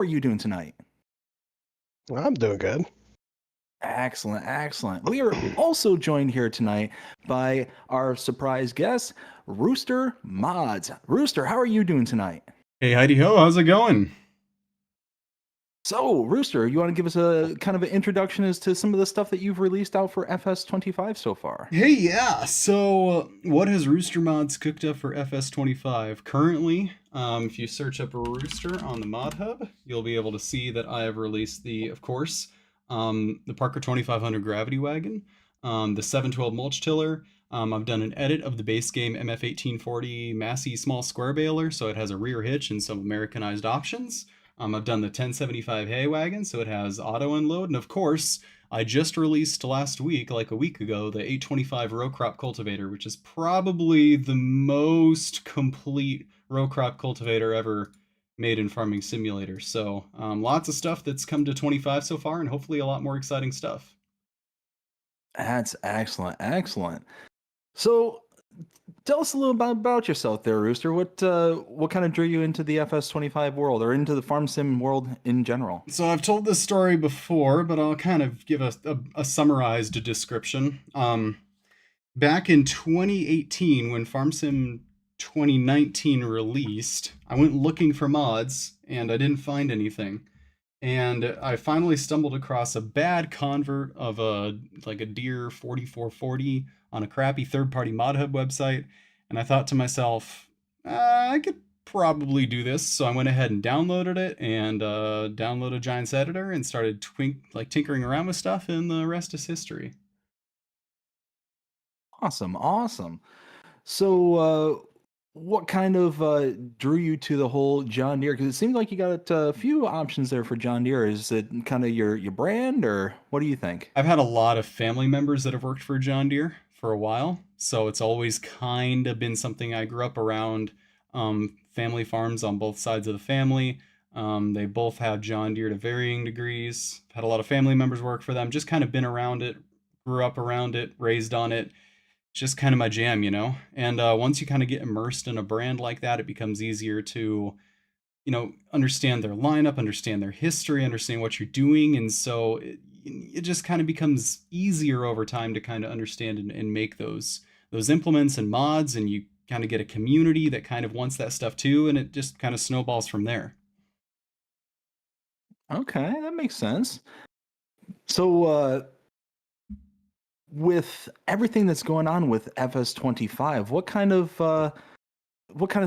How are you doing tonight? I'm doing good. Excellent, excellent. We are also joined here tonight by our surprise guest, Rooster Mods. Rooster, how are you doing tonight? Hey Heidi Ho, how's it going? So, Rooster, you want to give us a kind of an introduction as to some of the stuff that you've released out for FS25 so far? Hey, yeah. So, what has Rooster Mods cooked up for FS25? Currently, if you search up Rooster on the Mod Hub, you'll be able to see that I have released of course, the Parker 2500 Gravity Wagon, the 712 Mulch Tiller. I've done an edit of the base game MF1840 Massey Small Square Baler, so it has a rear hitch and some Americanized options. I've done the 1075 Hay Wagon, so it has auto unload, and of course, I just released last week, like a week ago, the 825 row crop cultivator, which is probably the most complete row crop cultivator ever made in Farming Simulator. So lots of stuff that's come to 25 so far, and hopefully a lot more exciting stuff. That's excellent, excellent. So, tell us a little about yourself there, Rooster. What kind of drew you into the FS25 world or into the farm sim world in general? So I've told this story before, but I'll kind of give a summarized description. Back in 2018, when FarmSim 2019 released, I went looking for mods and I didn't find anything. And I finally stumbled across a bad convert of a Deer 4440 on a crappy third-party mod hub website, and I thought to myself, I could probably do this. So I went ahead and downloaded it and downloaded Giants Editor and started tinkering around with stuff, and the rest is history. Awesome, awesome. So, what kind of drew you to the whole John Deere? Because it seemed like you got a few options there for John Deere. Is it kind of your brand, or what do you think? I've had a lot of family members that have worked for John Deere for a while, so it's always kind of been something I grew up around. Family farms on both sides of the family. They both have John Deere to varying degrees. Had a lot of family members work for them. Just kind of been around it, grew up around it, raised on it. Just kind of my jam, you know. And once you kind of get immersed in a brand like that, it becomes easier to understand their lineup, understand their history, understand what you're doing. And so it just kind of becomes easier over time to kind of understand and make those implements and mods. And you kind of get a community that kind of wants that stuff too. And it just kind of snowballs from there. Okay, that makes sense. So, with everything that's going on with FS25, what kind of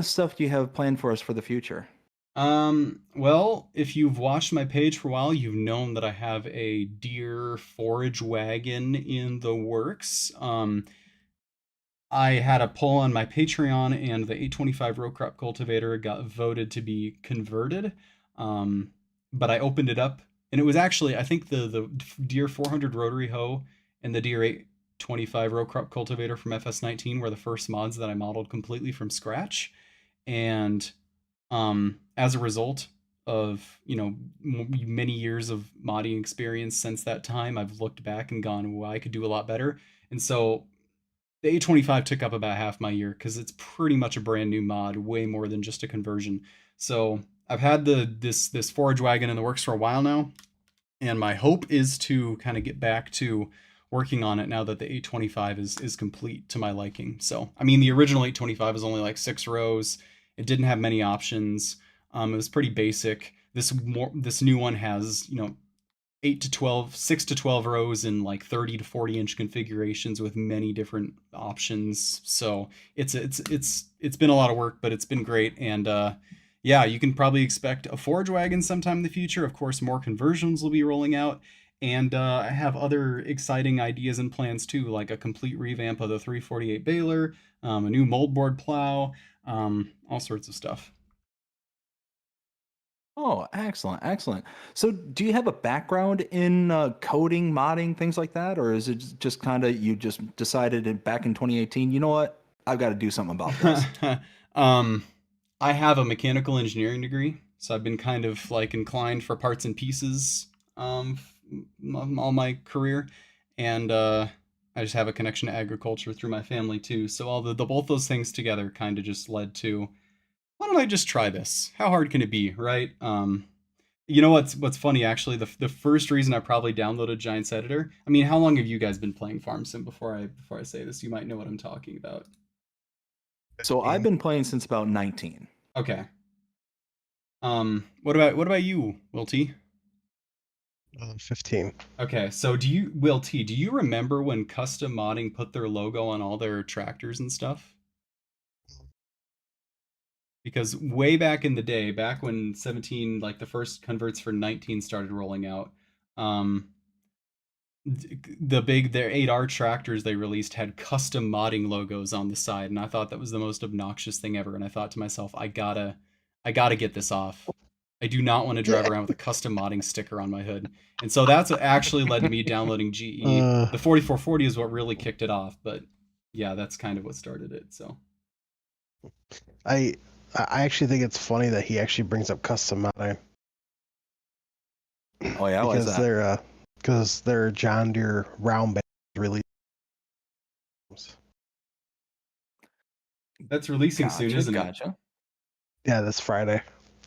stuff do you have planned for us for the future? Well, if you've watched my page for a while, you've known that I have a deer forage wagon in the works. I had a poll on my Patreon, and the 825 row crop cultivator got voted to be converted. But I opened it up, and it was actually, I think, the Deere 400 rotary hoe and the Deere 825 row crop cultivator from FS19 were the first mods that I modeled completely from scratch. And as a result of many years of modding experience since that time, I've looked back and gone, well, I could do a lot better. And so the A25 took up about half my year because it's pretty much a brand new mod, way more than just a conversion. So I've had this forage wagon in the works for a while now, and my hope is to kind of get back to working on it now that the 825 is complete to my liking. So I mean, the original 825 was only like 6 rows. It didn't have many options. It was pretty basic. This new one has 8 to 12, 6 to 12 rows in like 30 to 40-inch configurations with many different options. So it's been a lot of work, but it's been great. And yeah, you can probably expect a forage wagon sometime in the future. Of course, more conversions will be rolling out. And I have other exciting ideas and plans too, like a complete revamp of the 348 baler, a new moldboard plow, all sorts of stuff. Oh, excellent, excellent. So, do you have a background in coding, modding, things like that, or is it just kind of you just decided back in 2018? You know what? I've got to do something about this. um, I have a mechanical engineering degree, so I've been kind of like inclined for parts and pieces all my career, and I just have a connection to agriculture through my family too. So all the both those things together kind of just led to, why don't I just try this? How hard can it be, right? You know what's funny actually? The first reason I probably downloaded Giants Editor. I mean, how long have you guys been playing Farm Sim before I say this? You might know what I'm talking about. So I've been playing since about 19. Okay. What about you, Will T? 15. Okay, so Will T, do you remember when custom modding put their logo on all their tractors and stuff? Because way back in the day, back when 17, like the first converts for 19 started rolling out, um, their 8R tractors they released had custom modding logos on the side, and I thought that was the most obnoxious thing ever. And I thought to myself, I gotta get this off. I do not want to drive around with a custom modding sticker on my hood. And so that's what actually led to me downloading GE. The 4440 is what really kicked it off, but yeah, that's kind of what started it. So I actually think it's funny that he actually brings up custom modding. Oh yeah, why is that? Because they're John Deere round bales release. that's releasing soon, isn't it? Gotcha. Yeah, this Friday.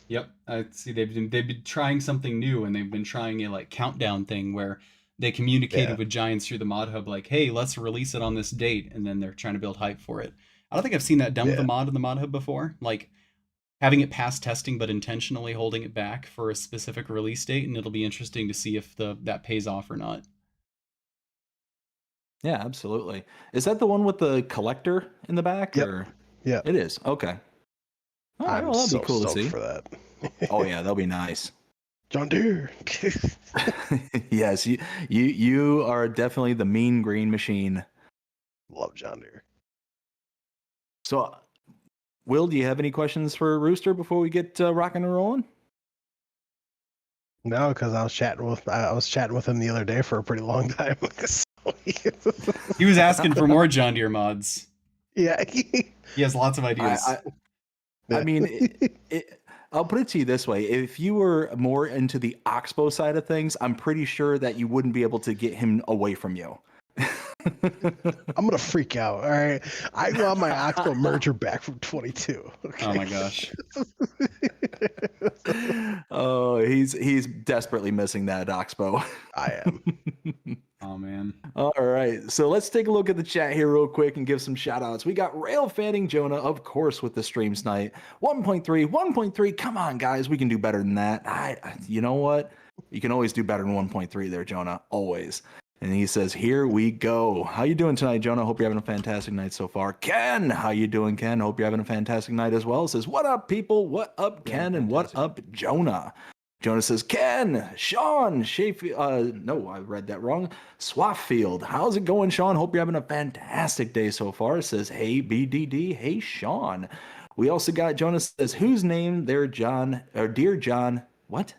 Yep, I see. They've been trying something new, and they've been trying a like countdown thing where they communicated Yeah. with Giants through the mod hub, like, "Hey, let's release it on this date," and then they're trying to build hype for it. I don't think I've seen that done with a Yeah. mod in the mod hub before, like having it pass testing but intentionally holding it back for a specific release date, and it'll be interesting to see if that pays off or not. Yeah, absolutely. Is that the one with the collector in the back, Yep. or Yep. it is? Okay. All right, I'm well, that'd so be cool to stoked see. for that. Oh yeah, that'll be nice. John Deere. Yes, you are definitely the mean green machine. Love John Deere. So, Will, do you have any questions for Rooster before we get rocking and rolling? No, because I was chatting with him the other day for a pretty long time. He was asking for more John Deere mods. Yeah. He has lots of ideas. I mean, I'll put it to you this way: if you were more into the Oxbow side of things, I'm pretty sure that you wouldn't be able to get him away from you. I'm gonna freak out. All right, I want my Oxbow merger back from 22. Okay? Oh my gosh. Oh, he's desperately missing that Oxbow. I am. Oh man. All right, so let's take a look at the chat here real quick and give some shout outs. We got Rail Fanning Jonah, of course, with the stream tonight. 1.3. Come on, guys, we can do better than that. You know what? You can always do better than 1.3 there, Jonah. Always. And he says, "Here we go." How you doing tonight, Jonah? Hope you're having a fantastic night so far. Ken, how you doing, Ken? Hope you're having a fantastic night as well. Says, "What up, people? What up, Ken? And what up, Jonah?" Jonah says, "Ken, Sean, Sheffield, no, I read that wrong. Swafffield. How's it going, Sean? Hope you're having a fantastic day so far." Says, "Hey, BDD. Hey, Sean." We also got Jonah says, "Whose name their John, or Dear John, what?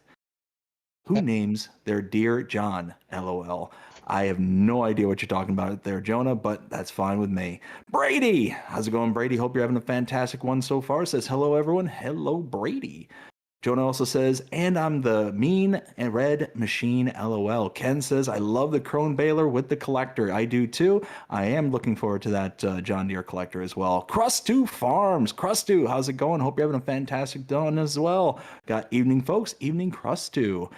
Who names their Dear John? LOL. I have no idea what you're talking about there, Jonah, but that's fine with me. Brady, how's it going, Brady? Hope you're having a fantastic one so far." Says, "Hello, everyone." Hello, Brady. Jonah also says, "And I'm the mean and red machine, LOL." Ken says, "I love the Crone Baler with the collector." I do too. I am looking forward to that John Deere collector as well. Crust2 Farms. Crust2, how's it going? Hope you're having a fantastic dawn as well. Got evening, folks. Evening, Crust2.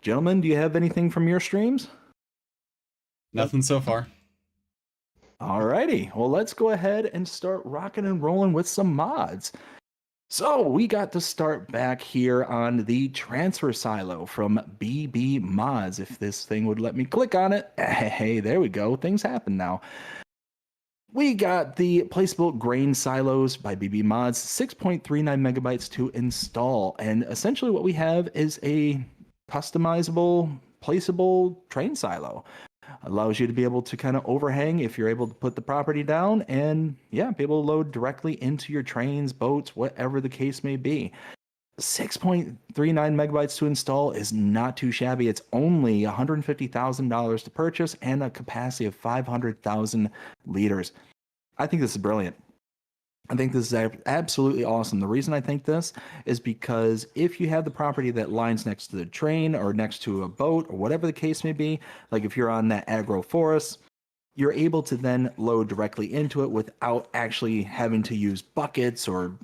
Gentlemen, do you have anything from your streams? Nothing so far. Alrighty, well, let's go ahead and start rocking and rolling with some mods. So we got to start back here on the transfer silo from BB Mods. If this thing would let me click on it. Hey, there we go. Things happen now. We got the placeable grain silos by BB Mods, 6.39 megabytes to install. And essentially what we have is a customizable, placeable train silo. Allows you to be able to kind of overhang if you're able to put the property down and be able to load directly into your trains, boats, whatever the case may be. 6.39 megabytes to install is not too shabby. It's only $150,000 to purchase and a capacity of 500,000 liters. I think this is brilliant. I think this is absolutely awesome. The reason I think this is because if you have the property that lines next to the train or next to a boat or whatever the case may be, like if you're on that agroforest, you're able to then load directly into it without actually having to use buckets or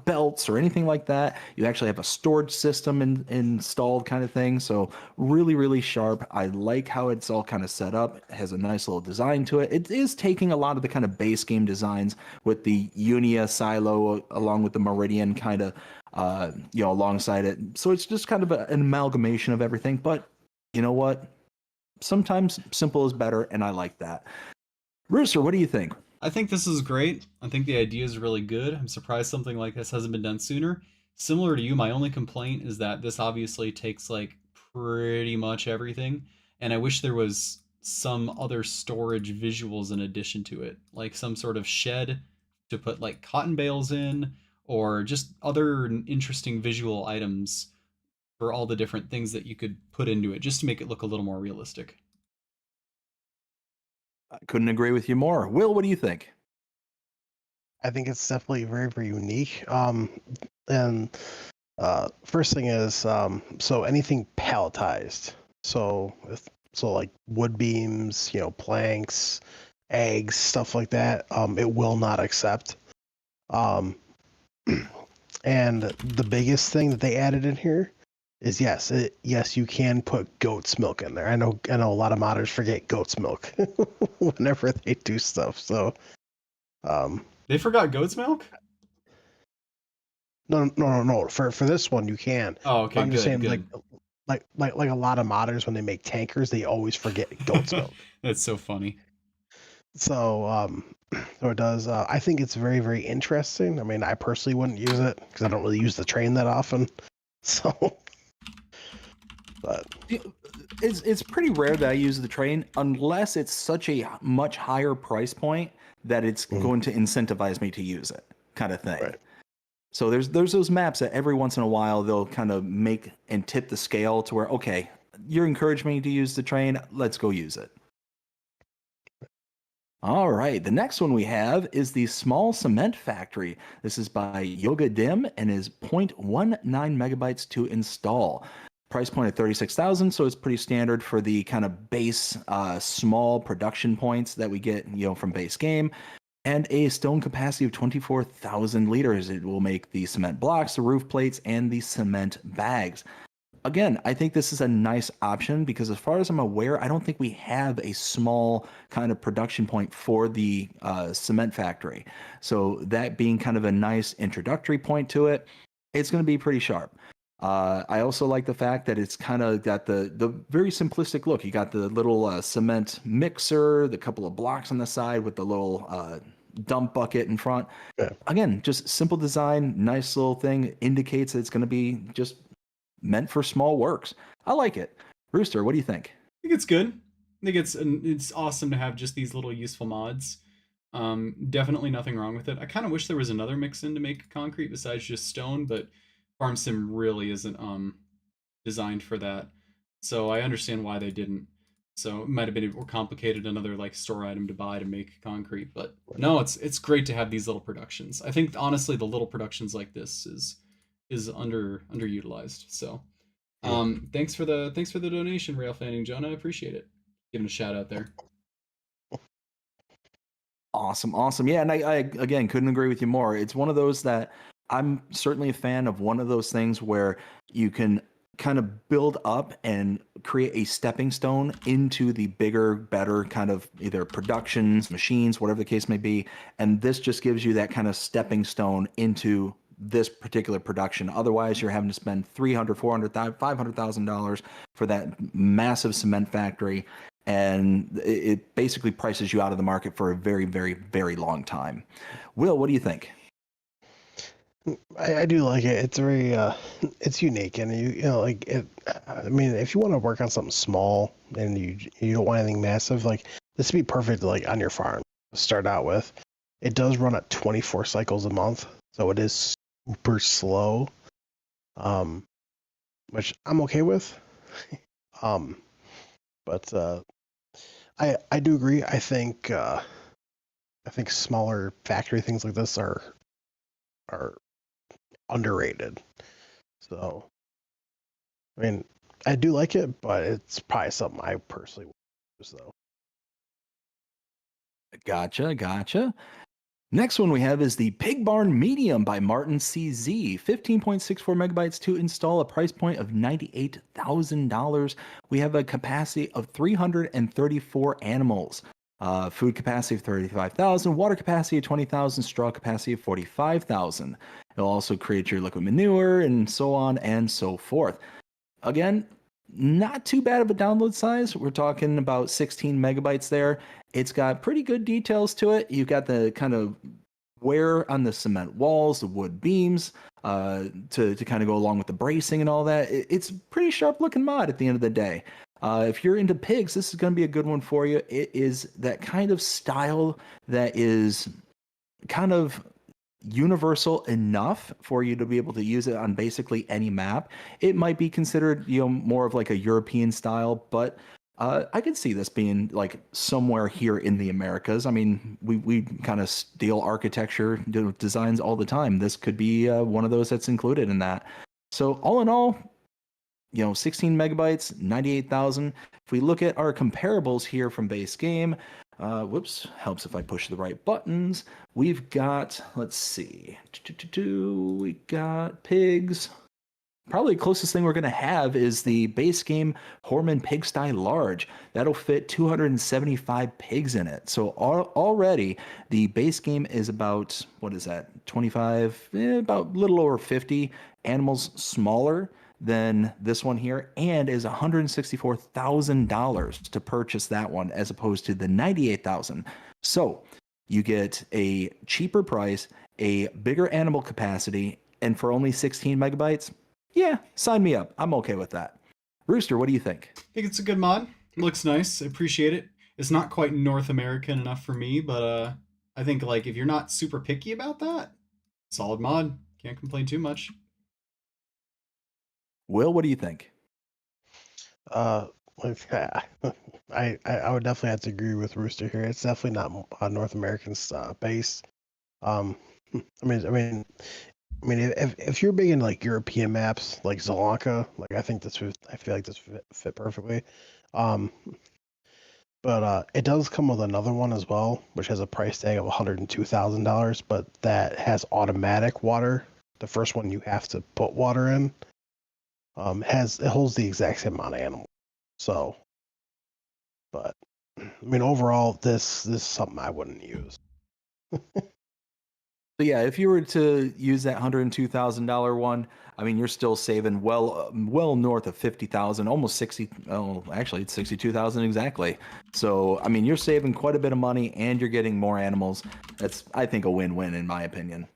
belts or anything like that. You actually have a storage system installed kind of thing. So really, really sharp. I like how it's all kind of set up. It has a nice little design to it. It is taking a lot of the kind of base game designs with the Unia silo along with the Meridian kind of, alongside it. So it's just kind of an amalgamation of everything. But you know what? Sometimes simple is better, and I like that. Rooster, what do you think? I think this is great. I think the idea is really good. I'm surprised something like this hasn't been done sooner. Similar to you, my only complaint is that this obviously takes like pretty much everything, and I wish there was some other storage visuals in addition to it, like some sort of shed to put like cotton bales in, or just other interesting visual items for all the different things that you could put into it, just to make it look a little more realistic. I couldn't agree with you more. Will, what do you think? I think it's definitely very, very unique. And first thing is, so anything palletized. So like wood beams, planks, eggs, stuff like that. It will not accept. Um, and the biggest thing that they added in here is yes, you can put goat's milk in there. I know a lot of modders forget goat's milk whenever they do stuff. So They forgot goat's milk? no. For this one you can. Oh, But okay, I'm just good, saying good. like a lot of modders when they make tankers, they always forget goat's milk. That's so funny. So so it does. I think it's very, very interesting. I mean, I personally wouldn't use it because I don't really use the train that often. So, but It's pretty rare that I use the train unless it's such a much higher price point that it's going to incentivize me to use it, kind of thing. right. So there's those maps that every once in a while they'll kind of make and tip the scale to where, okay, you're encouraging me to use the train, let's go use it. All right, the next one we have is the Small Cement Factory. This is by Yoga Dim and is 0.19 megabytes to install. Price point at 36,000, so it's pretty standard for the kind of base small production points that we get, from base game. And a stone capacity of 24,000 liters. It will make the cement blocks, the roof plates, and the cement bags. Again, I think this is a nice option because, as far as I'm aware, I don't think we have a small kind of production point for the cement factory. So, that being kind of a nice introductory point to it, it's going to be pretty sharp. I also like the fact that it's kind of got the very simplistic look. You got the little cement mixer, the couple of blocks on the side with the little dump bucket in front. Yeah. Again, just simple design, nice little thing. Indicates that it's going to be just meant for small works. I like it. Rooster, what do you think? I think it's good. I think it's awesome to have just these little useful mods. Definitely nothing wrong with it. I kind of wish there was another mix-in to make concrete besides just stone, but Farm Sim really isn't designed for that. So I understand why they didn't. So it might have been more complicated, another like store item to buy to make concrete. But no, it's great to have these little productions. I think honestly the little productions like this is underutilized. So thanks for the donation, Rail Fanning Jonah. I appreciate it. Giving a shout out there. Awesome. Yeah, and I again couldn't agree with you more. It's one of those that I'm certainly a fan of, one of those things where you can kind of build up and create a stepping stone into the bigger, better kind of either productions, machines, whatever the case may be. And this just gives you that kind of stepping stone into this particular production. Otherwise, you're having to spend $300,000, $400,000, $500,000 for that massive cement factory. And it basically prices you out of the market for a very, very, very long time. Will, what do you think? I do like it. It's very it's unique, and you know like it. I mean, if you want to work on something small and you don't want anything massive, like this would be perfect like on your farm to start out with. It does run at 24 cycles a month, so it is super slow, which I'm okay with. um, but I do agree. I think smaller factory things like this are underrated. So, I mean, I do like it, but it's probably something I personally would use though. Gotcha. Next one we have is the Pig Barn Medium by Martin CZ. 15.64 megabytes to install, a price point of $98,000. We have a capacity of 334 animals. Food capacity of 35,000, water capacity of 20,000, straw capacity of 45,000. It'll also create your liquid manure and so on and so forth. Again, not too bad of a download size. We're talking about 16 megabytes there. It's got pretty good details to it. You've got the kind of wear on the cement walls, the wood beams, to kind of go along with the bracing and all that. It's a pretty sharp looking mod at the end of the day. If you're into pigs, this is going to be a good one for you. It is that kind of style that is kind of universal enough for you to be able to use it on basically any map. It might be considered, more of like a European style, but I could see this being like somewhere here in the Americas. I mean, we kind of steal architecture designs all the time. This could be one of those that's included in that. So all in all, 16 megabytes, 98,000. If we look at our comparables here from base game, helps if I push the right buttons. We've got, let's see, we got pigs. Probably the closest thing we're going to have is the base game Horman Pigsty Large. That'll fit 275 pigs in it. So already the base game is about, what is that, 25, about a little over 50 animals smaller than this one here, and is $164,000 to purchase that one as opposed to the $98,000. So you get a cheaper price, a bigger animal capacity, and for only 16 megabytes. Yeah, sign me up. I'm okay with that. Rooster, what do you think? I think it's a good mod. It looks nice. I appreciate it. It's not quite North American enough for me, but I think like if you're not super picky about that, solid mod. Can't complain too much. Will, what do you think? I would definitely have to agree with Rooster here. It's definitely not North American base. I mean, if you're big in like European maps, like Sri Lanka, like I feel like this fit perfectly. But it does come with another one as well, which has a price tag of $102,000, but that has automatic water. The first one you have to put water in. It holds the exact same amount of animals. So, but I mean, overall, this is something I wouldn't use. So yeah, if you were to use that $102,000 one, I mean, you're still saving well north of 50,000, almost 60. Oh, actually, it's 62,000 exactly. So I mean, you're saving quite a bit of money, and you're getting more animals. That's, I think, a win-win in my opinion.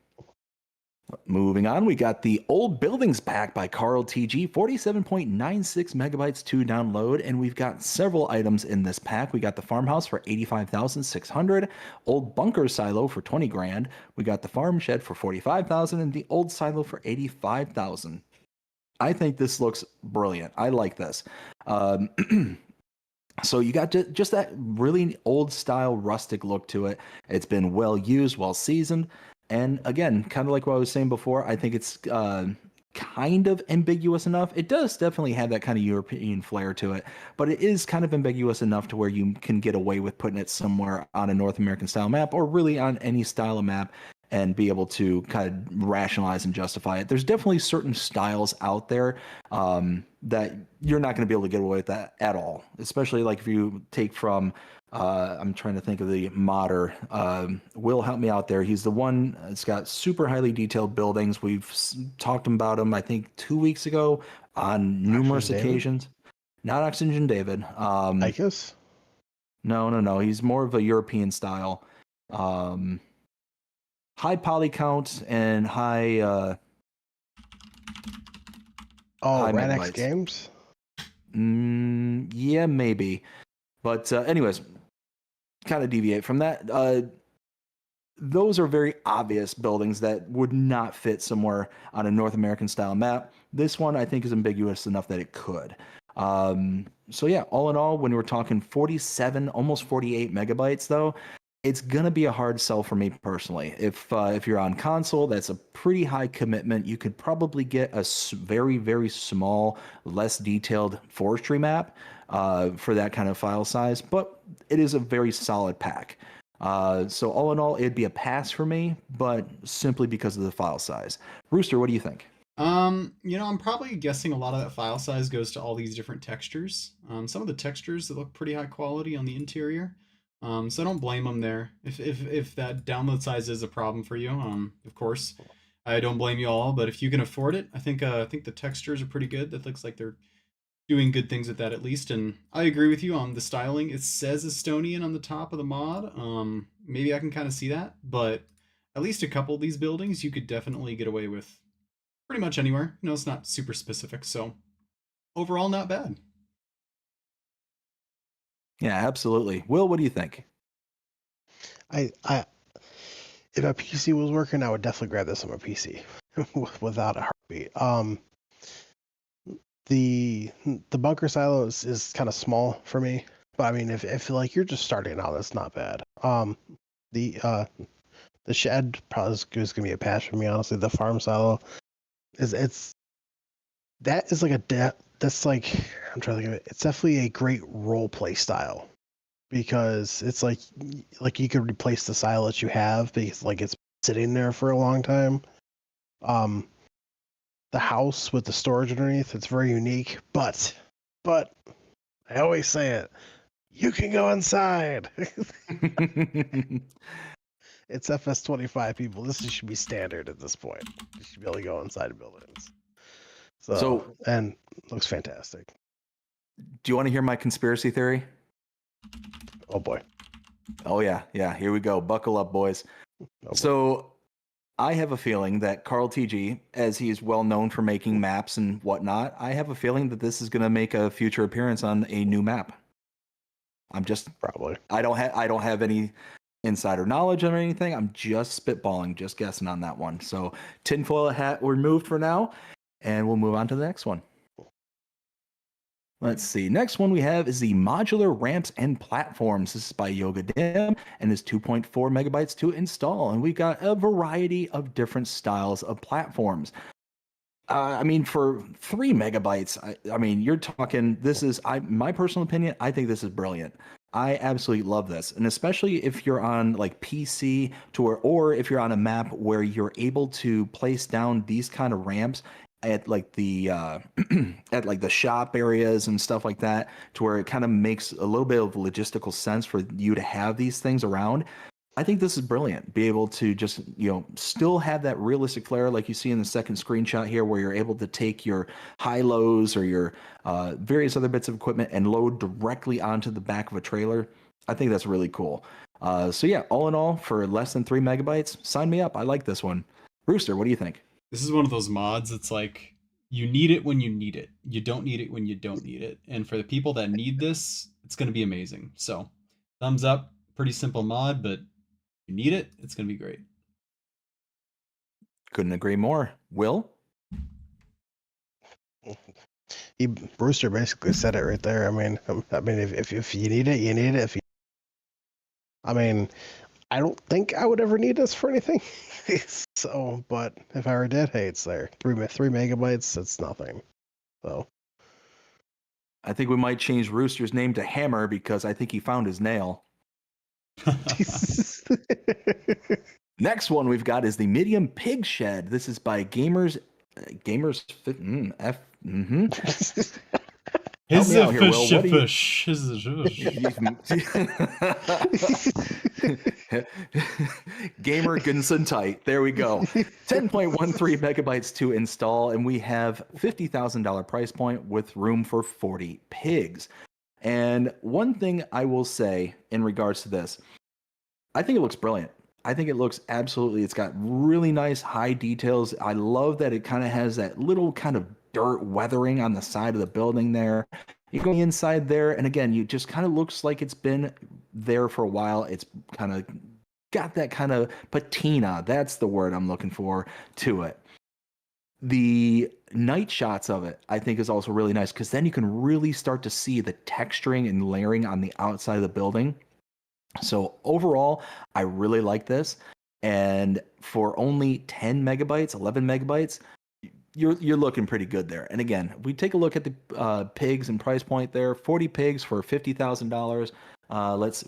Moving on, we got the Old Buildings Pack by Carl TG, 47.96 megabytes to download, and we've got several items in this pack. We got the farmhouse for 85,600, old bunker silo for 20 grand. We got the farm shed for 45,000, and the old silo for 85,000. I think this looks brilliant. I like this. So you got just that really old style rustic look to it. It's been well used, well seasoned. And again, kind of like what I was saying before, I think it's kind of ambiguous enough. It does definitely have that kind of European flair to it, but it is kind of ambiguous enough to where you can get away with putting it somewhere on a North American style map, or really on any style of map, and be able to kind of rationalize and justify it. There's definitely certain styles out there that you're not going to be able to get away with that at all, especially like if you take from I'm trying to think of the modder. Will, help me out there. He's the one that's got super highly detailed buildings. We've talked about him, I think, 2 weeks ago on numerous occasions. Not Oxygen David. Icus? No. He's more of a European style. High poly count and high. High Radix Games? Yeah, maybe. But anyways, kind of deviate from that. Those are very obvious buildings that would not fit somewhere on a North American style map. This one, I think, is ambiguous enough that it could. So yeah, all in all, when we're talking 47, almost 48 megabytes, though, it's gonna be a hard sell for me personally. If you're on console, that's a pretty high commitment. You could probably get a very, very small, less detailed forestry map for that kind of file size, but it is a very solid pack. So all in all, it'd be a pass for me, but simply because of the file size. Rooster, what do you think? I'm probably guessing a lot of that file size goes to all these different textures. Some of the textures that look pretty high quality on the interior. So I don't blame them there. If that download size is a problem for you, of course, I don't blame you all. But if you can afford it, I think the textures are pretty good. That looks like they're doing good things with that at least. And I agree with you on the styling. It says Estonian on the top of the mod. Maybe I can kind of see that, but at least a couple of these buildings you could definitely get away with pretty much anywhere. It's not super specific, so overall not bad. Yeah, absolutely. Will, what do you think? I if a PC was working, I would definitely grab this on my PC without a heartbeat. The bunker silo is kind of small for me, but I mean, if like you're just starting out, that's not bad. The shed probably is gonna be a pass for me, honestly. The farm silo that is like that's like, I'm trying to think of it. It's definitely a great role play style because it's like you could replace the silo that you have because like it's sitting there for a long time. The house with the storage underneath, it's very unique, but I always say it, you can go inside. It's FS25, people. This should be standard at this point. You should be able to go inside buildings. So and looks fantastic. Do you want to hear my conspiracy theory? Oh boy. Oh yeah, here we go. Buckle up, boys. So I have a feeling that Carl TG, as he is well known for making maps and whatnot, I have a feeling that this is going to make a future appearance on a new map. I'm just probably. I don't have any insider knowledge or anything. I'm just spitballing, just guessing on that one. So tinfoil hat removed for now, and we'll move on to the next one. Let's see. Next one we have is the modular ramps and platforms. This is by Yoga Dam and is 2.4 megabytes to install. And we've got a variety of different styles of platforms. I mean, for 3 megabytes, I mean, you're talking, this is, my personal opinion, I think this is brilliant. I absolutely love this. And especially if you're on like PC or if you're on a map where you're able to place down these kind of ramps at like the at like the shop areas and stuff like that, to where it kind of makes a little bit of logistical sense for you to have these things around. I think this is brilliant. Be able to just, still have that realistic flair like you see in the second screenshot here, where you're able to take your high-lows or your various other bits of equipment and load directly onto the back of a trailer. I think that's really cool. So yeah, all in all, for less than 3 megabytes, sign me up. I like this one. Rooster, what do you think? This is one of those mods. It's like you need it when you need it. You don't need it when you don't need it. And for the people that need this, it's going to be amazing. So thumbs up. Pretty simple mod, but you need it, it's going to be great. Couldn't agree more. Will? Brewster basically said it right there. I mean, if you need it, you need it. I mean, I don't think I would ever need this for anything. So, but if I ever did, hey, it's there. 3 megabytes, it's nothing. So, I think we might change Rooster's name to Hammer because I think he found his nail. Next one we've got is the medium pig shed. This is by Gamers F. Help me out here, Will. Gamer Gunson tight. There we go. 10.13 megabytes to install, and we have $50,000 price point with room for 40 pigs. And one thing I will say in regards to this, I think it looks brilliant. I think it looks absolutely, it's got really nice high details. I love that it kind of has that little kind of dirt weathering on the side of the building there. You go inside there, and again, you just kind of looks like it's been there for a while. It's kind of got that kind of patina, that's the word I'm looking for, to it. The night shots of it, I think, is also really nice, because then you can really start to see the texturing and layering on the outside of the building. So overall, I really like this. And for only 10 megabytes, 11 megabytes, you're looking pretty good there. And again, we take a look at the pigs and price point there. 40 pigs for $50,000. Let's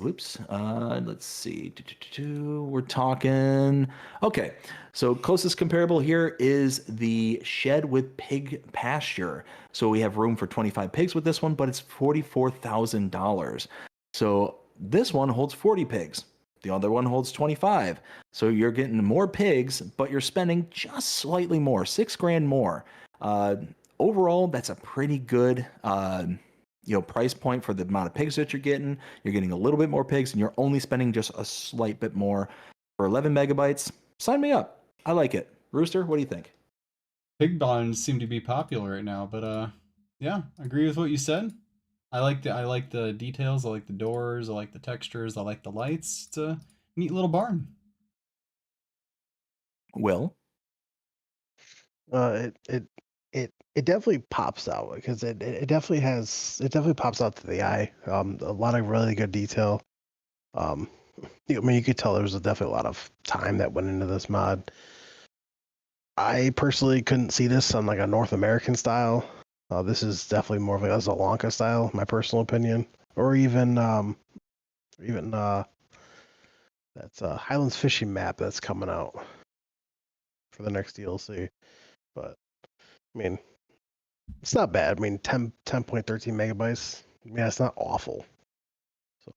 see. We're talking. Okay, so closest comparable here is the shed with pig pasture. So we have room for 25 pigs with this one, but it's $44,000. So this one holds 40 pigs. The other one holds 25. So you're getting more pigs, but you're spending just slightly more, 6 grand more. Uh, Overall, that's a pretty good price point for the amount of pigs that you're getting. You're getting a little bit more pigs, and you're only spending just a slight bit more for 11 megabytes. Sign me up. I like it. Rooster, what do you think? Pig bonds seem to be popular right now, but yeah, I agree with what you said. I like the details. I like the doors. I like the textures. I like the lights. It's a neat little barn. Will? It definitely pops out because it definitely pops out to the eye. A lot of really good detail. I mean, you could tell there was definitely a lot of time that went into this mod. I personally couldn't see this on like a North American style. This is definitely more of a Lanka style, my personal opinion, or even that's a Highlands fishing map that's coming out for the next DLC. But I mean, it's not bad. I mean, 10.13 megabytes. Yeah, it's not awful. So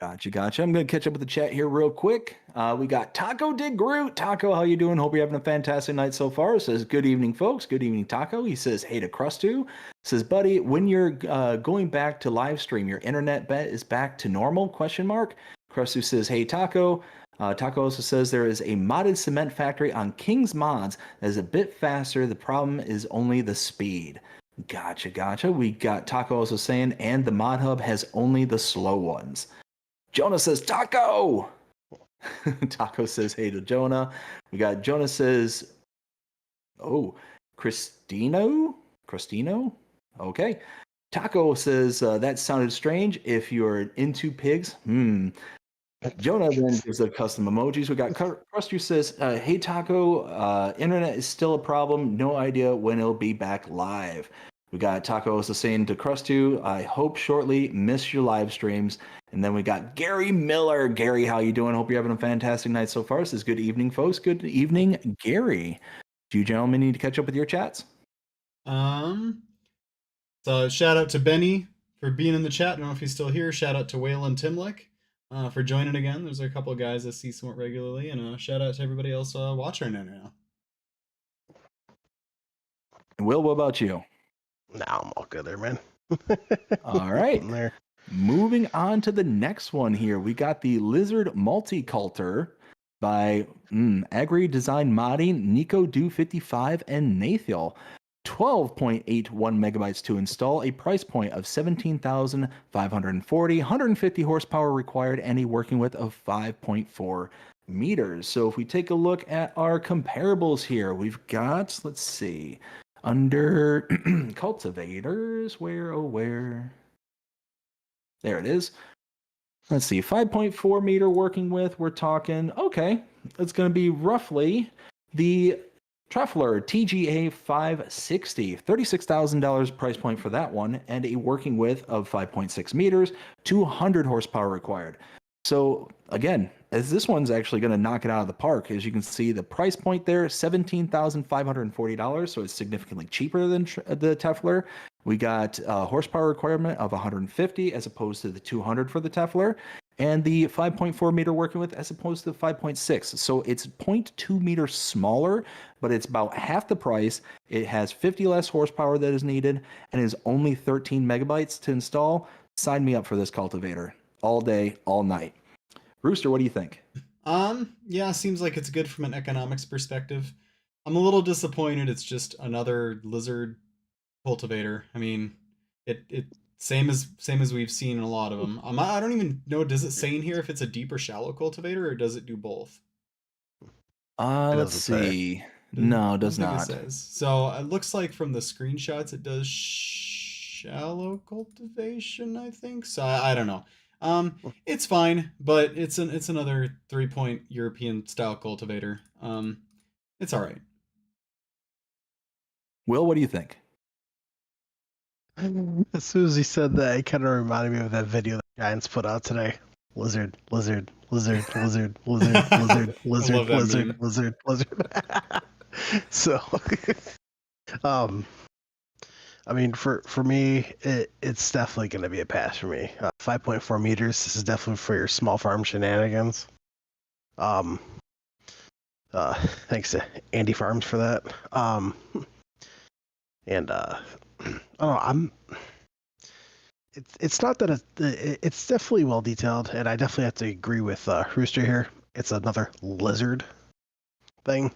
Gotcha. I'm going to catch up with the chat here real quick. We got Taco Did Groot. Taco, how you doing? Hope you're having a fantastic night so far. Says, good evening, folks. Good evening, Taco. He says, hey to Crustu. Says, buddy, when you're going back to live stream, your internet bet is back to normal? Question mark. Crustu says, hey, Taco. Taco also says there is a modded cement factory on King's Mods that is a bit faster. The problem is only the speed. Gotcha. We got Taco also saying, and the mod hub has only the slow ones. Jonah says, Taco! Taco says, hey to Jonah. We got Jonah says, oh, Cristino? Okay. Taco says, that sounded strange. If you're into pigs, Jonah then gives the custom emojis. We got Cruster says, hey Taco, internet is still a problem. No idea when it'll be back live. We got Taco also saying to Crustu, I hope shortly. Miss your live streams. And then we got Gary Miller. Gary, how you doing? Hope you're having a fantastic night so far. Says good evening, folks. Good evening, Gary. Do you gentlemen need to catch up with your chats? So shout out to Benny for being in the chat. I don't know if he's still here. Shout out to Whale and Timlick for joining again. There's a couple of guys I see somewhat regularly, and shout out to everybody else watching right now. Will, what about you? Nah, I'm all good there, man. All right. There. Moving on to the next one here. We got the Lizard Multiculter by Agri Design Modding, Nico Do 55, and Nathiel. 12.81 megabytes to install, a price point of 17,540, 150 horsepower required, and a working width of 5.4 meters. So if we take a look at our comparables here, we've got, let's see, under cultivators, where? There it is. Let's see, 5.4 meter working width. We're talking, okay, it's going to be roughly the Truffler TGA 560, $36,000 price point for that one, and a working width of 5.6 meters, 200 horsepower required. So again, as this one's actually going to knock it out of the park, as you can see, the price point there, $17,540, so it's significantly cheaper than the Tefler. We got a horsepower requirement of 150 as opposed to the 200 for the Tefler, and the 5.4 meter working width as opposed to the 5.6. So it's 0.2 meters smaller, but it's about half the price. It has 50 less horsepower that is needed, and is only 13 megabytes to install. Sign me up for this cultivator all day, all night. Rooster, what do you think? Yeah, seems like it's good from an economics perspective. I'm a little disappointed it's just another lizard cultivator. I mean, it same as we've seen in a lot of them. I don't even know, does it say in here if it's a deep or shallow cultivator, or does it do both? Let's see. No, it does not. It says. So it looks like from the screenshots it does shallow cultivation, I think. So I don't know. It's fine, but it's another 3-point European style cultivator. It's all right. Will, what do you think? As soon as he said that, it kind of reminded me of that video that Giants put out today. Lizard, lizard, lizard, lizard, lizard, lizard, I love lizard, that lizard, meme. lizard, lizard. So, um, I mean, for me, it's definitely going to be a pass for me. 5.4 meters. This is definitely for your small farm shenanigans. Um, Thanks to Andy Farms for that. And I don't know. It's not that it's definitely well detailed, and I definitely have to agree with Rooster here. It's another lizard thing.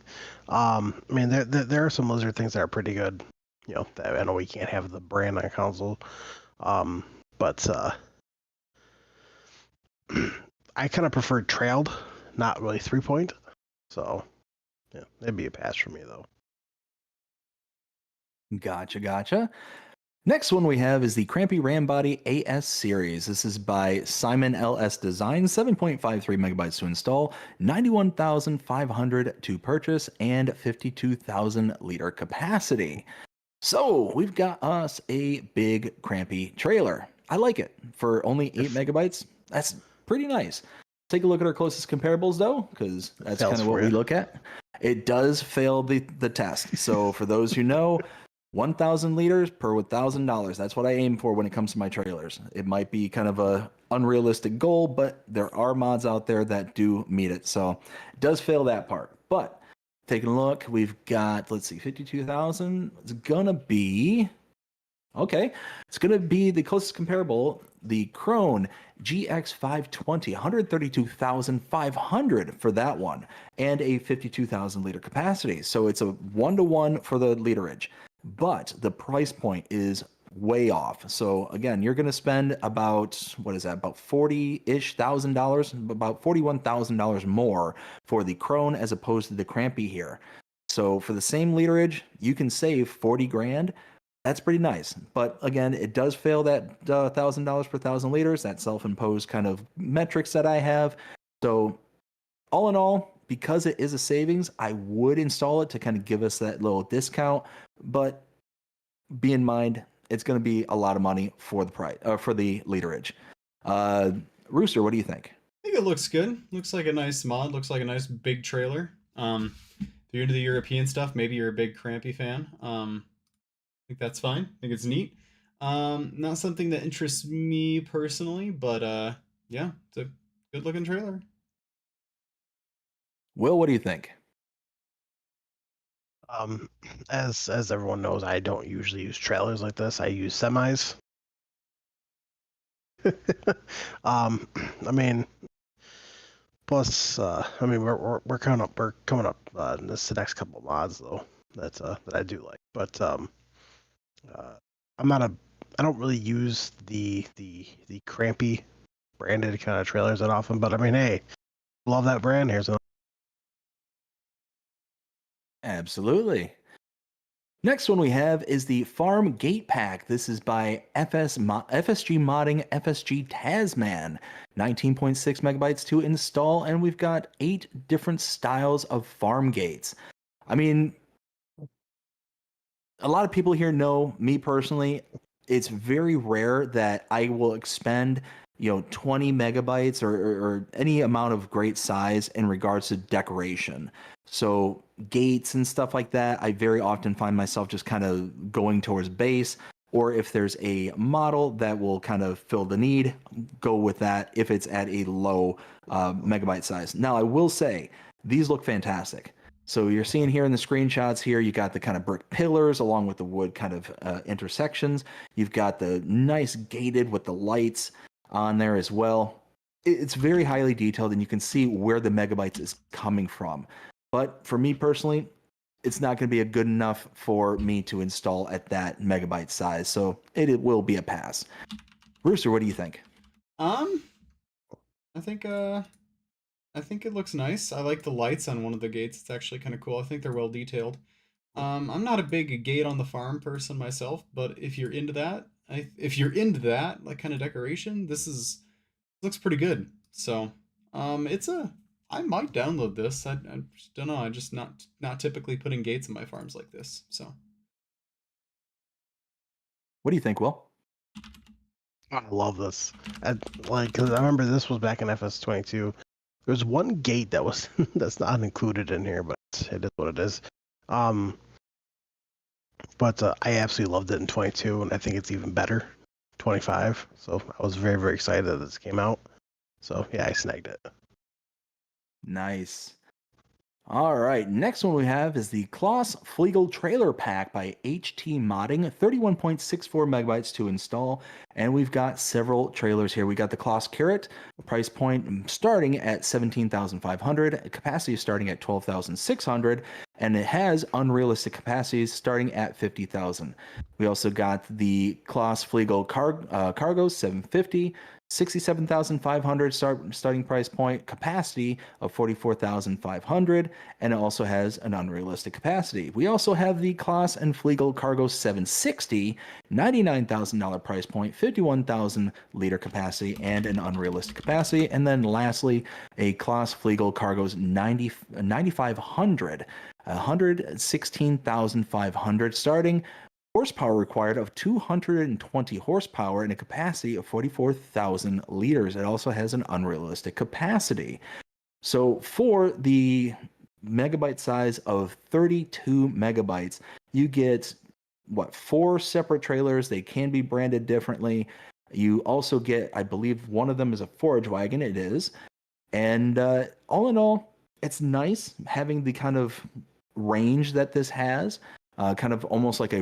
I mean, there are some lizard things that are pretty good. You know, that I know we can't have the brand on console, but I kind of prefer trailed, not really 3-point. So yeah, it'd be a pass for me though. Gotcha. Next one we have is the Crampy Rambody AS series. This is by Simon LS Design, 7.53 megabytes to install, 91,500 to purchase, and 52,000 liter capacity. So we've got us a big Crampy trailer. I like it. For only 8 megabytes, that's pretty nice. Take a look at our closest comparables though, because that's kind of what we look at. It does fail the test. So for those who know, 1,000 liters per $1,000. That's what I aim for when it comes to my trailers. It might be kind of a unrealistic goal, but there are mods out there that do meet it. So it does fail that part. But taking a look, we've got, let's see, 52,000. It's gonna be okay. It's gonna be the closest comparable, the Krone GX520, 132,500 for that one, and a 52,000 liter capacity. So it's a 1-to-1 for the literage. But the price point is way off. So again, you're going to spend about, what is that, about 40-ish thousand dollars, about $41,000 more for the Krone as opposed to the Crampy here. So for the same literage, you can save 40 grand. That's pretty nice. But again, it does fail that $1,000 per 1,000 liters, that self-imposed kind of metrics that I have. So all in all, because it is a savings, I would install it to kind of give us that little discount. But be in mind, it's going to be a lot of money for the price, for the literage. Rooster, what do you think? I think it looks good. Looks like a nice mod. Looks like a nice big trailer. If you're into the European stuff, maybe you're a big Crampy fan. I think that's fine. I think it's neat. Not something that interests me personally, but yeah, it's a good looking trailer. Will, what do you think? Um, as everyone knows, I don't usually use trailers like this. I use semis. I mean, plus, I mean, we're coming up in this the next couple of mods though that I do like, but I'm not a I don't really use the Crampy branded kind of trailers that often, but I mean, hey, love that brand. Here's another. Absolutely. Next one we have is the Farm Gate Pack. This is by FSG Modding FSG Tasman. 19.6 megabytes to install, and we've got 8 different styles of farm gates. I mean, a lot of people here know me personally. It's very rare that I will expend 20 megabytes or any amount of great size in regards to decoration. So gates and stuff like that, I very often find myself just kind of going towards base, or if there's a model that will kind of fill the need, go with that if it's at a low megabyte size. Now, I will say these look fantastic. So you're seeing here in the screenshots here, you got the kind of brick pillars along with the wood kind of intersections. You've got the nice gated with the lights on there as well. It's very highly detailed, and you can see where the megabytes is coming from. But for me personally, it's not going to be a good enough for me to install at that megabyte size. So it will be a pass. Rooster, what do you think? I think I think it looks nice. I like the lights on one of the gates. It's actually kind of cool. I think they're well detailed. I'm not a big gate on the farm person myself, but if you're into that, if you're into that like kind of decoration, this looks pretty good. So, it's a I might download this. I just don't know. I just not typically putting gates in my farms like this. So. What do you think, Will? I love this. Because I remember this was back in FS22. There's one gate that was that's not included in here, but it is what it is. But I absolutely loved it in 22, and I think it's even better 25. So I was very, very excited that this came out. So yeah, I snagged it. Nice. All right, next one we have is the Kloss Flegel Trailer Pack by HT Modding, 31.64 megabytes to install, and we've got several trailers here. We got the Kloss Carrot, price point starting at 17,500, capacity starting at 12,600, and it has unrealistic capacities starting at 50,000. We also got the Kloss Flegel Cargo 750, 67,500 starting price point, capacity of 44,500, and it also has an unrealistic capacity. We also have the Kloss and Flegel Cargo 760, $99,000 price point, 51,000 liter capacity, and an unrealistic capacity. And then lastly, a Kloss Flegel Cargo's 9,500, 116,500 starting. Horsepower required of 220 horsepower and a capacity of 44,000 liters. It also has an unrealistic capacity. So for the megabyte size of 32 megabytes, you get what, 4 separate trailers. They can be branded differently. You also get, I believe one of them is a forage wagon. It is. And all in all, it's nice having the kind of range that this has. Kind of almost like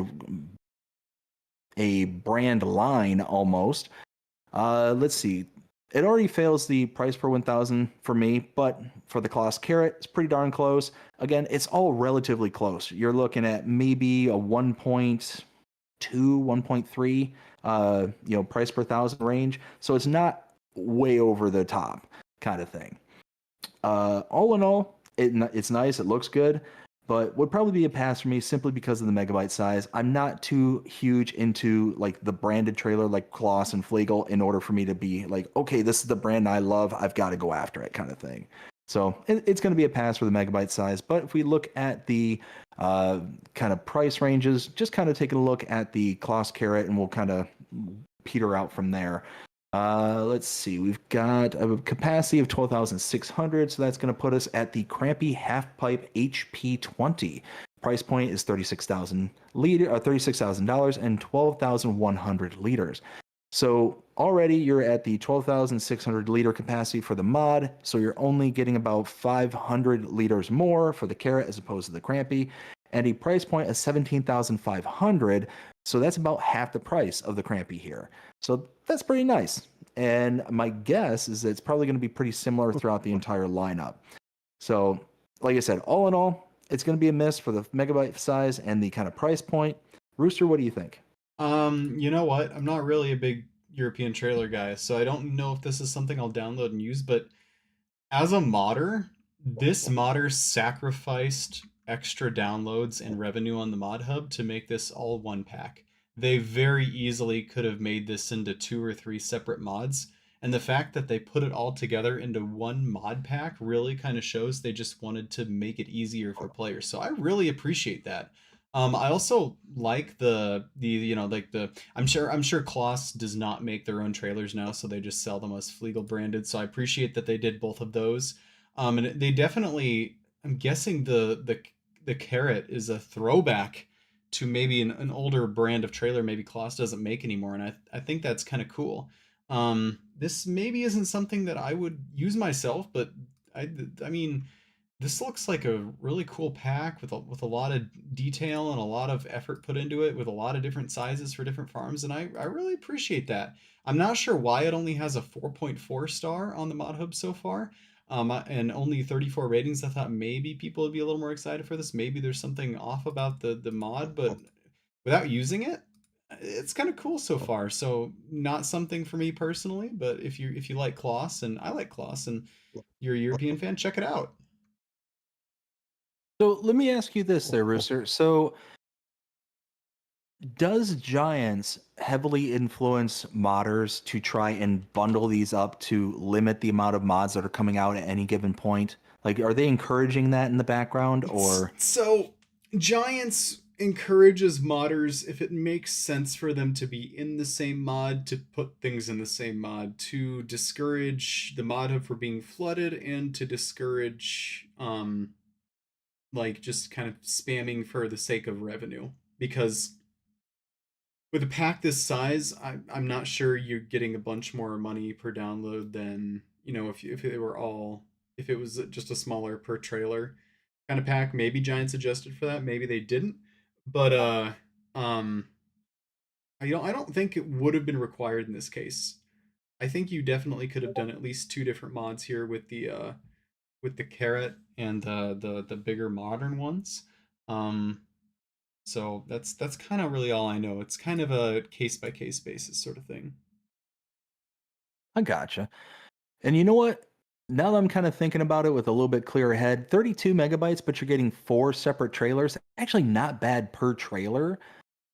a brand line almost. Let's see. It already fails the price per 1,000 for me, but for the Kloss Carrot, it's pretty darn close. Again, it's all relatively close. You're looking at maybe a 1.2, 1.3, price per 1,000 range. So it's not way over the top kind of thing. All in all, it's nice. It looks good. But would probably be a pass for me simply because of the megabyte size. I'm not too huge into like the branded trailer like Kloss and Flegel in order for me to be like, okay, this is the brand I love, I've got to go after it kind of thing. So it's going to be a pass for the megabyte size. But if we look at the kind of price ranges, just kind of taking a look at the Kloss Carrot, and we'll kind of peter out from there. Let's see. We've got a capacity of 12,600, so that's going to put us at the Crampy Half Pipe HP20. Price point is $36,000 and 12,100 liters. So already you're at the 12,600 liter capacity for the mod, so you're only getting about 500 liters more for the Carrot as opposed to the Crampy, and a price point of 17,500. So that's about half the price of the Crampy here. So that's pretty nice. And my guess is that it's probably going to be pretty similar throughout the entire lineup. So, like I said, all in all, it's going to be a miss for the megabyte size and the kind of price point. Rooster, what do you think? You know what? I'm not really a big European trailer guy, so I don't know if this is something I'll download and use, but as a modder, this modder sacrificed extra downloads and revenue on the mod hub to make this all one pack. They very easily could have made this into 2 or 3 separate mods, and the fact that they put it all together into one mod pack really kind of shows they just wanted to make it easier for players. So I really appreciate that. I also like I'm sure Kloss does not make their own trailers now, so they just sell them as Flegel branded. So I appreciate that they did both of those. And they definitely, I'm guessing the Carrot is a throwback to maybe an older brand of trailer maybe Kloss doesn't make anymore, and I think that's kind of cool. This maybe isn't something that I would use myself, but I mean, this looks like a really cool pack with a lot of detail and a lot of effort put into it, with a lot of different sizes for different farms, and I really appreciate that. I'm not sure why it only has a 4.4 star on the mod hub so far, and only 34 ratings. I thought maybe people would be a little more excited for this. Maybe there's something off about the mod, but without using it, it's kind of cool so far. So not something for me personally, but if you like Kloss, and I like Kloss, and you're a European fan, check it out. So let me ask you this there, Rooster. So does Giants heavily influence modders to try and bundle these up to limit the amount of mods that are coming out at any given point? Like, are they encouraging that in the background, or? So Giants encourages modders, if it makes sense for them to be in the same mod, to put things in the same mod, to discourage the mod hub from being flooded, and to discourage like just kind of spamming for the sake of revenue. Because with a pack this size, I'm not sure you're getting a bunch more money per download than, you know, if it were all, if it was just a smaller per trailer kind of pack. Maybe Giants adjusted for that, maybe they didn't. But um I don't think it would have been required in this case. I think you definitely could have done at least two different mods here with the carrot and the bigger modern ones. Um so that's kind of really all I know. It's kind of a case by case basis sort of thing. I gotcha. And you know what? Now that I'm kind of thinking about it with a little bit clearer head, 32 megabytes, but you're getting 4 separate trailers. Actually, not bad per trailer.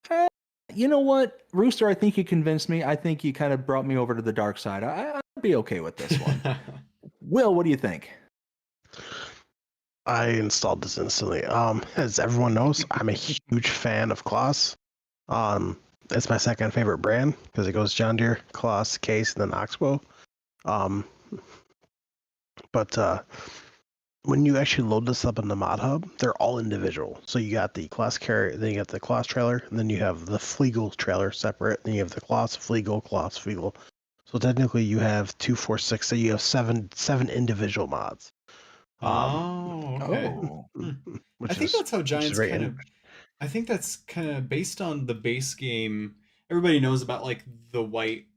Eh, you know what, Rooster? I think you convinced me. I think you kind of brought me over to the dark side. I'd be okay with this one. Will, what do you think? I installed this instantly. As everyone knows, I'm a huge fan of Kloss. It's my second favorite brand because it goes John Deere, Kloss, Case, and then Oxbow. But when you actually load this up in the mod hub, they're all individual. So you got the Kloss carrier, then you got the Kloss trailer, and then you have the Flegel trailer separate, and then you have the Kloss, Flegel. So technically, you have 2, 4, 6. So you have seven individual mods. Oh, okay. I think that's how Giants kind of. I think that's kind of based on the base game. Everybody knows about like the white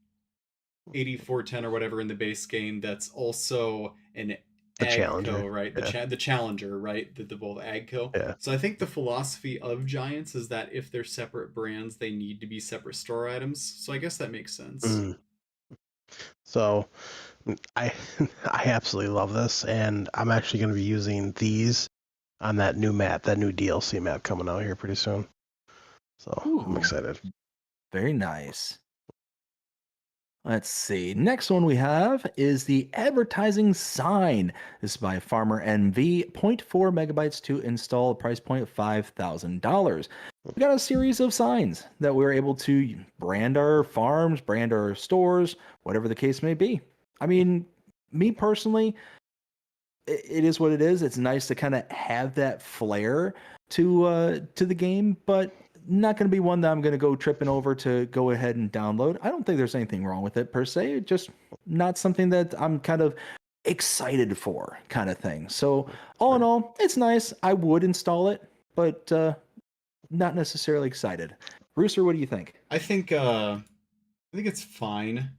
8410 or whatever in the base game. That's also an the Agco, Challenger, right? The Challenger, right? The both Agco. Yeah. So I think the philosophy of Giants is that if they're separate brands, they need to be separate store items. So I guess that makes sense. So I absolutely love this, and I'm actually going to be using these on that new map, that new DLC map coming out here pretty soon. So I'm excited. Very nice. Let's see. Next one we have is the advertising sign. This is by Farmer NV, 0.4 megabytes to install, price point $5,000. We got a series of signs that we're able to brand our farms, brand our stores, whatever the case may be. I mean, me personally, it is what it is. It's nice to kind of have that flair to the game, but not going to be one that I'm going to go tripping over to go ahead and download. I don't think there's anything wrong with it per se. Just not something that I'm kind of excited for, kind of thing. So all in all, it's nice. I would install it, but not necessarily excited. Rooster, what do you think? I think it's fine.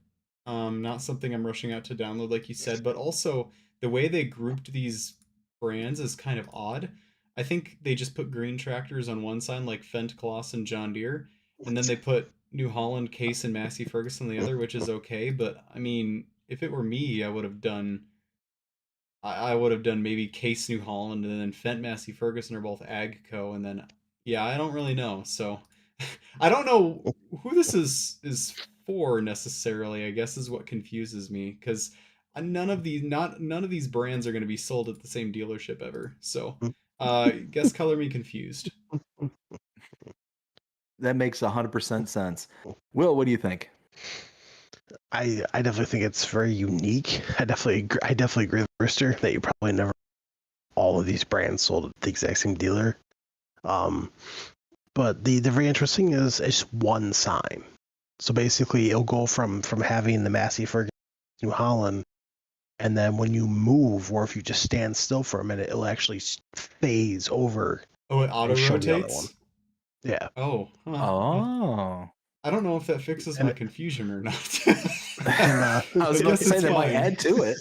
Not something I'm rushing out to download, like you said, but also the way they grouped these brands is kind of odd. I think they just put green tractors on one side, like Fendt, Kloss, and John Deere, and then they put New Holland, Case, and Massey Ferguson on the other, which is okay. But I mean, if it were me, I would have done maybe Case, New Holland, and then Fendt, Massey Ferguson are both Agco, and then yeah, I don't really know. So I don't know who this is for necessarily. I guess is what confuses me, because none of these brands are going to be sold at the same dealership ever. So guess color me confused. That makes 100% sense. Will, what do you think? I definitely think it's very unique. I definitely agree with Rooster that you probably never all of these brands sold at the exact same dealer. But the very interesting is it's one sign. So basically, it'll go from having the Massey Ferguson New Holland, and then when you move, or if you just stand still for a minute, it'll actually phase over. Oh, it auto rotates? Yeah. Oh. Huh. Oh. I don't know if that fixes my confusion or not. I was going to say that might add to it.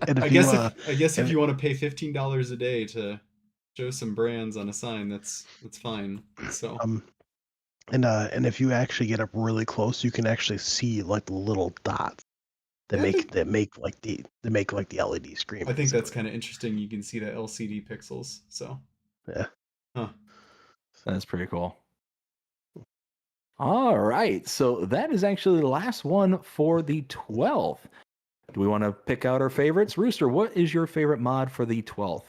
I guess if you want to pay $15 a day to show some brands on a sign, that's fine. So and if you actually get up really close, you can actually see like the little dots that make like the LED screen. I think that's kind of interesting. You can see the LCD pixels. So yeah. Huh. That's pretty cool. All right, so that is actually the last one for the 12th. Do we want to pick out our favorites? Rooster, what is your favorite mod for the 12th?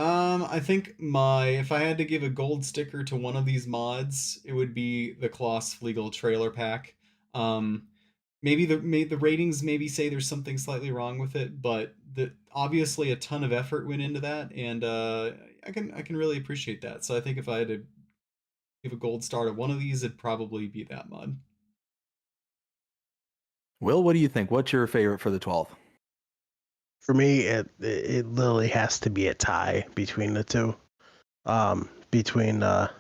I think if I had to give a gold sticker to one of these mods, it would be the Klossflegel trailer pack. Um, maybe the ratings maybe say there's something slightly wrong with it, but obviously a ton of effort went into that, and I can really appreciate that. So I think if I had to give a gold star to one of these, it'd probably be that mod. Will, what do you think? What's your favorite for the 12th? For me, it literally has to be a tie between the two. Between the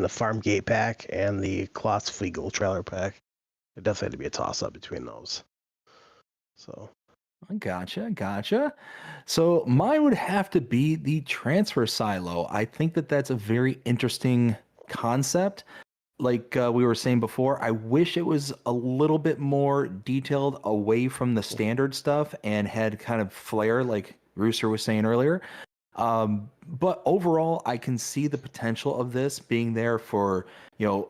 Farm Gate pack and the Klossflegel trailer pack. It definitely had to be a toss up between those. So Gotcha. So mine would have to be the transfer silo. I think that that's a very interesting concept. Like we were saying before, I wish it was a little bit more detailed away from the standard stuff and had kind of flair, like Rooster was saying earlier. But overall, I can see the potential of this being there for,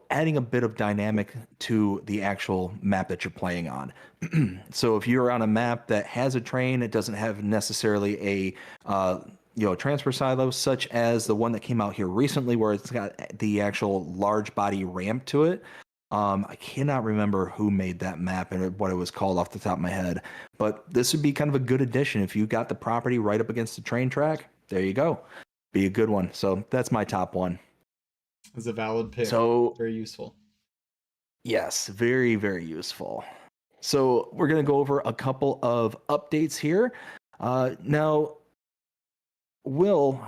adding a bit of dynamic to the actual map that you're playing on. So if you're on a map that has a train, it doesn't have necessarily a transfer silo, such as the one that came out here recently, where it's got the actual large body ramp to it. I cannot remember who made that map and what it was called off the top of my head, but this would be kind of a good addition. If you got the property right up against the train track, there you go. Be a good one. So that's my top one. It's a valid pick. So very useful. Yes, very, very useful. So we're going to go over a couple of updates here. Now, Will,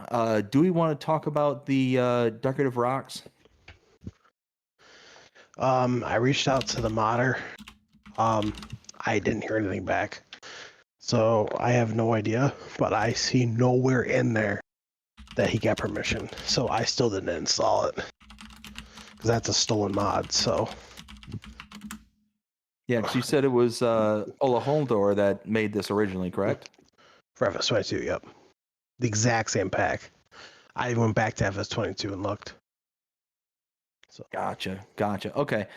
do we want to talk about the decorative rocks? I reached out to the modder. I didn't hear anything back. So I have no idea, but I see nowhere in there that he got permission. So I still didn't install it. Because that's a stolen mod, so. Yeah, because you said it was Ola Holdor that made this originally, correct? For FS22, yep. The exact same pack. I went back to FS22 and looked. So. Gotcha. Okay.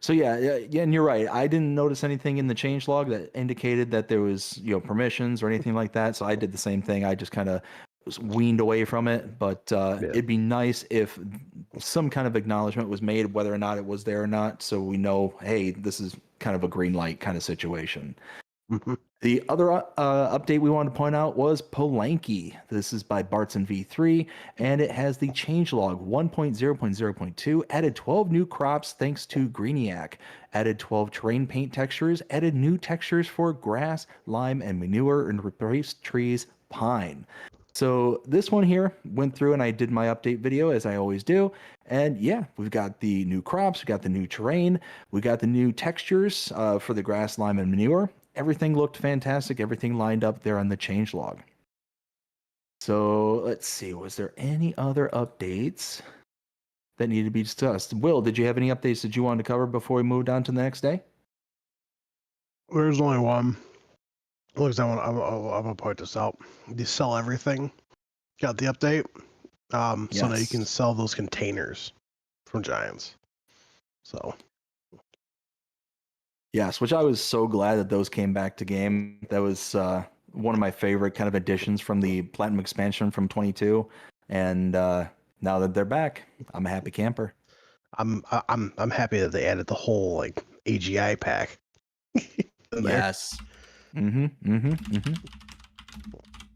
So yeah, and you're right. I didn't notice anything in the changelog that indicated that there was, permissions or anything like that. So I did the same thing. I just kind of was weaned away from it. But it'd be nice if some kind of acknowledgement was made, whether or not it was there or not, so we know, hey, this is kind of a green light kind of situation. Mm-hmm. The other update we wanted to point out was Polanki. This is by Bartson V3, and it has the changelog 1.0.0.2, added 12 new crops thanks to Greeniac, added 12 terrain paint textures, added new textures for grass, lime, and manure, and replaced trees, pine. So this one here went through and I did my update video as I always do. And yeah, we've got the new crops, we got the new terrain, we got the new textures for the grass, lime, and manure. Everything looked fantastic. Everything lined up there on the changelog. So let's see, was there any other updates that needed to be discussed? Will, did you have any updates that you wanted to cover before we moved on to the next day? There's only one. Looks, I'm gonna point this out. You sell everything. Got the update. So now you can sell those containers from Giants. So. Yes, which I was so glad that those came back to game. That was one of my favorite kind of additions from the Platinum expansion from 22. And now that they're back, I'm a happy camper. I'm happy that they added the whole like AGI pack. Yes.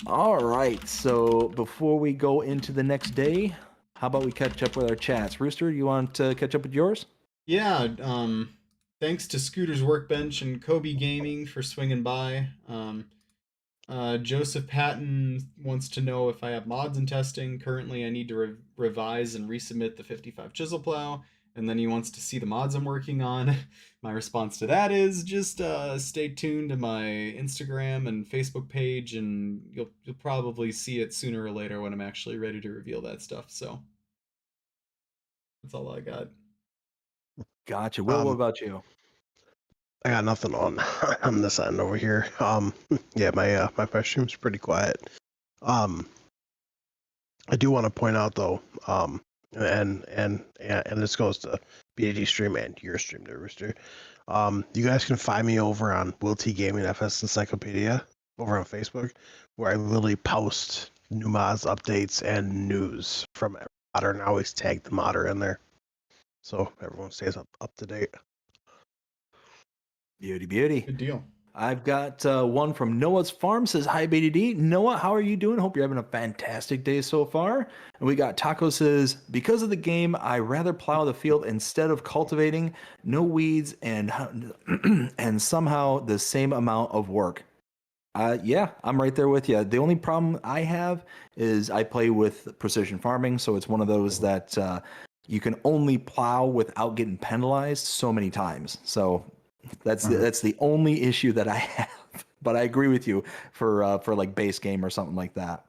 All right. So before we go into the next day, how about we catch up with our chats? Rooster, you want to catch up with yours? Yeah. Thanks to Scooter's Workbench and Kobe Gaming for swinging by. Joseph Patton wants to know if I have mods in testing. Currently, I need to revise and resubmit the 55 Chisel Plow. And then he wants to see the mods I'm working on. My response to that is just stay tuned to my Instagram and Facebook page, and you'll probably see it sooner or later when I'm actually ready to reveal that stuff. So that's all I got. Gotcha. Will, what about you? I got nothing on this end over here. Yeah, my stream's pretty quiet. I do want to point out though, and this goes to BDD stream and your stream there, Rooster. You guys can find me over on WillTgaming FS Encyclopedia over on Facebook, where I literally post new mods, updates, and news from every modder, and I always tag the modder in there, so everyone stays up to date. Beauty. Good deal. I've got one from Noah's Farm, says, hi, BDD. Noah, how are you doing? Hope you're having a fantastic day so far. And we got Taco says, because of the game, I rather plow the field instead of cultivating, no weeds, and and somehow the same amount of work. Yeah, I'm right there with you. The only problem I have is I play with precision farming, so it's one of those that you can only plow without getting penalized so many times. So that's the only issue that I have. But I agree with you for like base game or something like that.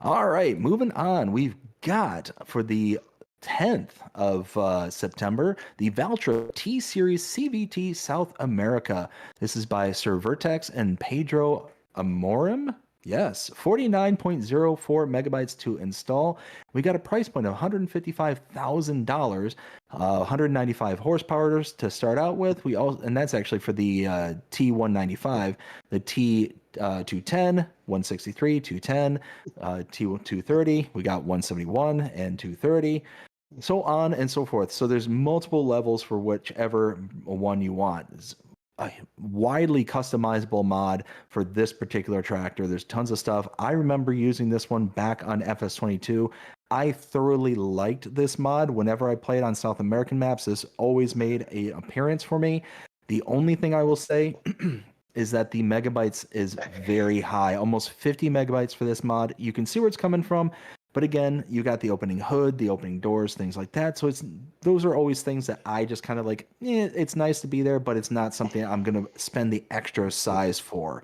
All right, moving on. We've got for the 10th of September, the Valtra T-Series CVT South America. This is by Sir Vertex and Pedro Amorim. Yes, 49.04 megabytes to install. We got a price point of $155,000, 195 horsepower to start out with. And that's actually for the T195, the T210, 163, 210, T230. We got 171 and 230. So on and so forth. So there's multiple levels for whichever one you want. It's a widely customizable mod for this particular tractor. There's tons of stuff. I remember using this one back on FS22. I thoroughly liked this mod. Whenever I played on South American maps, this always made an appearance for me. The only thing I will say is that the megabytes is very high, almost 50 megabytes for this mod. You can see where it's coming from. But again, you got the opening hood, the opening doors, things like that. So those are always things that I just kind of like, it's nice to be there, but it's not something I'm going to spend the extra size for.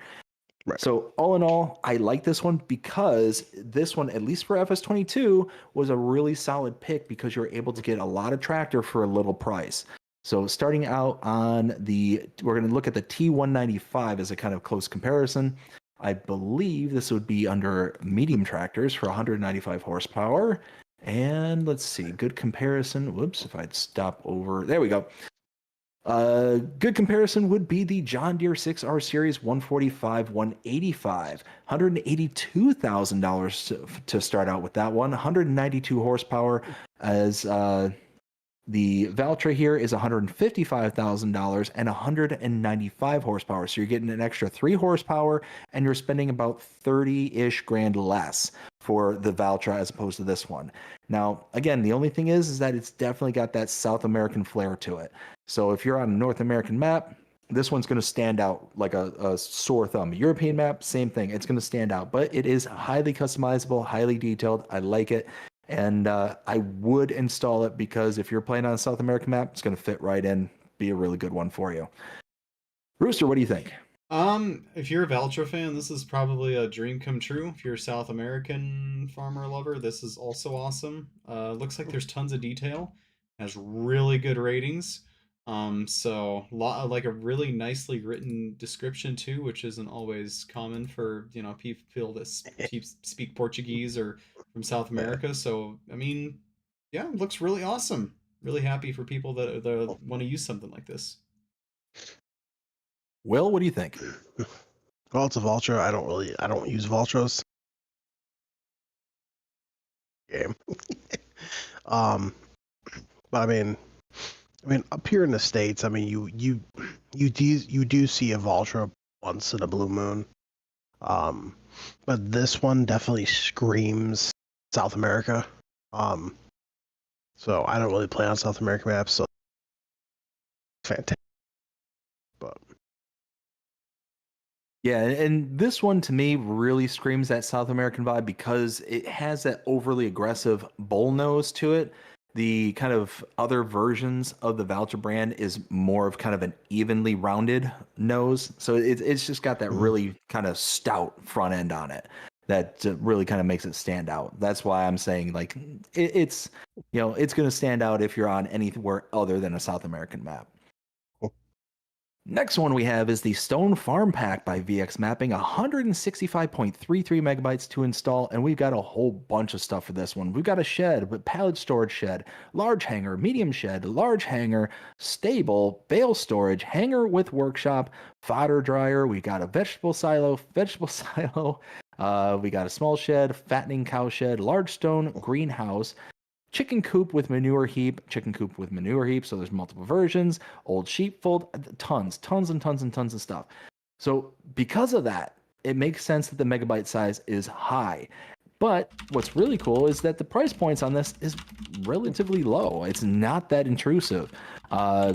Right. So all in all, I like this one because this one, at least for FS22, was a really solid pick because you're able to get a lot of tractor for a little price. So starting out on we're going to look at the T195 as a kind of close comparison. I believe this would be under medium tractors for 195 horsepower. And let's see, good comparison. Whoops, if I'd stop over. There we go. Good comparison would be the John Deere 6R Series 145, 185, $182,000 to start out with that one. 192 horsepower as the Valtra here is $155,000 and 195 horsepower. So you're getting an extra 3 horsepower and you're spending about 30-ish grand less for the Valtra as opposed to this one. Now, again, the only thing is that it's definitely got that South American flair to it. So if you're on a North American map, this one's going to stand out like a sore thumb. European map, same thing. It's going to stand out, but it is highly customizable, highly detailed. I like it. And I would install it because if you're playing on a South American map, it's going to fit right in, be a really good one for you. Rooster, what do you think? If you're a Valtra fan, this is probably a dream come true. If you're a South American farmer lover, this is also awesome. Looks like there's tons of detail, has really good ratings. So like a really nicely written description too, which isn't always common for people that speak Portuguese or from South America. So I mean, yeah, it looks really awesome. Really happy for people that want to use something like this. Will, what do you think? Well, it's a Valtra. I don't use Valtras. Game. But I mean, up here in the States, I mean, you do see a Valtra once in a blue moon. But this one definitely screams South America. So I don't really play on South American maps, so fantastic. But yeah, and this one to me really screams that South American vibe because it has that overly aggressive bull nose to it. The kind of other versions of the Valtra brand is more of kind of an evenly rounded nose. So it's just got that really kind of stout front end on it that really kind of makes it stand out. That's why I'm saying like it's going to stand out if you're on anywhere other than a South American map. Next one we have is the Stone Farm Pack by VX Mapping, 165.33 megabytes to install, and we've got a whole bunch of stuff for this one. We've got a shed, but pallet storage shed, large hangar, medium shed, large hangar, stable, bale storage, hangar with workshop, fodder dryer. We got a vegetable silo, We got a small shed, fattening cow shed, large stone greenhouse, chicken coop with manure heap, chicken coop with manure heap. So there's multiple versions, old sheepfold, tons and tons of stuff. So because of that, it makes sense that the megabyte size is high. But what's really cool is that the price points on this is relatively low. It's not that intrusive. I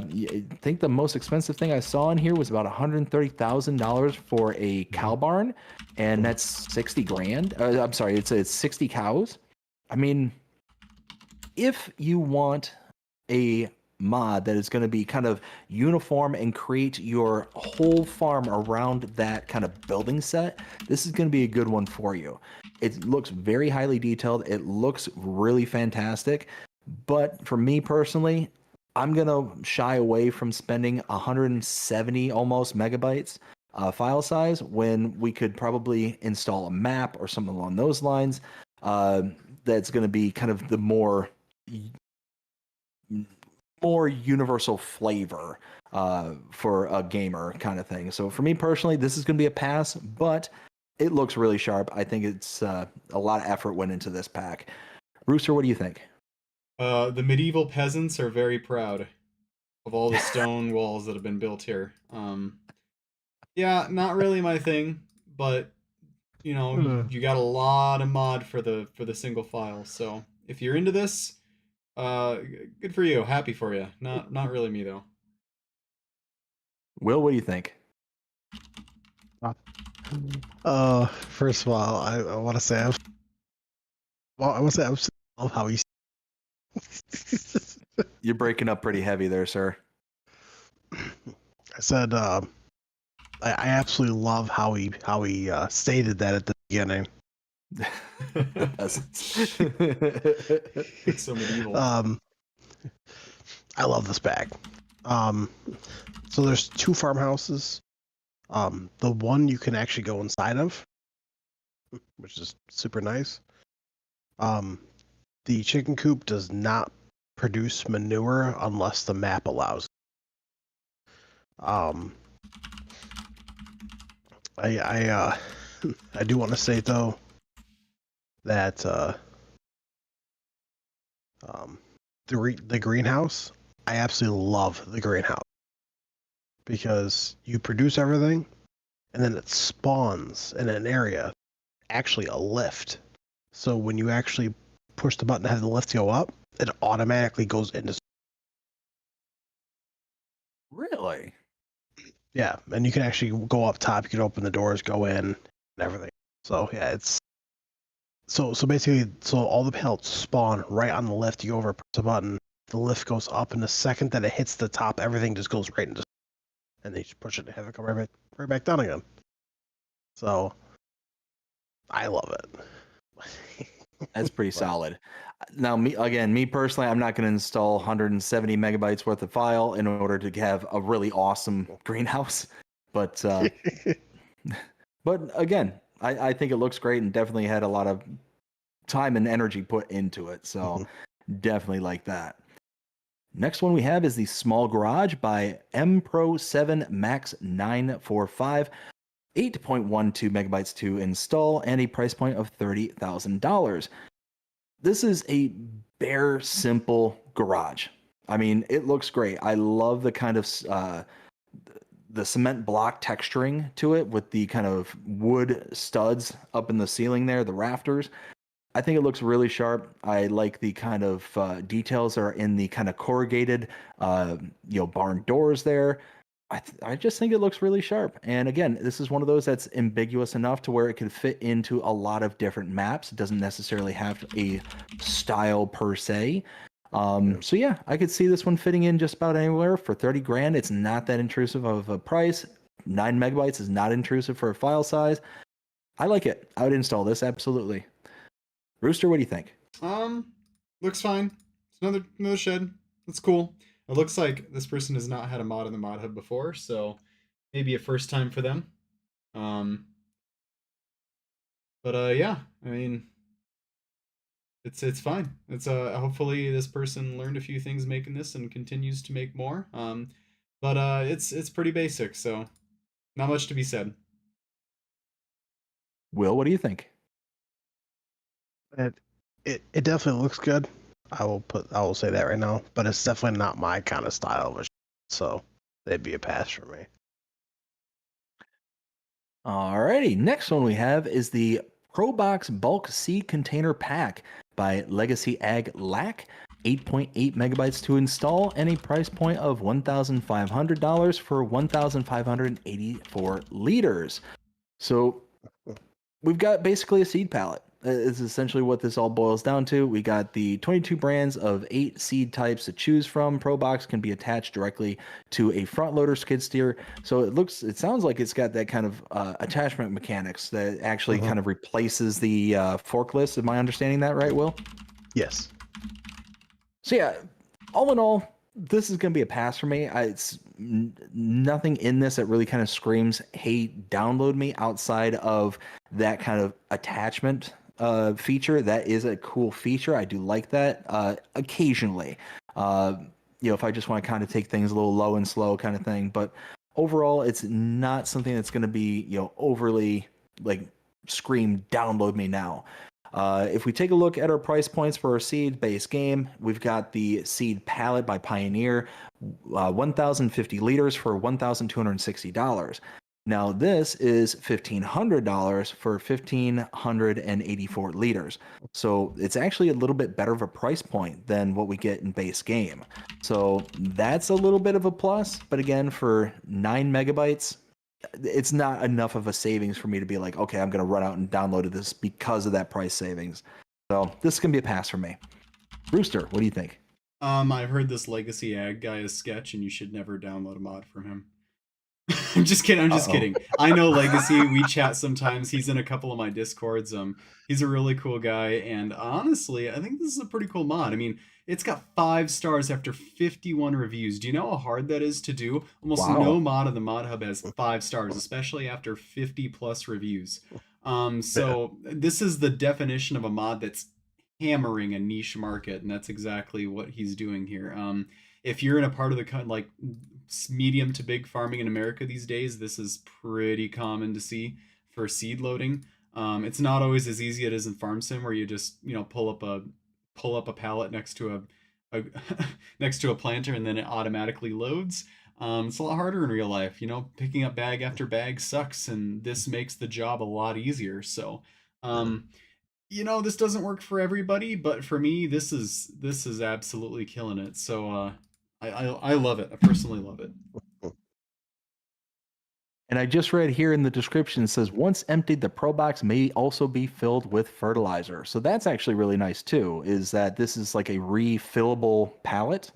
think the most expensive thing I saw in here was about $130,000 for a cow barn, and that's 60 grand. I'm sorry, it's 60 cows. I mean, if you want a mod that is going to be kind of uniform and create your whole farm around that kind of building set, this is going to be a good one for you. It looks very highly detailed. It looks really fantastic. But for me personally, I'm going to shy away from spending 170 almost megabytes file size when we could probably install a map or something along those lines. That's going to be kind of the more universal flavor for a gamer kind of thing. So for me personally, this is going to be a pass, but it looks really sharp. I think it's a lot of effort went into this pack. Rooster, what do you think? The medieval peasants are very proud of all the stone walls that have been built here. Yeah, not really my thing, but you know, you got a lot of mod for the single file. So if you're into this, good for you. Happy for you. Not really me though. Will, what do you think? First of all, I want to say I absolutely love how he. You're breaking up pretty heavy there, sir. I said I absolutely love how he stated that at the beginning. It's so medieval. I love this bag. So there's 2 farmhouses. The one you can actually go inside of, which is super nice. The chicken coop does not produce manure unless the map allows. I do want to say though that the greenhouse, I absolutely love the greenhouse because you produce everything and then it spawns in an area, actually a lift. So when you actually push the button to have the lift go up, it automatically goes into. Really? Yeah, and you can actually go up top. You can open the doors, go in, and everything. So yeah, it's so basically, all the pellets spawn right on the lift. You go over, press a button, the lift goes up, and the second that it hits the top, everything just goes right into, and they just push it and have it come right back down again. So I love it. That's pretty solid. Now, me personally, I'm not going to install 170 megabytes worth of file in order to have a really awesome greenhouse. But again, I think it looks great and definitely had a lot of time and energy put into it. So definitely like that. Next one we have is the Small Garage by MPro 7 Max 945. 8.12 megabytes to install and a price point of $30,000. This is a bare, simple garage. I mean, it looks great. I love the kind of the cement block texturing to it with the kind of wood studs up in the ceiling there, the rafters. I think it looks really sharp. I like the kind of details that are in the kind of corrugated, barn doors there. I just think it looks really sharp. And again, this is one of those that's ambiguous enough to where it could fit into a lot of different maps. It doesn't necessarily have a style per se. So yeah, I could see this one fitting in just about anywhere for 30 grand. It's not that intrusive of a price. 9 megabytes is not intrusive for a file size. I like it. I would install this absolutely. Rooster, what do you think? Looks fine. It's another shed. That's cool. It looks like this person has not had a mod in the mod hub before, so maybe a first time for them. Yeah, I mean, it's fine. It's hopefully this person learned a few things making this and continues to make more. It's pretty basic, so not much to be said. Will, what do you think? It definitely looks good. I will say that right now, but it's definitely not my kind of style of so it'd be a pass for me. Alrighty, next one we have is the ProBox Bulk Seed Container Pack by Legacy Ag Lac. 8.8 megabytes to install and a price point of $1,500 for 1,584 liters. So we've got basically a seed palette. Is essentially what this all boils down to. We got the 22 brands of 8 seed types to choose from. ProBox can be attached directly to a front loader skid steer. So it sounds like it's got that kind of attachment mechanics that actually kind of replaces the forklift. Am I understanding that right, Will? Yes. So yeah, all in all, this is going to be a pass for me. It's nothing in this that really kind of screams, hey, download me, outside of that kind of attachment feature. That is a cool feature. I do like that occasionally. If I just want to kind of take things a little low and slow kind of thing. But overall, it's not something that's going to be, overly like scream, download me now. If we take a look at our price points for our seed-based game, we've got the Seed Palette by Pioneer, 1,050 liters for $1,260. Now this is $1,500 for 1,584 liters. So it's actually a little bit better of a price point than what we get in base game. So that's a little bit of a plus, but again, for 9 megabytes, it's not enough of a savings for me to be like, okay, I'm going to run out and download this because of that price savings. So this is going to be a pass for me. Rooster, what do you think? I've heard this Legacy Ag guy is sketch, and you should never download a mod from him. I'm just kidding. I'm just kidding. I know Legacy. We chat sometimes. He's in a couple of my discords. He's a really cool guy, and honestly, I think this is a pretty cool mod. I mean, it's got 5 stars after 51 reviews. Do you know how hard that is to do? Almost no mod on the Mod Hub has 5 stars, especially after 50 plus reviews. So this is the definition of a mod that's hammering a niche market, and that's exactly what he's doing here. If you're in a part of the like medium to big farming in America these days, this is pretty common to see for seed loading. It's not always as easy as it is in Farm Sim, where you just pull up a pallet next to a next to a planter and then it automatically loads. It's a lot harder in real life. Picking up bag after bag sucks, and this makes the job a lot easier. So this doesn't work for everybody, but for me, this is absolutely killing it. So I love it. I personally love it. And I just read here in the description, it says, once emptied, the ProBox may also be filled with fertilizer. So that's actually really nice too, is that this is like a refillable pallet.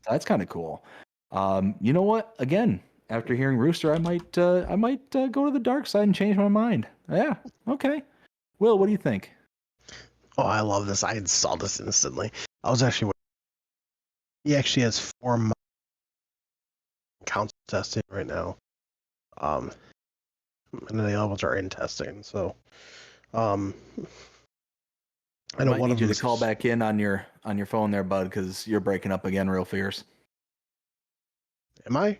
That's kind of cool. You know what? Again, after hearing Rooster, I might go to the dark side and change my mind. Yeah, okay. Will, what do you think? Oh, I love this. I installed this instantly. I was actually... He actually has 4 counts testing right now. And the others are in testing. So, I know one of you to call back in on your phone there, bud, because you're breaking up again real fierce. Am I?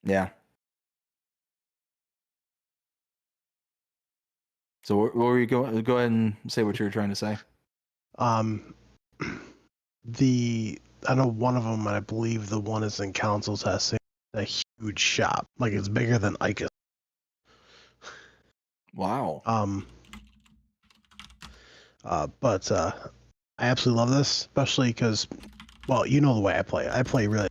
Yeah. So where were you going? Go ahead and say what you were trying to say. I know one of them, and I believe the one is in council testing. A huge shop, like it's bigger than Icus. Wow. But I absolutely love this, especially because, well, you know the way I play. I play really,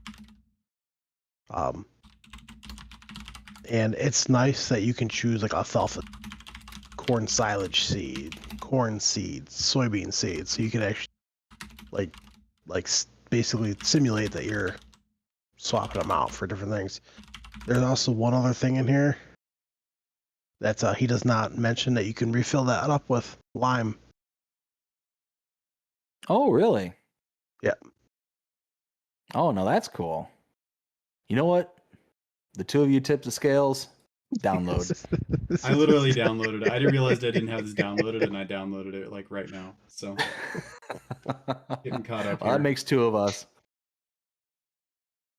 and it's nice that you can choose like alfalfa, corn silage seed, corn seeds, soybean seeds, so you can actually like basically simulate that you're swapping them out for different things. There's also one other thing in here that he does not mention, that you can refill that up with lime. Oh, really? Yeah. Oh, no, that's cool. You know what? The two of you tip the scales. Download. I literally downloaded it. I didn't realize I didn't have this downloaded, and I downloaded it like right now. So getting caught up here. That makes 2 of us.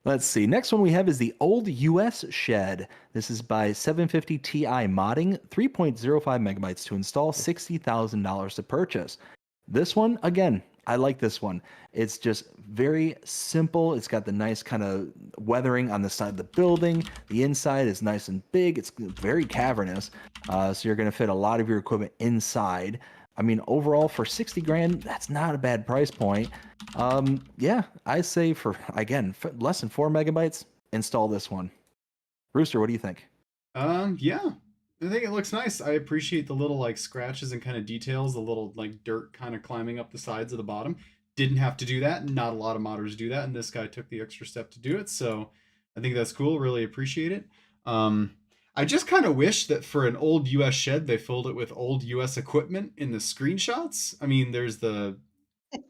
Let's see. Next one we have is the Old US Shed. This is by 750 Ti Modding, 3.05 megabytes to install, $60,000 to purchase. This one, again, I like this one. It's just very simple. It's got the nice kind of weathering on the side of the building. The inside is nice and big. It's very cavernous. So you're going to fit a lot of your equipment inside. I mean, overall, for 60 grand, that's not a bad price point. Yeah, I say for, again, for less than 4 megabytes, install this one. Rooster, what do you think? Yeah, I think it looks nice. I appreciate the little like scratches and kind of details, the little like dirt kind of climbing up the sides of the bottom. Didn't have to do that. Not a lot of modders do that, and this guy took the extra step to do it. So I think that's cool. Really appreciate it. I just kind of wish that for an old US shed, they filled it with old US equipment in the screenshots. I mean, there's the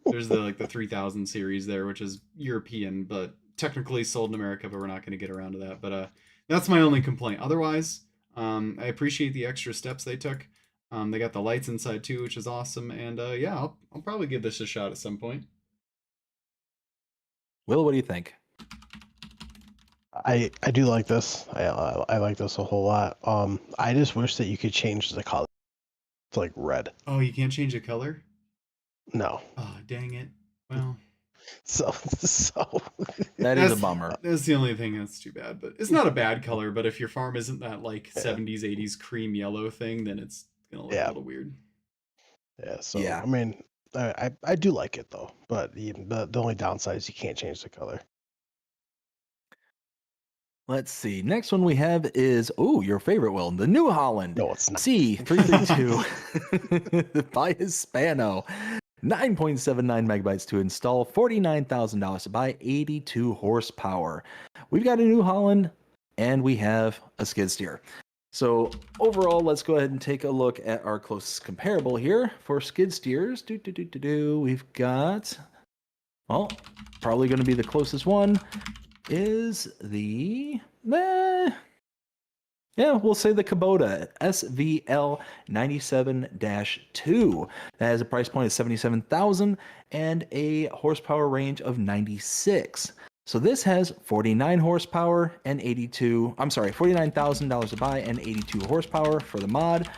like the 3000 series there, which is European, but technically sold in America, but we're not going to get around to that. But that's my only complaint. Otherwise, I appreciate the extra steps they took. They got the lights inside too, which is awesome. And yeah, I'll probably give this a shot at some point. Will, what do you think? I do like this. I like this a whole lot. I just wish that you could change the color to like red. Oh, you can't change the color? No. Oh, dang it. Well, So That is a bummer. That's the only thing that's too bad. But it's not a bad color. But if your farm isn't that like Yeah. 70s, 80s cream yellow thing, then it's gonna look a little weird. yeah. So Yeah. I mean, I do like it though, but the only downside is you can't change the color. Let's see. Next one we have is, your favorite, Will, the New Holland No, it's not. C332 by Hispano. 9.79 megabytes to install, $49,000 to buy, 82 horsepower. We've got a New Holland and we have a skid steer. So overall, let's go ahead and take a look at our closest comparable here for skid steers. We've got, well, probably going to be the closest one is the, yeah, we'll say the Kubota SVL 97-2. That has a price point of 77,000 and a horsepower range of 96. So this has 49 horsepower and $49,000 to buy and 82 horsepower for the mod.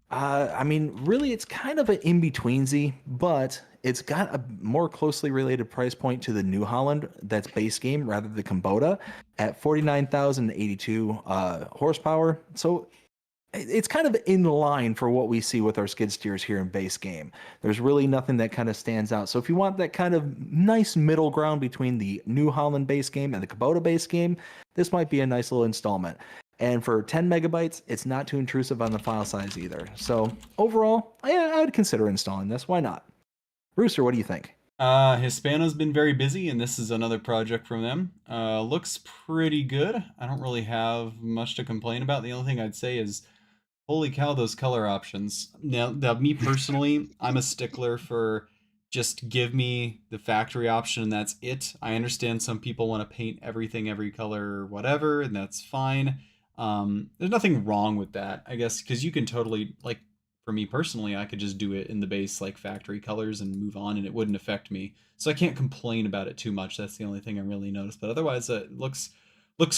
I mean, really, it's kind of an in-betweensy, but it's got a more closely related price point to the New Holland that's base game rather than the Kubota at 49,082 horsepower. So it's kind of in line for what we see with our skid steers here in base game. There's really nothing that kind of stands out. So if you want that kind of nice middle ground between the New Holland base game and the Kubota base game, this might be a nice little installment. And for 10 megabytes, it's not too intrusive on the file size either. So overall, I would consider installing this. Why not? Rooster, what do you think? Hispano's been very busy, and this is another project from them. Looks pretty good. I don't really have much to complain about. The only thing I'd say is, holy cow, those color options. Now me personally, I'm a stickler for just give me the factory option and that's it. I understand some people want to paint everything every color or whatever, and that's fine. There's nothing wrong with that, I guess, because you can totally, like, for me personally, I could just do it in the base like factory colors and move on, and it wouldn't affect me. So I can't complain about it too much. That's the only thing I really noticed. But otherwise, it looks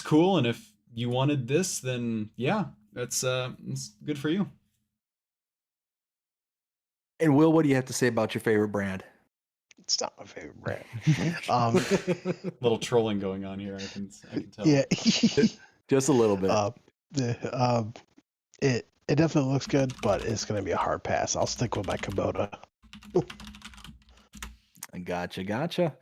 cool. And if you wanted this, then yeah, it's good for you. And Will, what do you have to say about your favorite brand? It's not my favorite brand. Little trolling going on here. I can tell. Yeah. Just a little bit. It definitely looks good, but it's going to be a hard pass. I'll stick with my Kubota. Gotcha.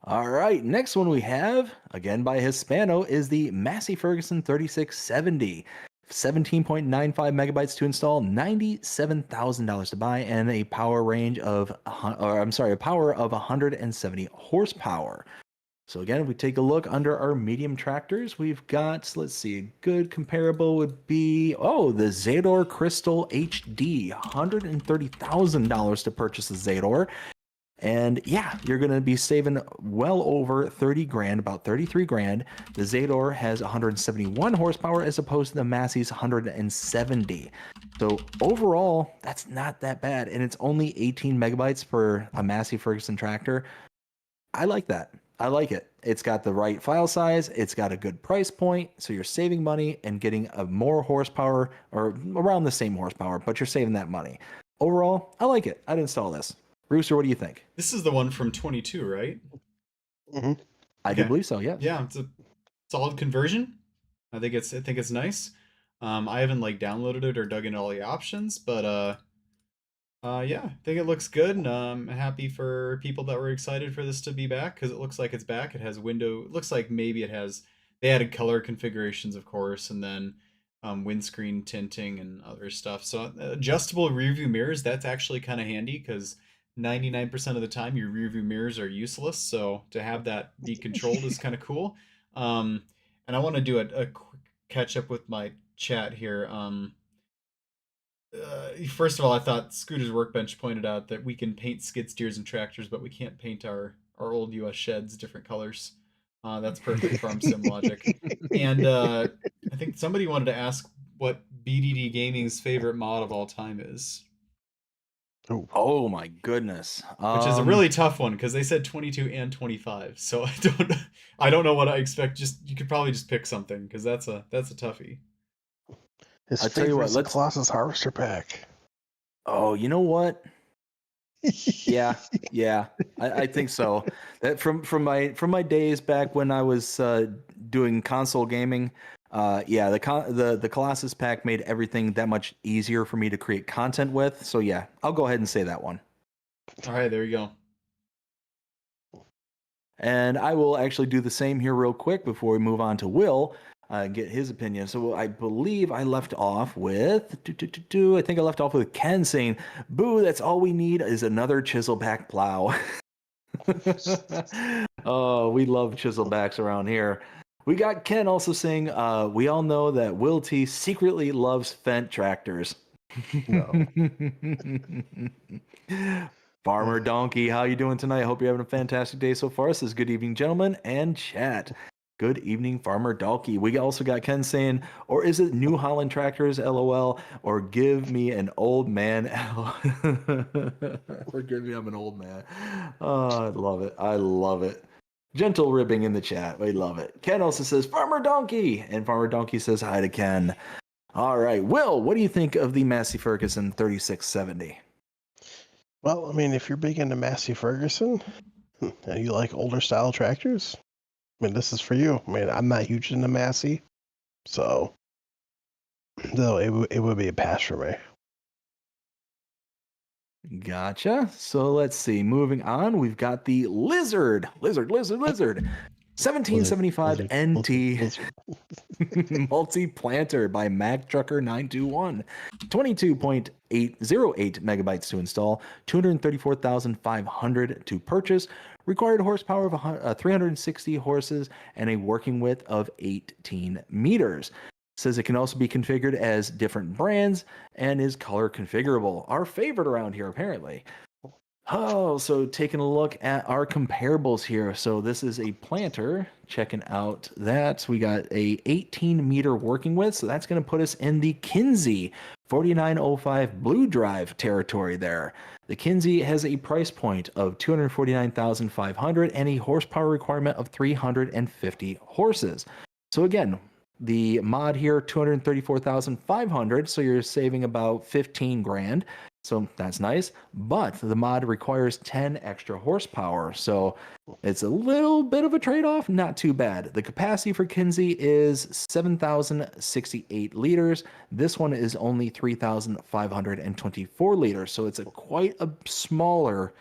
All right, next one we have, again by Hispano, is the Massey Ferguson 3670. 17.95 megabytes to install, $97,000 to buy, and a power range of, a power of 170 horsepower. So again, if we take a look under our medium tractors, we've got, let's see, a good comparable would be, the Zador Crystal HD, $130,000 to purchase the Zador. And yeah, you're going to be saving well over 30 grand, about 33 grand. The Zador has 171 horsepower as opposed to the Massey's 170. So overall, that's not that bad. And it's only 18 megabytes for a Massey Ferguson tractor. I like that. I like it. It's got the right file size. It's got a good price point. So you're saving money and getting a more horsepower or around the same horsepower, but you're saving that money. Overall, I like it. I'd install this. Rooster, what do you think? This is the one from 22, right? Hmm. I do Okay. believe so, yes. Yeah, it's a solid conversion. I think it's nice. I haven't like downloaded it or dug into all the options, but yeah, I think it looks good. And happy for people that were excited for this to be back because it looks like it's back. It has window. It looks like maybe it has. They added color configurations, of course, and then windscreen tinting and other stuff. So adjustable rear view mirrors. That's actually kind of handy because 99% of the time your rear view mirrors are useless. So to have that be controlled is kind of cool. Um, and I want to do a quick catch up with my chat here. First of all, I thought Scooter's Workbench pointed out that we can paint skid steers and tractors, but we can't paint our old U.S. sheds different colors. That's perfect farm sim logic. And I think somebody wanted to ask what BDDGaming's favorite mod of all time is, Oh my goodness. which is a really tough one because they said 22 and 25. So I don't know what I expect. Just you could probably just pick something because that's a toughie. His I'll tell you what, favorite's the Colossus Harvester Pack. Oh, you know what? Yeah, I think so. That from my days back when I was doing console gaming, yeah, the Colossus pack made everything that much easier for me to create content with. So yeah, I'll go ahead and say that one. All right, there you go. And I will actually do the same here real quick before we move on to Will. Get his opinion. So I believe I left off with, I think I left off with Ken saying, "Boo, that's all we need is another chiselback plow." Oh, we love chiselbacks around here. We got Ken also saying, "We all know that Will T secretly loves Fendt tractors." No. Farmer Donkey, how you doing tonight? I hope you're having a fantastic day so far. This is good evening, gentlemen, and chat. Good evening, Farmer Donkey. We also got Ken saying, or is it New Holland tractors, LOL, or give me an old man, Forgive me, I'm an old man. Oh, I love it. I love it. Gentle ribbing in the chat. We love it. Ken also says, Farmer Donkey. And Farmer Donkey says hi to Ken. All right. Will, what do you think of the Massey Ferguson 3670? Well, I mean, if you're big into Massey Ferguson and you like older style tractors, I mean, this is for you. I mean, I'm not huge into Massey, so no, it would be a pass for me. Gotcha. So let's see. Moving on, we've got the Lizard. 1775 NT multi-planter by MagTrucker921. 22.808 megabytes to install, 234,500 to purchase, required horsepower of 360 horses, and a working width of 18 meters. Says it can also be configured as different brands and is color configurable. Our favorite around here, apparently. Oh, so taking a look at our comparables here. So this is a planter. Checking out that. We got a 18-meter working width. So that's going to put us in the Kinsey 4905 Blue Drive territory there. The Kinsey has a price point of $249,500 and a horsepower requirement of 350 horses. So again, the mod here, $234,500, so you're saving about 15 grand. So that's nice, but the mod requires 10 extra horsepower, so it's a little bit of a trade-off, not too bad. The capacity for Kinsey is 7,068 liters. This one is only 3,524 liters, so it's quite a smaller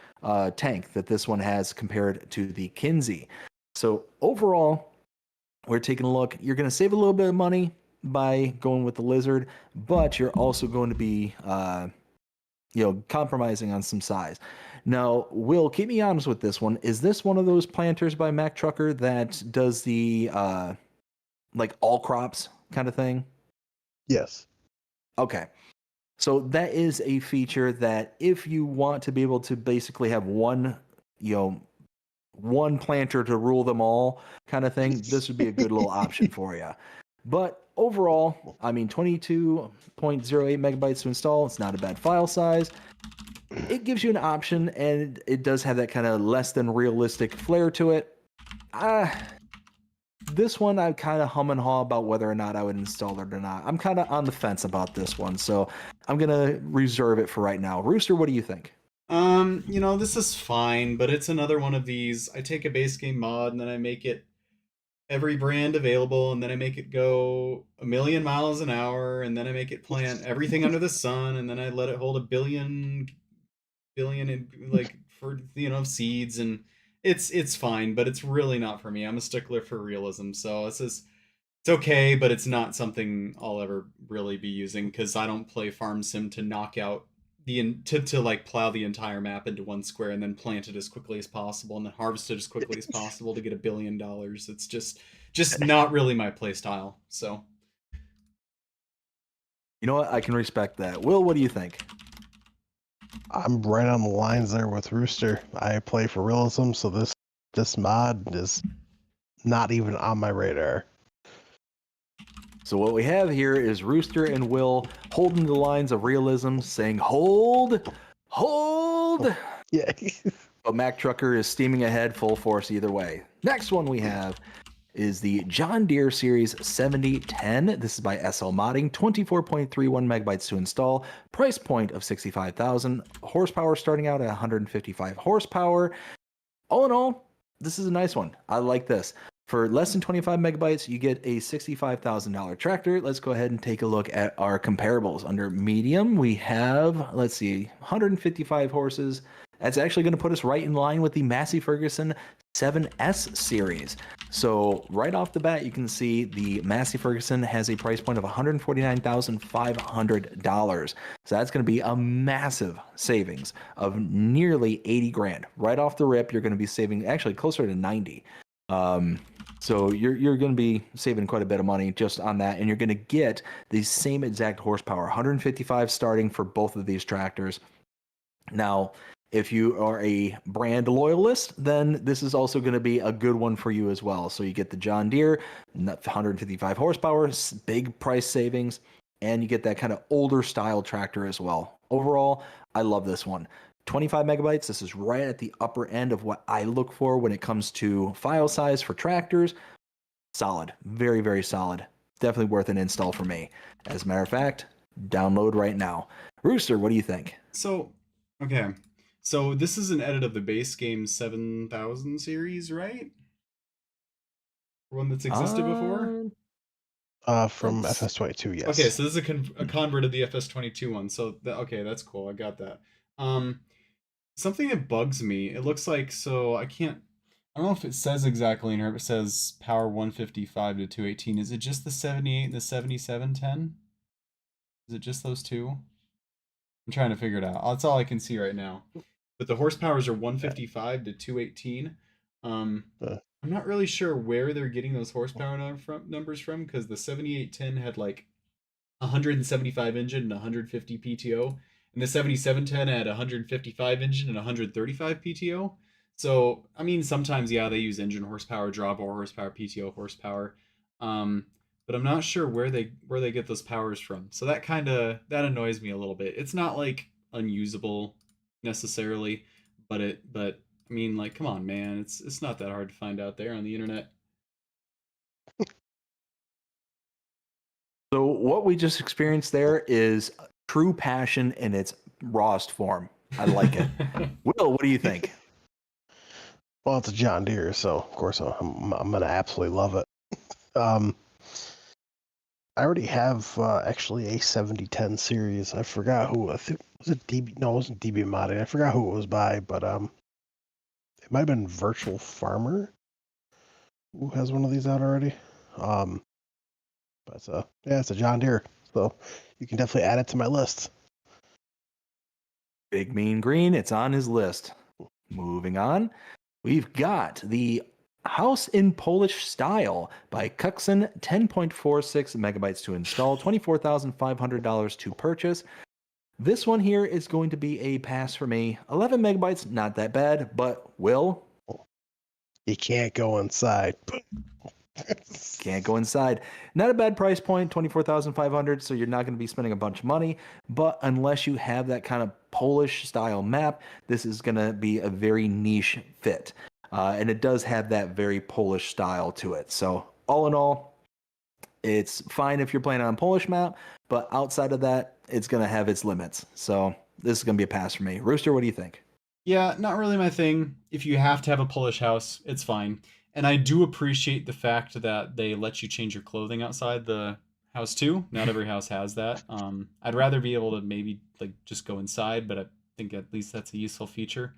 tank that this one has compared to the Kinsey. So overall, we're taking a look. You're going to save a little bit of money by going with the Lizard, but you're also going to be compromising on some size. Now, Will, keep me honest with this one. Is this one of those planters by Mac Trucker that does the like all crops kind of thing? Yes. Okay. So that is a feature that if you want to be able to basically have one planter to rule them all kind of thing, this would be a good little option for you. But overall, I mean, 22.08 megabytes to install. It's not a bad file size. It gives you an option, and it does have that kind of less than realistic flair to it. This one I kind of hum and haw about whether or not I would install it or not. I'm kind of on the fence about this one, so I'm gonna reserve it for right now. Rooster, what do you think? This is fine, but it's another one of these. I take a base game mod and then I make it every brand available, and then I make it go a million miles an hour, and then I make it plant everything under the sun, and then I let it hold a billion in like for seeds, and it's fine, but it's really not for me. I'm a stickler for realism, so it's okay, but it's not something I'll ever really be using because I don't play farm sim to knock out to like plow the entire map into one square and then plant it as quickly as possible and then harvest it as quickly as possible to get $1 billion. It's just not really my play style. So You know what? I can respect that. Will, what do you think? I'm right on the lines there with Rooster. I play for realism, so this mod is not even on my radar. So what we have here is Rooster and Will holding the lines of realism, saying hold, hold. Yeah. But Mac Trucker is steaming ahead full force either way. Next one we have is the John Deere Series 7010. This is by SL Modding, 24.31 megabytes to install, price point of 65,000, horsepower starting out at 155 horsepower. All in all, this is a nice one. I like this. For less than 25 megabytes, you get a $65,000 tractor. Let's go ahead and take a look at our comparables. Under medium, we have, let's see, 155 horses. That's actually going to put us right in line with the Massey Ferguson 7S series. So right off the bat, you can see the Massey Ferguson has a price point of $149,500. So that's going to be a massive savings of nearly 80 grand. Right off the rip, you're going to be saving actually closer to 90. So you're going to be saving quite a bit of money just on that, and you're going to get the same exact horsepower, 155 starting for both of these tractors. Now, if you are a brand loyalist, then this is also going to be a good one for you as well. So you get the John Deere, 155 horsepower, big price savings, and you get that kind of older style tractor as well. Overall, I love this one. 25 megabytes, this is right at the upper end of what I look for when it comes to file size for tractors. Solid, very, very solid. Definitely worth an install for me. As a matter of fact, download right now. Rooster, what do you think? So, okay. So this is an edit of the base game 7000 series, right? One that's existed before? From FS22, yes. Okay, so this is a convert of the FS22 one. So okay, that's cool. I got that. Something that bugs me. It looks like I don't know if it says exactly in here, but it says power 155 to 218. Is it just the 78 and the 7710? Is it just those two? I'm trying to figure it out. That's all I can see right now. But the horsepowers are 155 to 218. I'm not really sure where they're getting those horsepower numbers from, because the 7810 had like 175 engine and 150 PTO, and the 7710 had 155 engine and 135 PTO. So I mean, sometimes they use engine horsepower, drawbar horsepower, PTO horsepower, but I'm not sure where they get those powers from. So that annoys me a little bit. It's not like unusable necessarily, but I mean, like, come on, man, it's not that hard to find out there on the internet. So what we just experienced there is true passion in its rawest form. I like it. Will, what do you think? Well, it's a John Deere, so of course I'm gonna absolutely love it. I already have actually a 7010 series. I forgot who. I think was it DB. No, it wasn't DB modding. I forgot who it was by, but it might have been Virtual Farmer who has one of these out already. But yeah, it's a John Deere, so you can definitely add it to my list. Big Mean Green, it's on his list. Moving on, we've got the House in Polish Style by Cuxon, 10.46 megabytes to install, $24,500 to purchase. This one here is going to be a pass for me. 11 megabytes, not that bad, but Will? You can't go inside. Can't go inside. Not a bad price point, $24,500, so you're not going to be spending a bunch of money, but unless you have that kind of Polish style map, this is going to be a very niche fit. and it does have that very Polish style to it. So all in all, it's fine if you're playing on a Polish map, but outside of that, it's going to have its limits. So this is going to be a pass for me. Rooster, what do you think? Yeah, not really my thing. If you have to have a Polish house, it's fine. And I do appreciate the fact that they let you change your clothing outside the house too. Not every house has that. I'd rather be able to maybe like just go inside, but I think at least that's a useful feature.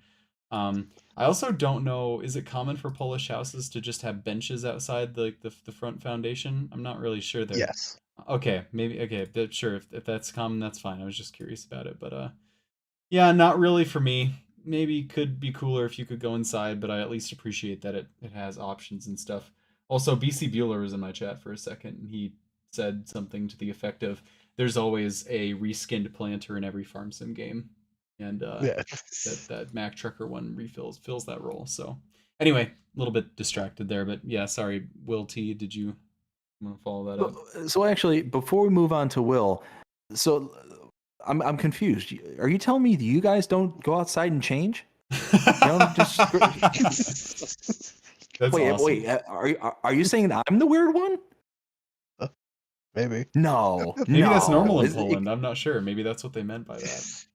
I also don't know, is it common for Polish houses to just have benches outside the front foundation? I'm not really sure there. Yes. Okay, maybe okay, sure, if that's common, that's fine. I was just curious about it, but yeah, not really for me. Maybe could be cooler if you could go inside, but I at least appreciate that it has options and stuff. Also, BC Bueller was in my chat for a second, and he said something to the effect of, "There's always a reskinned planter in every farm sim game," and Yeah. that Mac Trucker one fills that role. So anyway, a little bit distracted there, but yeah, sorry, Will T, did you want to follow that up? So actually, before we move on to Will, so I'm confused. Are you telling me that you guys don't go outside and change? You don't just That's wait, awesome. wait. Are you saying I'm the weird one? Maybe. No, Maybe that's normal in Is it- Poland. I'm not sure. Maybe that's what they meant by that.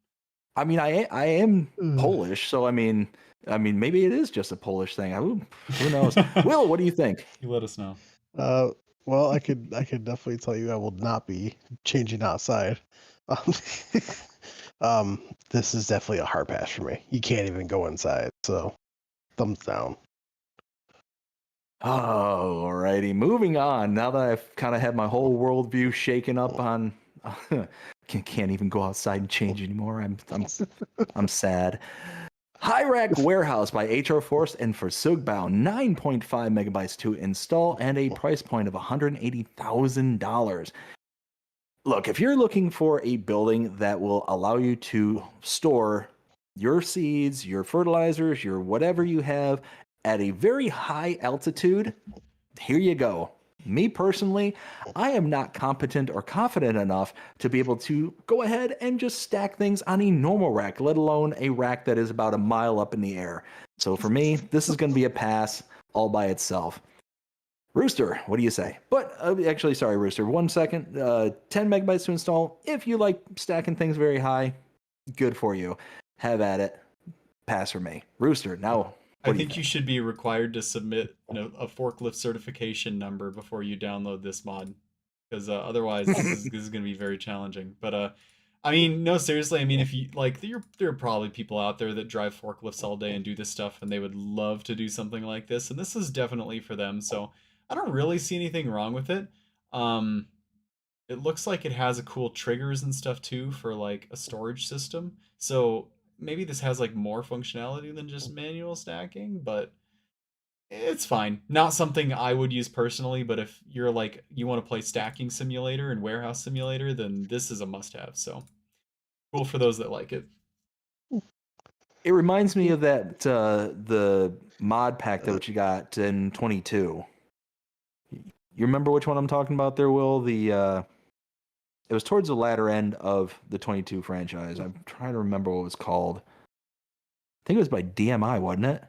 I mean, I am Polish, so I mean, maybe it is just a Polish thing. Who knows? Will, what do you think? You let us know. Well, I could definitely tell you I will not be changing outside. Um, this is definitely a hard pass for me. You can't even go inside, so thumbs down. Oh, alrighty. Moving on. Now that I've kind of had my whole worldview shaken up on, can't even go outside and change anymore. I'm sad. High Rack Warehouse by HR Force and for Sugbao, 9.5 megabytes to install and a price point of $180,000. Look, if you're looking for a building that will allow you to store your seeds, your fertilizers, your whatever you have at a very high altitude, here you go. Me personally, I am not competent or confident enough to be able to go ahead and just stack things on a normal rack, let alone a rack that is about a mile up in the air. So for me, this is going to be a pass all by itself. Rooster, what do you say? But actually, sorry, Rooster, 1 second. 10 megabytes to install. If you like stacking things very high, good for you. Have at it. Pass for me. Rooster, now. I think you should be required to submit a forklift certification number before you download this mod, because otherwise this is going to be very challenging. But I mean, no, seriously. I mean, if you like, there are probably people out there that drive forklifts all day and do this stuff, and they would love to do something like this, and this is definitely for them. So I don't really see anything wrong with it. It looks like it has a cool triggers and stuff too for like a storage system. So maybe this has like more functionality than just manual stacking, but it's fine. Not something I would use personally, but if you're like you want to play stacking simulator and warehouse simulator, then this is a must-have. So cool for those that like it. It reminds me of that the mod pack that you got in 22. You remember which one I'm talking about there, Will? It was towards the latter end of the 22 franchise. I'm trying to remember what it was called. I think it was by DMI, wasn't it?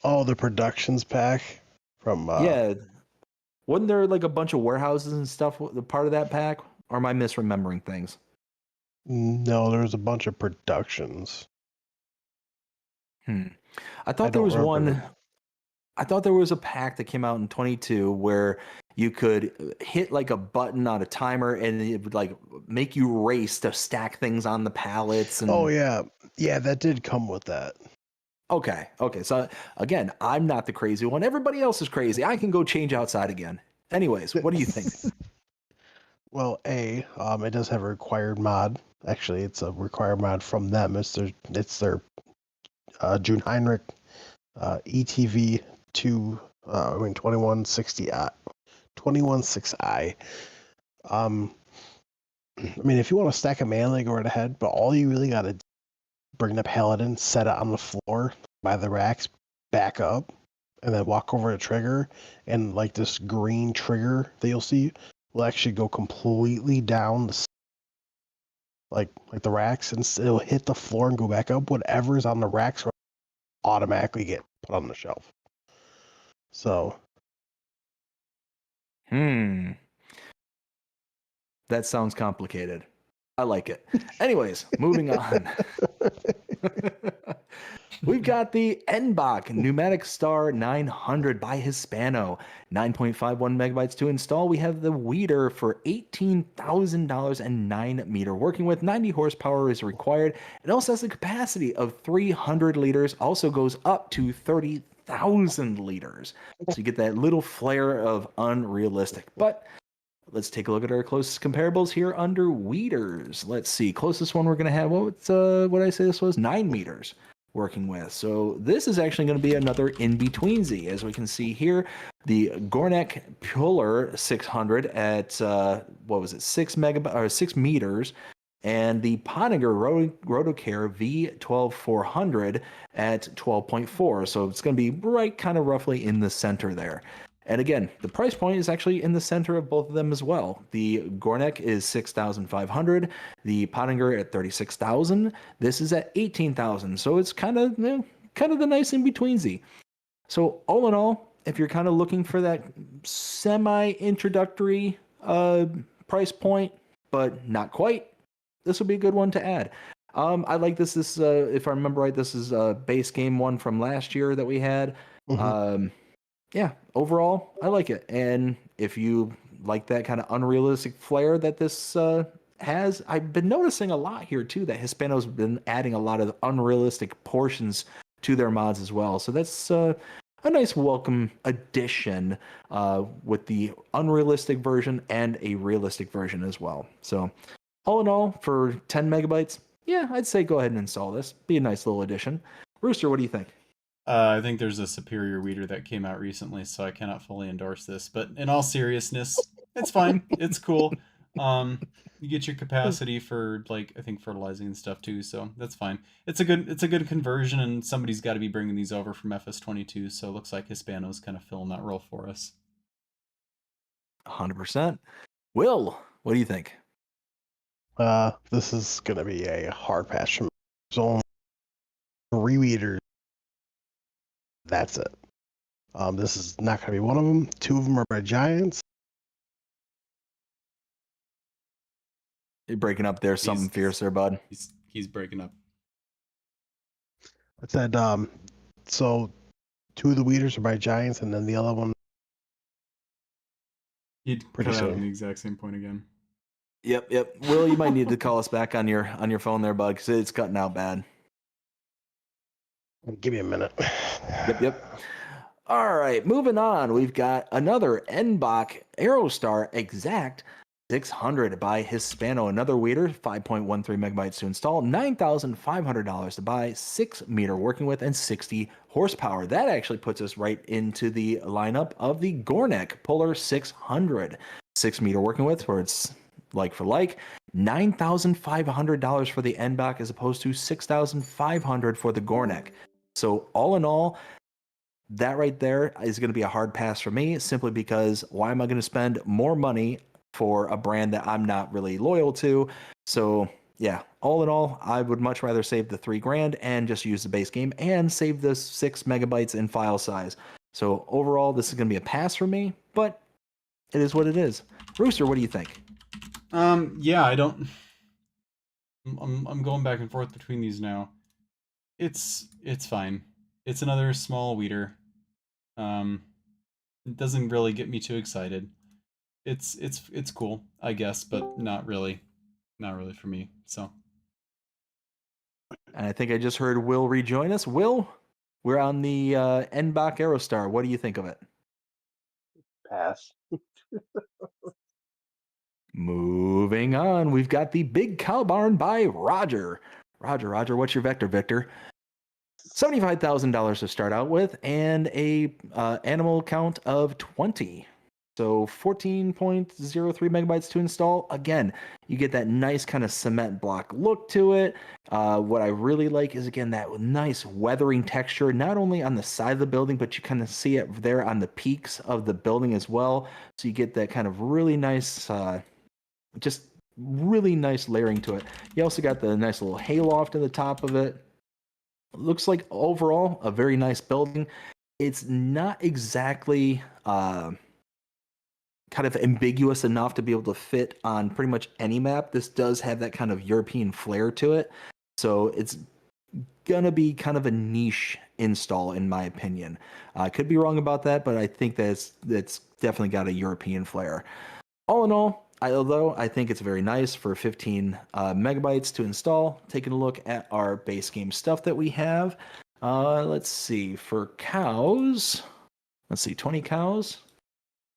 Oh, the productions pack from Yeah. Wasn't there like a bunch of warehouses and stuff part of that pack? Or am I misremembering things? No, there was a bunch of productions. I thought there was one. I thought there was a pack that came out in 22 where you could hit like a button on a timer and it would like make you race to stack things on the pallets. And... Oh yeah, that did come with that. Okay. So again, I'm not the crazy one. Everybody else is crazy. I can go change outside again. Anyways, what do you think? Well, it does have a required mod. Actually, it's a required mod from them. It's their June Heinrich ETV 2160i 216i. I mean, if you want to stack a melee, go right ahead. But all you really got to bring the pallet in, set it on the floor by the racks, back up, and then walk over to trigger, and like this green trigger that you'll see will actually go completely down the like the racks, and it'll hit the floor and go back up. Whatever's on the racks automatically get put on the shelf. So that sounds complicated. I like it. Anyways, moving on. We've got the NBAC Pneumatic Star 900 by Hispano, 9.51 megabytes to install. We have the Weeder for $18,000 and 9-meter working with. 90 horsepower is required. It also has a capacity of 300 liters, also goes up to 30,000 liters. So you get that little flare of unrealistic. But let's take a look at our closest comparables here under Weeders. Let's see. Closest one we're going to have, what did I say this was? 9 meters working with. So this is actually going to be another in-betweensy. As we can see here, the Gornek Puller 600 at, 6 meters, and the Pottinger Rotocare V12400 at 12.4. So it's going to be right kind of roughly in the center there. And again, the price point is actually in the center of both of them as well. The Gornek is $6,500, the Pottinger at $36,000. This is at $18,000. So it's kind of the nice in-betweensy. So all in all, if you're kind of looking for that semi-introductory price point, but not quite, this would be a good one to add. I like this. This, if I remember right, this is a base game one from last year that we had. Mm-hmm. Yeah, overall, I like it. And if you like that kind of unrealistic flair that this has, I've been noticing a lot here too that Hispano's been adding a lot of unrealistic portions to their mods as well. So that's a nice welcome addition with the unrealistic version and a realistic version as well. So all in all, for 10 megabytes, yeah, I'd say go ahead and install this. Be a nice little addition. Rooster, what do you think? I think there's a superior weeder that came out recently, so I cannot fully endorse this. But in all seriousness, it's fine. It's cool. You get your capacity for, like, I think fertilizing and stuff too, so that's fine. It's a good conversion, and somebody's got to be bringing these over from FS22. So it looks like Hispano's kind of filling that role for us. 100%. Will, what do you think? This is gonna be a hard pass from zone 3 weeders. That's it. This is not going to be one of them. 2 of them are by Giants. You're breaking up there. Something fierce there, bud. He's breaking up. I said, so 2 of the weeders are by Giants, and then the other one. You'd cut out on the exact same point again. Yep. Will, you might need to call us back on your phone there, bud, because it's cutting out bad. Give me a minute. Yep. All right, moving on. We've got another NBAC Aerostar Exact 600 by Hispano. Another weeder, 5.13 megabytes to install, $9,500 to buy, 6-meter working with, and 60 horsepower. That actually puts us right into the lineup of the Gornek Puller 600. 6-meter working with, where it's like for like, $9,500 for the NBAC as opposed to $6,500 for the Gornek. So all in all, that right there is going to be a hard pass for me, simply because why am I going to spend more money for a brand that I'm not really loyal to? So yeah, all in all, I would much rather save the $3,000 and just use the base game and save the 6 megabytes in file size. So overall, this is going to be a pass for me, but it is what it is. Rooster, what do you think? Yeah, I'm going back and forth between these now. It's fine. It's another small weeder. It doesn't really get me too excited. It's cool, I guess, but not really for me. So. And I think I just heard Will rejoin us. Will, we're on the NBAC Aerostar. What do you think of it? Pass. Moving on, we've got the Big Cow Barn by Roger. Roger, what's your vector, Victor? $75,000 to start out with, and a animal count of 20. So 14.03 megabytes to install. Again, you get that nice kind of cement block look to it. What I really like is, again, that nice weathering texture, not only on the side of the building, but you kind of see it there on the peaks of the building as well. So you get that kind of really nice, just really nice layering to it. You also got the nice little hayloft at the top of it. looks like overall a very nice building. It's not exactly kind of ambiguous enough to be able to fit on pretty much any map. This does have that kind of European flair to it. So it's gonna be kind of a niche install in my opinion. I could be wrong about that, but I think that's definitely got a European flair. All in all, although I think it's very nice for 15 megabytes to install. Taking a look at our base game stuff that we have. Let's see, for cows, let's see, 20 cows.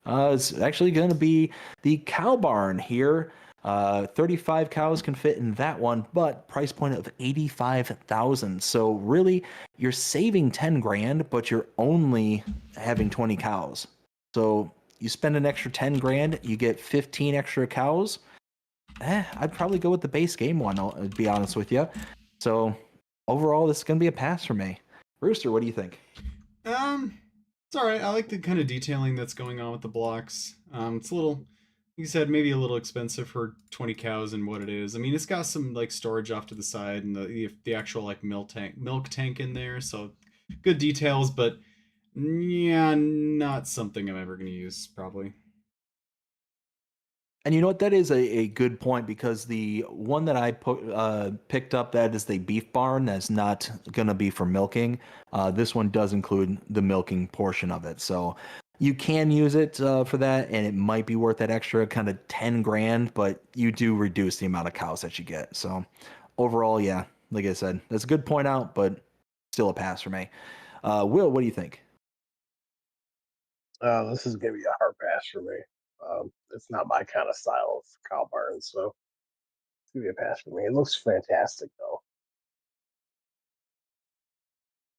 It's actually going to be the cow barn here. 35 cows can fit in that one, but price point of 85,000. So really, you're saving 10 grand, but you're only having 20 cows. So you spend an extra 10 grand, you get 15 extra cows. I'd probably go with the base game one, I'll be honest with you. So overall, this is going to be a pass for me. Rooster, what do you think? It's all right. I like the kind of detailing that's going on with the blocks. It's a little, like you said, maybe a little expensive for 20 cows and what it is. I mean, it's got some like storage off to the side and the actual like milk tank in there, so good details, but yeah, not something I'm ever gonna use probably. And you know what? That is a good point because the one that I picked up, that is the beef barn, that's not going to be for milking. This one does include the milking portion of it. So you can use it for that, and it might be worth that extra kind of 10 grand, but you do reduce the amount of cows that you get. So overall, yeah, like I said, that's a good point out, but still a pass for me. Will, what do you think? This is gonna be a hard pass for me. It's not my kind of style of cow barn, so it's gonna be a pass for me. It looks fantastic though.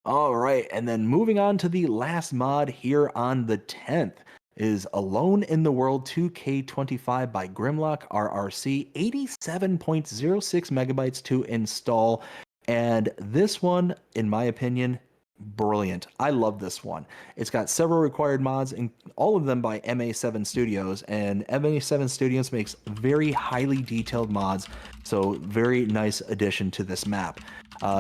All right, and then moving on to the last mod here on the 10th is Alone in the World 2K25 by Grimlock RRC, 87.06 megabytes to install. And this one, in my opinion, brilliant. I love this one. It's got several required mods, and all of them by MA7 Studios. And MA7 Studios makes very highly detailed mods, so very nice addition to this map.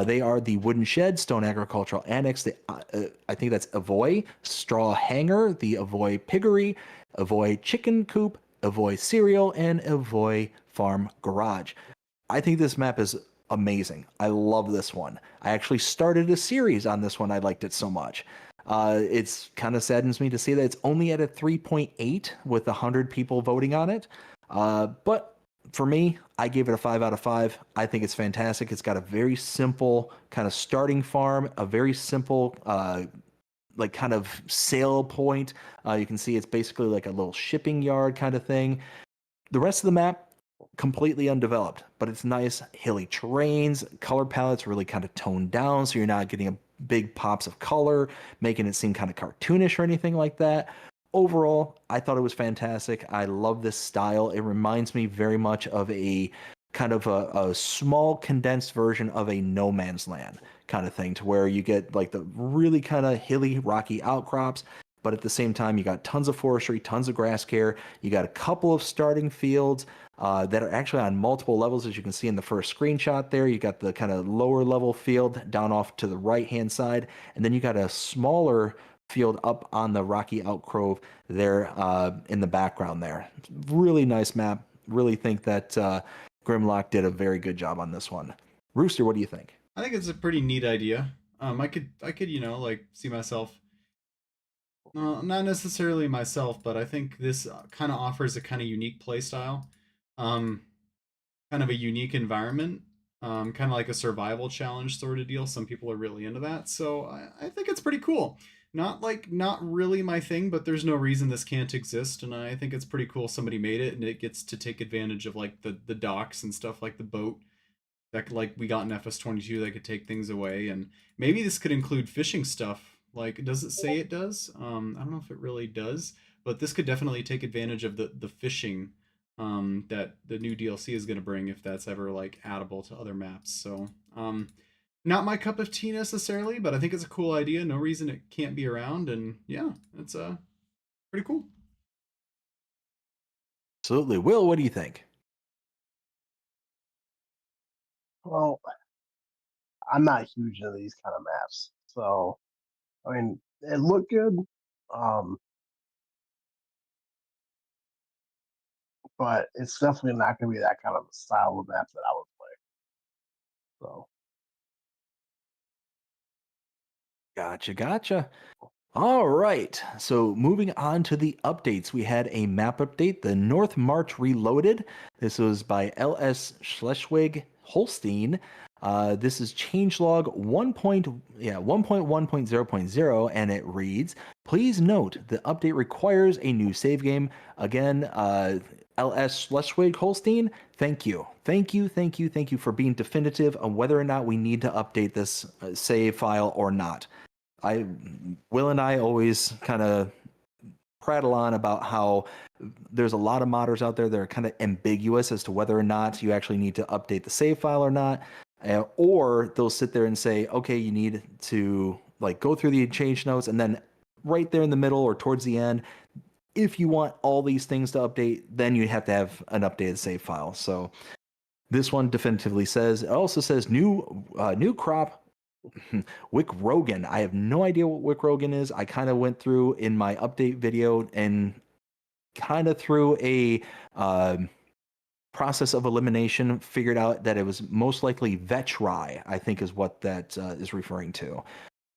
They are the Wooden Shed, Stone Agricultural Annex, I think that's Avoy, Straw Hangar, the Avoy Piggery, Avoy Chicken Coop, Avoy Cereal, and Avoy Farm Garage. I think this map is amazing. I love this one. I actually started a series on this one. I liked it so much. It's kind of saddens me to see that it's only at a 3.8 with 100 people voting on it. But for me, I gave it a 5 out of 5. I think it's fantastic. It's got a very simple kind of starting farm, a very simple like kind of sale point. You can see it's basically like a little shipping yard kind of thing. The rest of the map, completely undeveloped, but it's nice hilly terrains. Color palette's really kind of toned down, so you're not getting a big pops of color, making it seem kind of cartoonish or anything like that. Overall, I thought it was fantastic. I love this style. It reminds me very much of a kind of a small condensed version of a No Man's Land kind of thing, to where you get like the really kind of hilly, rocky outcrops, but at the same time, you got tons of forestry, tons of grass care. You got a couple of starting fields that are actually on multiple levels, as you can see in the first screenshot there. You got the kind of lower level field down off to the right-hand side, and then you got a smaller field up on the rocky outcrop there in the background there. Really nice map. Really think that Grimlock did a very good job on this one. Rooster, what do you think? I think it's a pretty neat idea. I could like see myself. Not necessarily myself, but I think this kind of offers a kind of unique play style. Um, Kind of a unique environment, kind of like a survival challenge sort of deal. Some people are really into that, so I think it's pretty cool. Not really my thing, but there's no reason this can't exist, and I think it's pretty cool somebody made it and it gets to take advantage of like the docks and stuff, like the boat that like we got in FS22 that could take things away, and maybe this could include fishing stuff. Like, does it say it does? I don't know if it really does, but this could definitely take advantage of the fishing that the new DLC is going to bring, if that's ever like addable to other maps. So not my cup of tea necessarily, but I think it's a cool idea. No reason it can't be around, and yeah, it's pretty cool. Absolutely. Will, what do you think? Well, I'm not huge into these kind of maps. So I mean, it looked good, um, but it's definitely not going to be that kind of style of map that I would play. So Gotcha. All right. So moving on to the updates, we had a map update, the North March Reloaded. This was by LS Schleswig Holstein. This is changelog 1.1.0.0, and it reads, please note the update requires a new save game. Again, LS Schleswig Holstein, thank you for being definitive on whether or not we need to update this save file or not. Will and I always kind of prattle on about how there's a lot of modders out there that are kind of ambiguous as to whether or not you actually need to update the save file or not, or they'll sit there and say, okay, you need to like go through the change notes, and then right there in the middle or towards the end, if you want all these things to update, then you have to have an updated save file. So this one definitively says, it also says new crop Wick Rogan. I have no idea what Wick Rogan is. I kind of went through in my update video and kind of through a process of elimination, figured out that it was most likely vetch rye, I think is what that is referring to.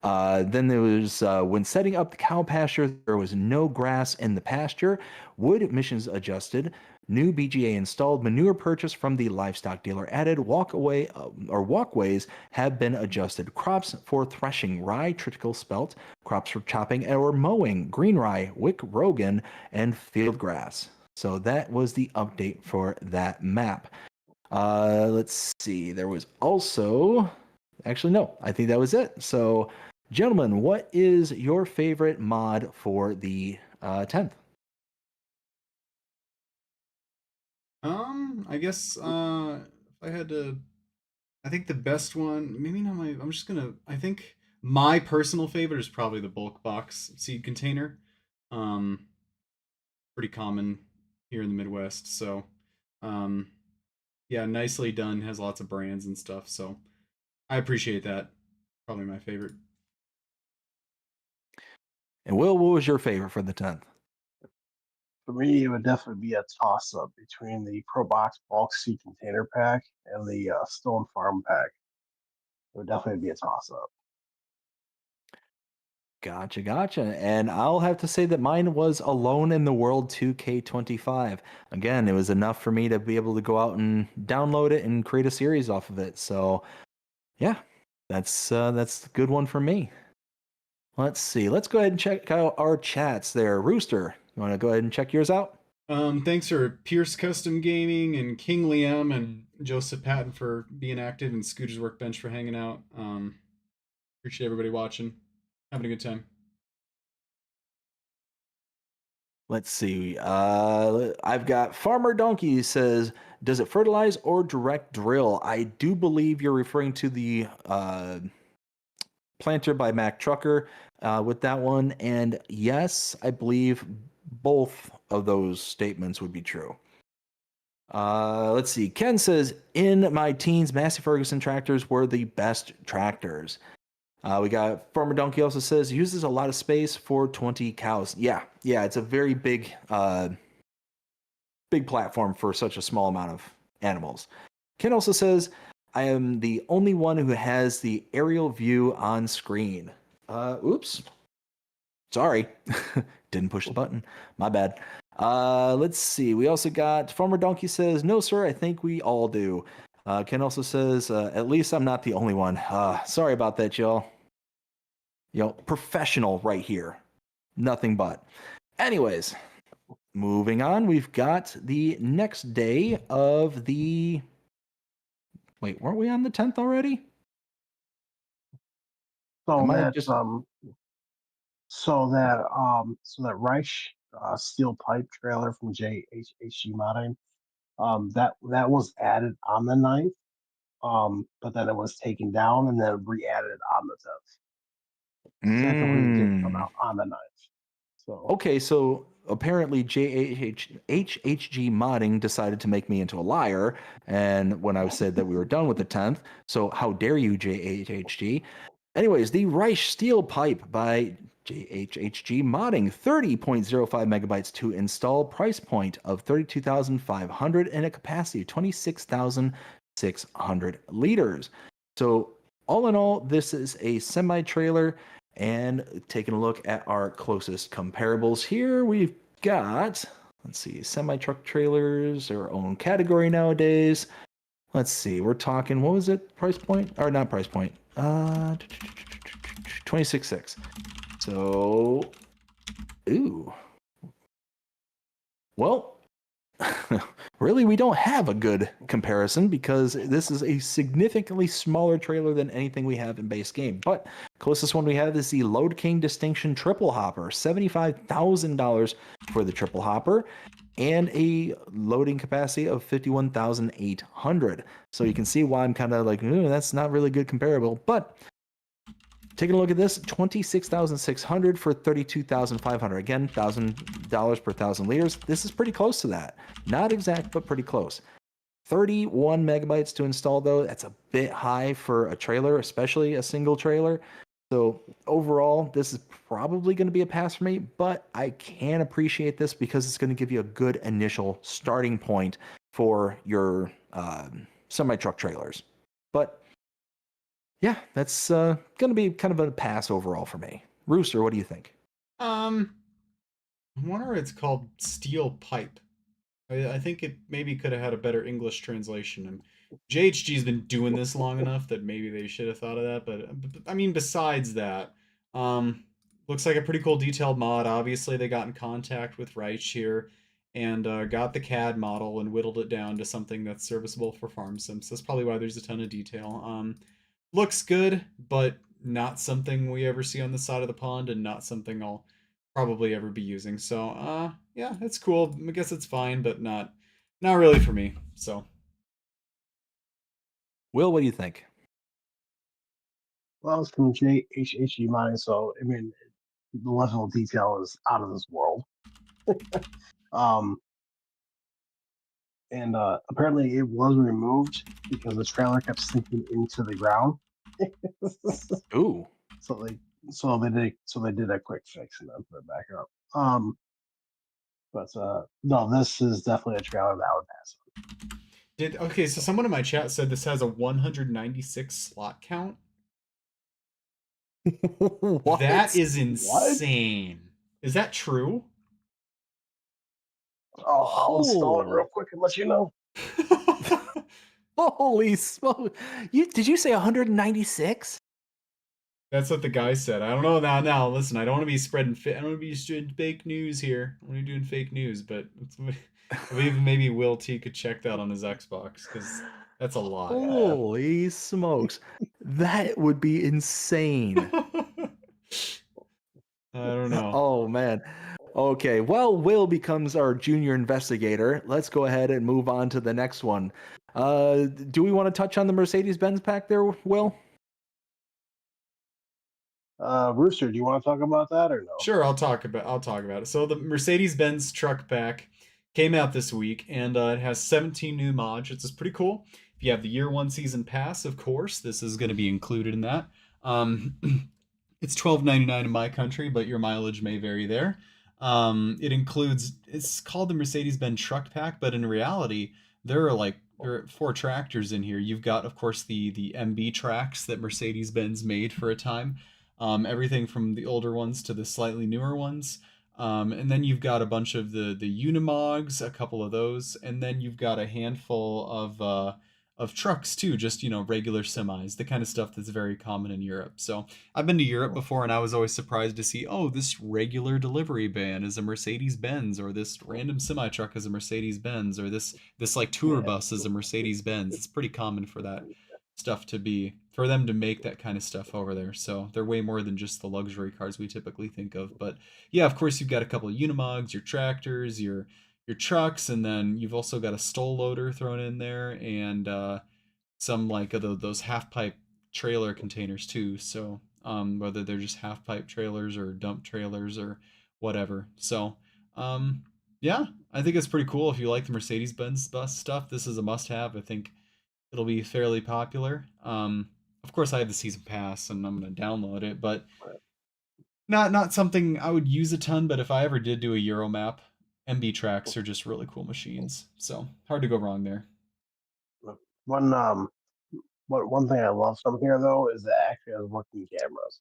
Then there was when setting up the cow pasture, there was no grass in the pasture. Wood missions adjusted. New BGA installed. Manure purchase from the livestock dealer added. Walkways have been adjusted. Crops for threshing: rye, triticale spelt. Crops for chopping or mowing: green rye, wick rogan, and field grass. So that was the update for that map. Let's see. There was also, actually no, I think that was it. So, gentlemen, what is your favorite mod for the 10th? I guess if I had to, I think the best one, maybe not my. I'm just gonna. I think my personal favorite is probably the bulk box seed container. Um, Pretty common here in the Midwest. So, um, yeah, nicely done. Has lots of brands and stuff. So I appreciate that. Probably my favorite. And Will, what was your favorite for the 10th? for me, it would definitely be a toss up between the Pro Box Bulk Seed Container Pack and the Stone Farm Pack. It would definitely be a toss up. Gotcha. And I'll have to say that mine was Alone in the World 2K25. Again, it was enough for me to be able to go out and download it and create a series off of it. So, yeah, that's a good one for me. Let's see. Let's go ahead and check out our chats there. Rooster, you want to go ahead and check yours out? Thanks for Pierce Custom Gaming and King Liam and Joseph Patton for being active, and Scooter's Workbench for hanging out. Appreciate everybody watching. Having a good time. Let's see. I've got Farmer Donkey says, does it fertilize or direct drill? I do believe you're referring to the planter by Mac Trucker with that one. And yes, I believe both of those statements would be true. Let's see. Ken says, in my teens, Massey Ferguson tractors were the best tractors. We got Farmer Donkey also says, uses a lot of space for 20 cows. Yeah, it's a very big platform for such a small amount of animals. Ken also says, I am the only one who has the aerial view on screen. Oops. Sorry. Didn't push the button. My bad. Let's see. We also got Farmer Donkey says, no, sir, I think we all do. Ken also says, at least I'm not the only one. Sorry about that, y'all. Professional right here. Nothing but. Anyways, moving on, we've got the next day of the... Wait, weren't we on the 10th already? So that Reich steel pipe trailer from JHG Modding, that was added on the 9th, but then it was taken down and then re-added on the 10th. Technically, it didn't come out on the 9th. So okay, so apparently HHG modding decided to make me into a liar. And when I said that we were done with the 10th, so how dare you, JHHG? Anyways, the Reich Steel Pipe by JHHG modding, 30.05 megabytes to install, price point of 32,500 and a capacity of 26,600 liters. So all in all, this is a semi-trailer. And taking a look at our closest comparables here, we've got, let's see, semi-truck trailers, our own category nowadays. Let's see, we're talking, what was it, price point? Or not price point, 26.6. So, ooh. Well, really, we don't have a good comparison because this is a significantly smaller trailer than anything we have in base game. But closest one we have is the Load King Distinction Triple Hopper, $75,000 for the triple hopper, and a loading capacity of 51,800. So you can see why I'm kind of like, that's not really good comparable. But taking a look at this, 26,600 for 32,500. Again, $1,000 per 1,000 liters. This is pretty close to that. Not exact, but pretty close. 31 megabytes to install, though. That's a bit high for a trailer, especially a single trailer. So overall, this is probably going to be a pass for me, but I can appreciate this because it's going to give you a good initial starting point for your semi-truck trailers. But yeah, that's going to be kind of a pass overall for me. Rooster, what do you think? I wonder if it's called steel pipe. I think it maybe could have had a better English translation. And JHG's been doing this long enough that maybe they should have thought of that. But I mean, besides that, looks like a pretty cool detailed mod. Obviously, they got in contact with Reich here and got the CAD model and whittled it down to something that's serviceable for farm sims. That's probably why there's a ton of detail. Looks good, but not something we ever see on the side of the pond, and not something I'll probably ever be using. So, yeah, it's cool. I guess it's fine, but not really for me. So, Will, what do you think? Well, it's from JHHG mining, so I mean, the level of detail is out of this world. um, and apparently it was removed because the trailer kept sinking into the ground. Ooh. So they did a quick fix and then put it back up. But no, this is definitely a trailer that I would pass on. okay, so someone in my chat said this has a 196 slot count. What? That is insane. Is that true? Oh, I'll install it real quick and let you know. Holy smoke! Did you say 196? That's what the guy said. I don't know now. Listen, I don't want to be spreading. I don't want to be spreading fake news here. I'm only doing fake news, but I believe maybe Will T could check that on his Xbox because that's a lot. Holy smokes! That would be insane. I don't know. Oh man. Okay, well, Will becomes our junior investigator. Let's go ahead and move on to the next one. Do we want to touch on the Mercedes-Benz pack there, Will? Rooster, do you want to talk about that or no? Sure, I'll talk about it. So the Mercedes-Benz truck pack came out this week, and it has 17 new mods. It's pretty cool. If you have the year one season pass, of course, this is going to be included in that. It's $12.99 in my country, but your mileage may vary there. It's called the Mercedes-Benz truck pack, but in reality, there are 4 tractors in here. You've got, of course, the MB tracks that Mercedes-Benz made for a time. Everything from the older ones to the slightly newer ones. And then you've got a bunch of the Unimogs, a couple of those, and then you've got a handful of trucks too, just regular semis, the kind of stuff that's very common in Europe. So I've been to Europe before, and I was always surprised to see, oh, this regular delivery van is a Mercedes-Benz, or this random semi truck is a Mercedes-Benz, or this like tour bus is a Mercedes-Benz. It's pretty common for that stuff for them to make that kind of stuff over there. So they're way more than just the luxury cars we typically think of. But yeah, of course you've got a couple of Unimogs, your tractors, your trucks, and then you've also got a stole loader thrown in there, and some like those half pipe trailer containers too. So whether they're just half pipe trailers or dump trailers or whatever. So Yeah, I think it's pretty cool if you like the Mercedes-Benz bus stuff. This is a must-have. I think it'll be fairly popular. Of course, I have the season pass and I'm gonna download it, but not something I would use a ton. But if I ever did do a Euro map, MB tracks are just really cool machines. So hard to go wrong there. One one thing I love from here though is that it actually has working cameras.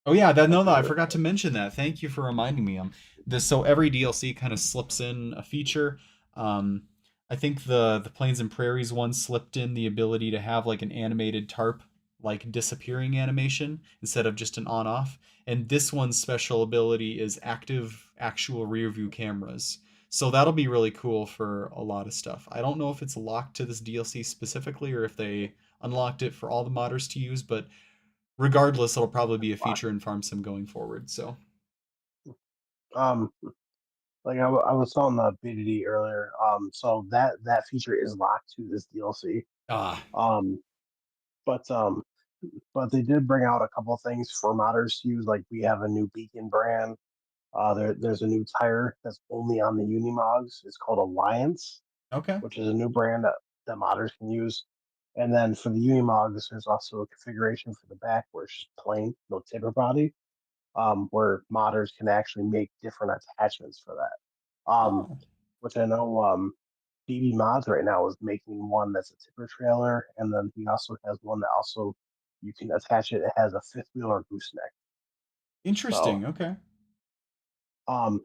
Oh yeah, that That's no, I really forgot to cool. mention that. Thank you for reminding me. This so every DLC kind of slips in a feature. Um, I think the Plains and Prairies one slipped in the ability to have like an animated tarp like disappearing animation instead of just an on off. And this one's special ability is active actual rear view cameras. So that'll be really cool for a lot of stuff. I don't know if it's locked to this DLC specifically or if they unlocked it for all the modders to use, but regardless, it'll probably be a Lock. feature in Farm Sim going forward. So, Um, like I was telling the BDD earlier. So that feature is locked to this DLC. ah, Um, but but they did bring out a couple of things for modders to use. Like we have a new beacon brand. There's a new tire that's only on the Unimogs. It's called Alliance, okay. which is a new brand that modders can use. And then for the Unimogs, there's also a configuration for the back where it's just plain, no tipper body, where modders can actually make different attachments for that. Oh, Which I know BB Mods right now is making one that's a tipper trailer, and then he also has one that also you can attach it. It has a fifth wheel or gooseneck. So interesting. Okay.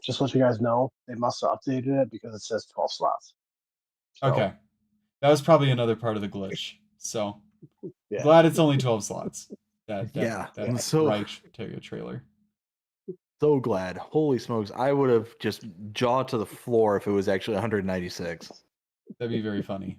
just to let you guys know, they must have updated it because it says 12 slots. So Okay. That was probably another part of the glitch. So yeah, glad it's only 12 slots. Yeah, yeah. I'm That so Reich trailer. so glad. Holy smokes! I would have just jaw to the floor if it was actually 196. That'd be very funny.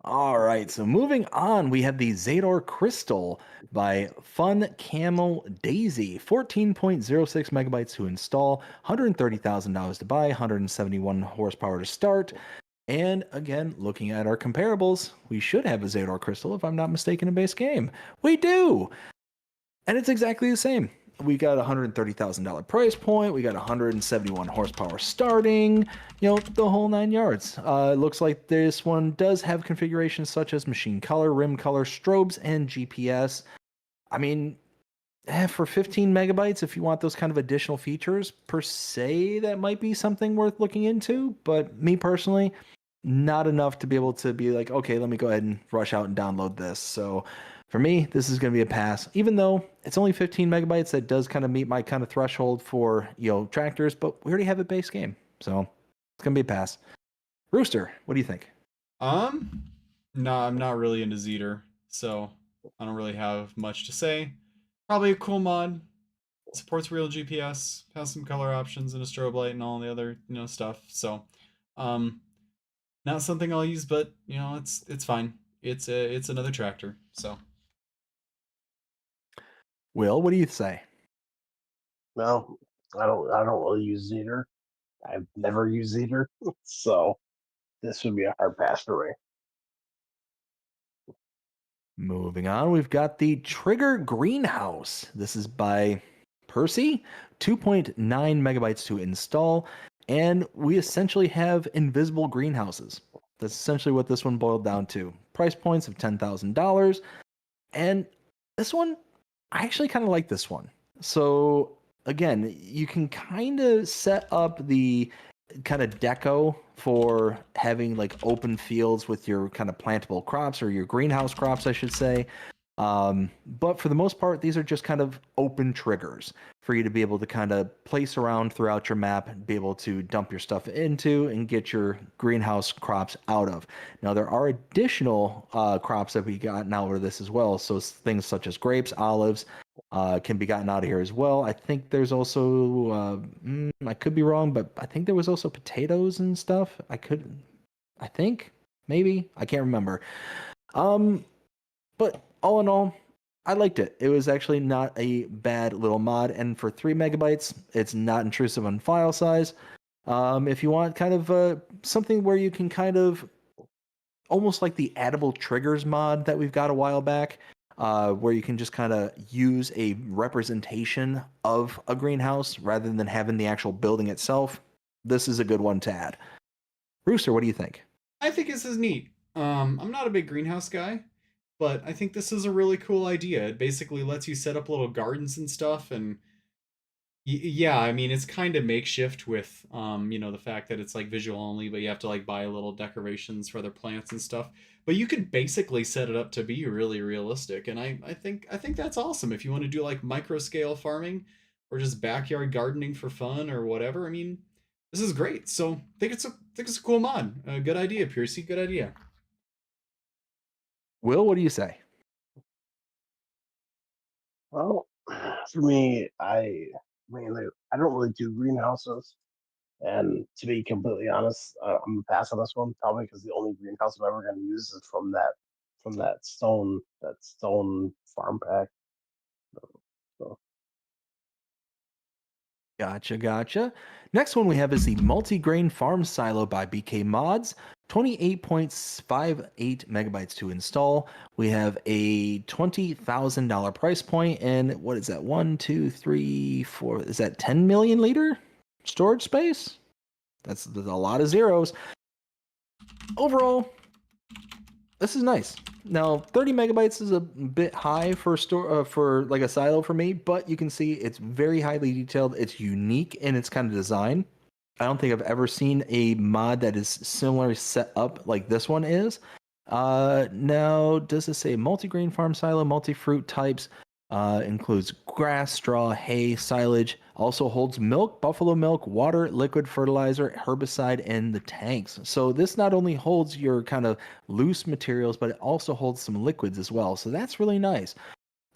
All right, so moving on, we have the Zador Crystal by Fun Camel Daisy. 14.06 megabytes to install, $130,000 to buy, 171 horsepower to start. And again, looking at our comparables, we should have a Zador Crystal, if I'm not mistaken, in base game. We do! And it's exactly the same. We got a $130,000 price point. We got 171 horsepower starting, the whole 9 yards. It looks like this one does have configurations such as machine color, rim color, strobes, and GPS. I mean, for 15 megabytes, if you want those kind of additional features, per se, that might be something worth looking into. But me personally, not enough to be able to be like, okay, let me go ahead and rush out and download this. So for me, this is going to be a pass, even though it's only 15 megabytes. That does kind of meet my kind of threshold for, tractors, but we already have a base game. So it's going to be a pass. Rooster, what do you think? Um, no, I'm not really into Zeter, so I don't really have much to say. Probably a cool mod. Supports real GPS, has some color options and a strobe light and all the other, stuff. So, um, not something I'll use, but it's fine. It's another tractor. So Will, what do you say? No, I don't really use Zeter. I've never used Zeter, so this would be a hard pass for me. Moving on, we've got the Trigger Greenhouse. This is by Percy, 2.9 megabytes to install, and we essentially have invisible greenhouses. That's essentially what this one boiled down to. Price points of $10,000, and this one, I actually kind of like this one. So again, you can kind of set up the kind of deco for having like open fields with your kind of plantable crops or your greenhouse crops, I should say. But for the most part, these are just kind of open triggers for you to be able to kind of place around throughout your map and be able to dump your stuff into and get your greenhouse crops out of. Now, there are additional crops that we got out of this as well. So things such as grapes, olives, can be gotten out of here as well. I think there's also, I could be wrong, but I think there was also potatoes and stuff. I think, maybe, I can't remember. But all in all, I liked it. It was actually not a bad little mod, and for 3 megabytes, it's not intrusive on file size. If you want kind of something where you can kind of almost like the addable triggers mod that we've got a while back, where you can just kind of use a representation of a greenhouse rather than having the actual building itself. This is a good one to add. Rooster, what do you think? I think this is neat. I'm not a big greenhouse guy, but I think this is a really cool idea. It basically lets you set up little gardens and stuff, and yeah, I mean it's kind of makeshift with the fact that it's like visual only, but you have to like buy little decorations for other plants and stuff. But you could basically set it up to be really realistic, and I think that's awesome if you want to do like micro scale farming or just backyard gardening for fun or whatever. I mean, this is great. So I think it's a cool mod. Good idea, Piercy. Good idea. Will, what do you say? Well, for me, mainly I don't really do greenhouses, and to be completely honest, I'm gonna pass on this one probably because the only greenhouse I'm ever gonna use is from that stone farm pack. So Gotcha, gotcha. Next one we have is the multi-grain farm silo by BK Mods. 28.58 megabytes to install. We have a $20,000 price point, and what is that? One, two, three, four. Is that 10 million liter storage space? That's a lot of zeros. Overall, this is nice. Now, 30 megabytes is a bit high for for like a silo for me, but you can see it's very highly detailed. It's unique in its kind of design. I don't think I've ever seen a mod that is similarly set up like this one is. Now, does it say multi-grain farm silo, multi-fruit types? Includes grass, straw, hay, silage. Also holds milk, buffalo milk, water, liquid fertilizer, herbicide, and the tanks. So this not only holds your kind of loose materials, but it also holds some liquids as well. So that's really nice.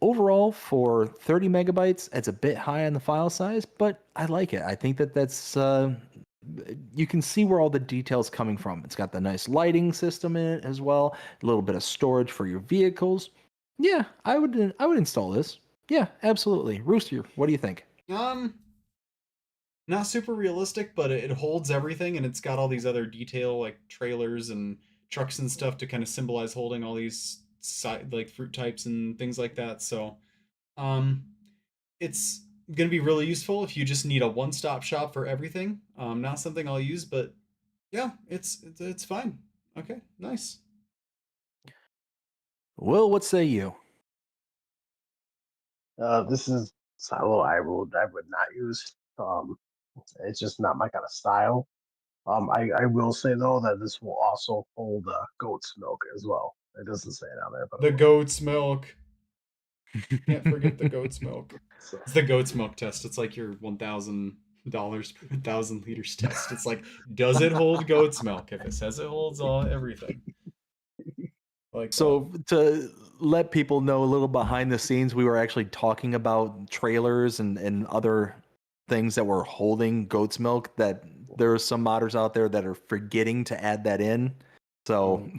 Overall, for 30 megabytes, it's a bit high on the file size, but I like it. I think that's you can see where all the details coming from. It's got the nice lighting system in it as well, a little bit of storage for your vehicles. Yeah, I would install this. Yeah, absolutely. Rooster, what do you think? Um, Not super realistic, but it holds everything, and it's got all these other detail like trailers and trucks and stuff to kind of symbolize holding all these like fruit types and things like that. So, um, it's gonna be really useful if you just need a one-stop shop for everything. Not something I'll use, but yeah, it's fine. Okay, nice. Will, what say you? this is silo I would not use. It's just not my kind of style. I will say though that this will also hold goat's milk as well. It doesn't say it on there, but it The will. goat's milk. Can't forget the goat's milk. So It's the goat's milk test. It's like your $1,000 per 1,000 liters test. It's like, does it hold goat's milk? If it says it holds all everything, like that. So to let people know a little behind the scenes, we were actually talking about trailers and other things that were holding goat's milk that there are some modders out there that are forgetting to add that in. So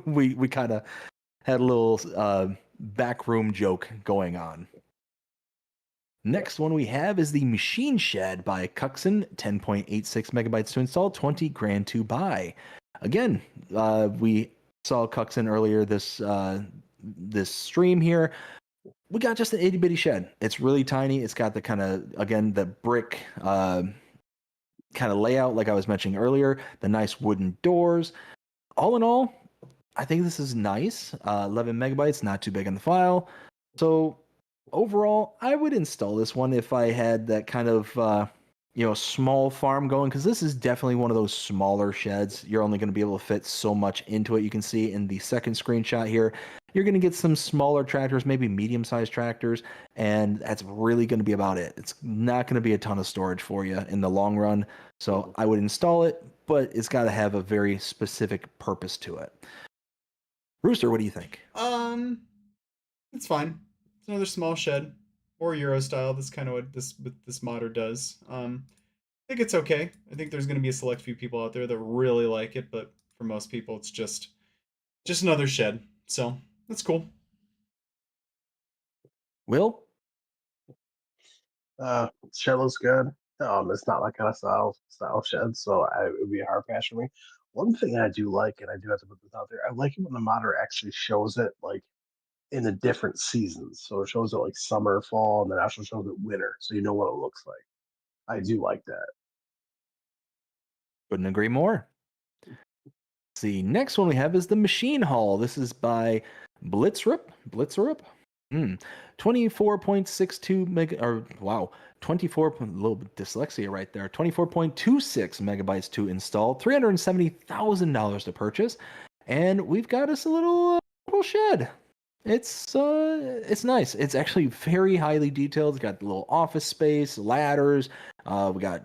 we kind of had a little backroom joke going on. Next one we have is the Machine Shed by Cuxon, 10.86 megabytes to install, 20 grand to buy. Again, we saw Cuxon earlier this stream here. We got just an itty bitty shed. It's really tiny. It's got the kind of, again, the brick kind of layout like I was mentioning earlier, the nice wooden doors. All in all, I think this is nice. 11 megabytes, not too big on the file. So overall, I would install this one if I had that kind of small farm going, because this is definitely one of those smaller sheds. You're only going to be able to fit so much into it. You can see in the second screenshot here, you're going to get some smaller tractors, maybe medium-sized tractors, and that's really going to be about it. It's not going to be a ton of storage for you in the long run. So I would install it, but it's got to have a very specific purpose to it. Rooster, what do you think? It's fine. It's another small shed or Euro style. That's kind of what this modder does. I think it's okay. I think there's going to be a select few people out there that really like it, but for most people, it's just another shed. So that's cool. Will? shed looks good. It's not my kind of style shed, so it would be a hard pass for me. One thing I do like, and I do have to put this out there, I like it when the modder actually shows it like in the different seasons. So it shows it like summer, fall, and then also shows it winter, so you know what it looks like. I do like that. Couldn't agree more. The next one we have is the Machine Hall. This is by Blitzerup. 24.62 mega, or wow, 24, a little bit dyslexia right there. 24.26 megabytes to install, $370,000 to purchase, and we've got us a little shed. It's nice. It's actually very highly detailed. It's got a little office space, ladders. We got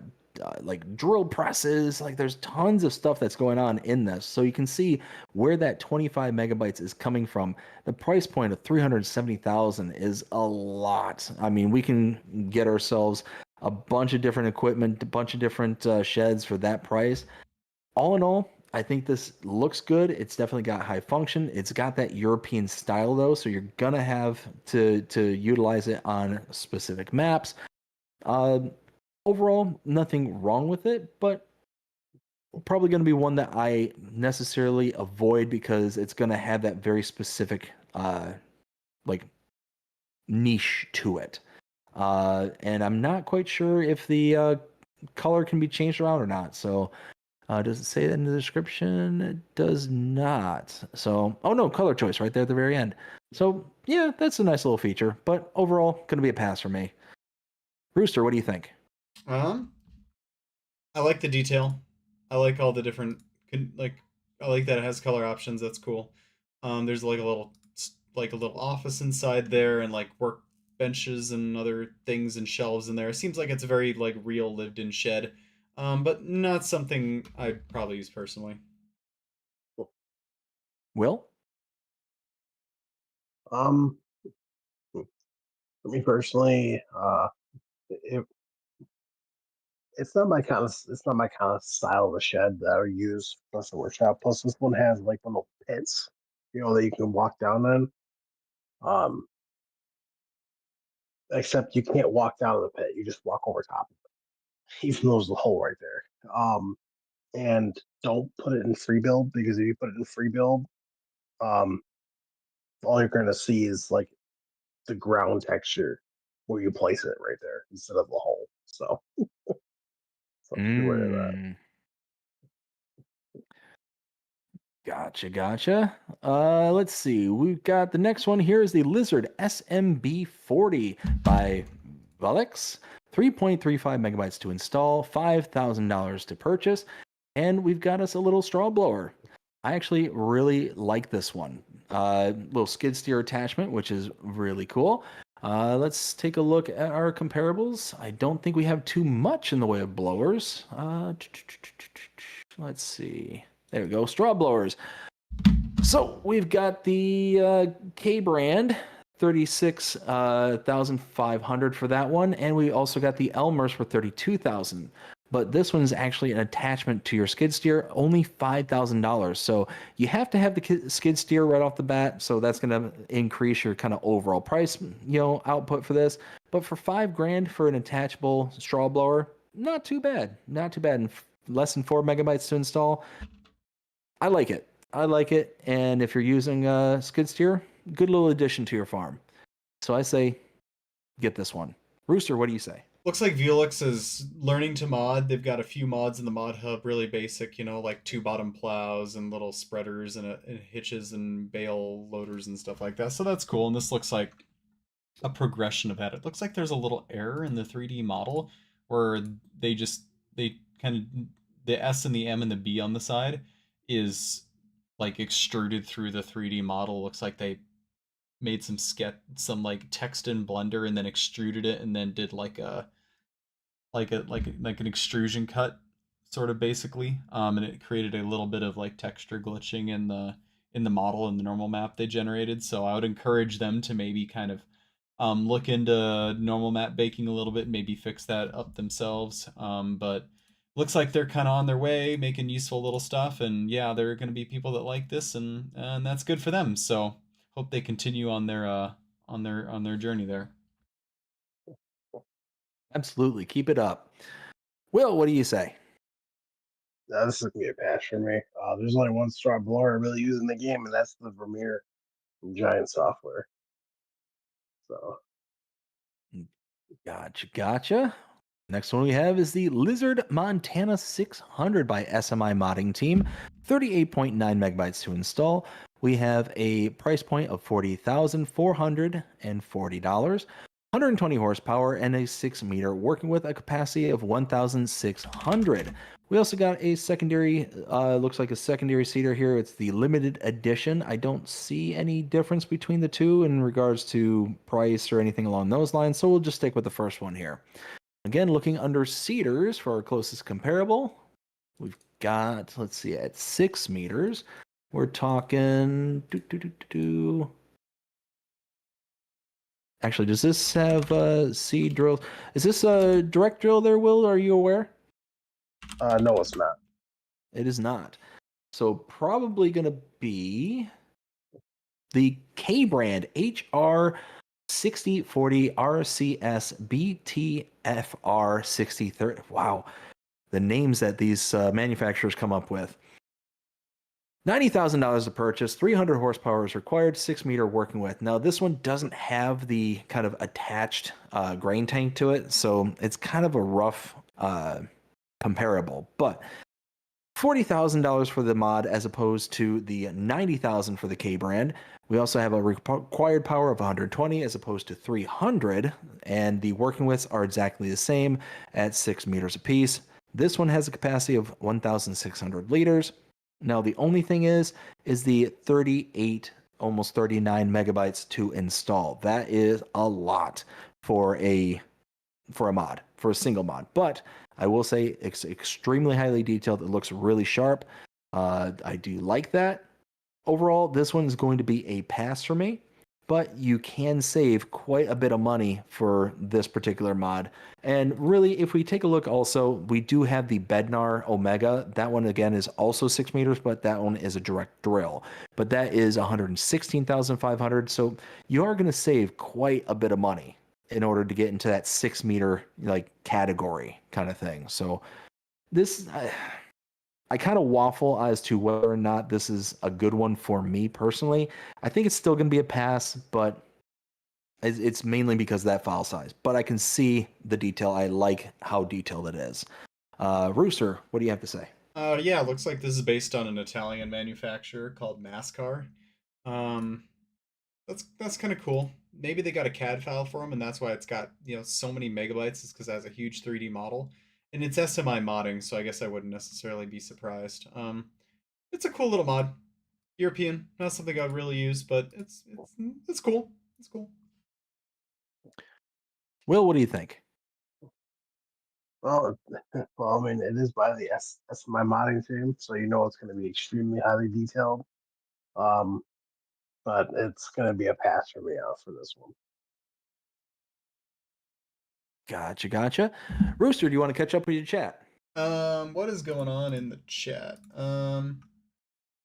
like drill presses. Like there's tons of stuff that's going on in this. So you can see where that 25 megabytes is coming from. The price point of 370,000 is a lot. I mean, we can get ourselves a bunch of different equipment, a bunch of different sheds for that price. All in all, I think this looks good. It's definitely got high function. It's got that European style though, so you're gonna have to utilize it on specific maps. Overall, nothing wrong with it, but probably going to be one that I necessarily avoid because it's going to have that very specific like niche to it. And I'm not quite sure if the color can be changed around or not. So does it say that in the description? It does not. So, oh no, color choice right there at the very end. So yeah, that's a nice little feature, but overall, going to be a pass for me. Rooster, what do you think? I like the detail. I like all the different like I like that it has color options. That's cool. There's like a little office inside there and like work benches and other things and shelves in there. It seems like it's a very like real lived in shed. But not something I'd probably use personally. Will? Um, for me personally, it, it's not my kind of style of a shed that I would use for the workshop. Plus, this one has like little pits, that you can walk down in. Um, except you can't walk down to the pit; you just walk over top of it, even though there's a hole right there. And don't put it in free build because if you put it in free build, um, all you're going to see is like the ground texture where you place it right there instead of the hole. So, beware of that. Gotcha. Let's see. We've got the next one here is the Lizard SMB40 by Valex. 3.35 megabytes to install, $5,000 to purchase, and we've got us a little straw blower. I actually really like this one. Little skid steer attachment, which is really cool. Let's take a look at our comparables. I don't think we have too much in the way of blowers. Let's see. There we go, straw blowers. So we've got the K brand, 36,500 for that one, and we also got the Elmer's for 32,000. But this one's actually an attachment to your skid steer, only $5,000. So you have to have the skid steer right off the bat. So that's going to increase your kind of overall price, output for this. But for $5,000 for an attachable straw blower, not too bad. Not too bad. And less than 4 megabytes to install. I like it. And if you're using a skid steer, good little addition to your farm. So I say, get this one. Rooster, what do you say? Looks like Vuelix is learning to mod. They've got a few mods in the mod hub, really basic, like 2 bottom plows and little spreaders and hitches and bale loaders and stuff like that. So that's cool. And this looks like a progression of that. It looks like there's a little error in the 3D model where they kind of, the S and the M and the B on the side is like extruded through the 3D model. Looks like they made some like text in Blender and then extruded it and then did like an extrusion cut sort of basically. And it created a little bit of like texture glitching in the model in the normal map they generated. So I would encourage them to maybe kind of look into normal map baking a little bit, maybe fix that up themselves. But looks like they're kind of on their way, making useful little stuff, and yeah, there are going to be people that like this, and that's good for them. So hope they continue on their journey there. Absolutely, keep it up. Will, what do you say? This is gonna be a pass for me. There's only one straw blower I really use in the game, and that's the Vermeer. Giant Software. So Gotcha. Next one we have is the Lizard Montana 600 by SMI Modding Team. 38.9 megabytes to install. We have a price point of $40,440. 120 horsepower and a 6-meter, working with a capacity of 1,600. We also got a secondary, looks like a secondary seater here. It's the limited edition. I don't see any difference between the two in regards to price or anything along those lines, so we'll just stick with the first one here. Again, looking under seaters for our closest comparable, we've got, let's see, at 6 meters, we're talking. Actually, does this have seed drills? Is this a direct drill there, Will? Are you aware? no, it's not. It is not. So probably going to be the K brand HR 6040 RCS BTFR 6030. Wow, the names that these manufacturers come up with. $90,000 to purchase, 300 horsepower is required, 6-meter working with. Now, this one doesn't have the kind of attached grain tank to it, so it's kind of a rough comparable. But $40,000 for the mod as opposed to the $90,000 for the K brand. We also have a required power of 120 as opposed to 300, and the working widths are exactly the same at 6 meters apiece. This one has a capacity of 1,600 liters. Now, the only thing is the 38, almost 39 megabytes to install. That is a lot for a mod, for a single mod. But I will say it's extremely highly detailed. It looks really sharp. I do like that. Overall, this one is going to be a pass for me, but you can save quite a bit of money for this particular mod. And really, if we take a look also, we do have the Bednar Omega. That one, again, is also 6 meters, but that one is a direct drill. But that is 116,500. So you are going to save quite a bit of money in order to get into that 6-meter like category kind of thing. So this, I kind of waffle as to whether or not this is a good one for me personally. I think it's still going to be a pass, but it's mainly because of that file size. But I can see the detail. I like how detailed it is. Rooster, what do you have to say? Yeah, it looks like this is based on an Italian manufacturer called Mascar. That's kind of cool. Maybe they got a CAD file for them, and that's why it's got so many megabytes. Is because it has a huge 3D model, and it's SMI modding, so I guess I wouldn't necessarily be surprised. It's a cool little mod. European, not something I'd really use, but it's cool. It's cool. Will, what do you think? Well, I mean, it is by the SMI modding team, so it's going to be extremely highly detailed. But it's going to be a pass for me out for this one. Gotcha. Rooster, do you want to catch up with your chat? What is going on in the chat?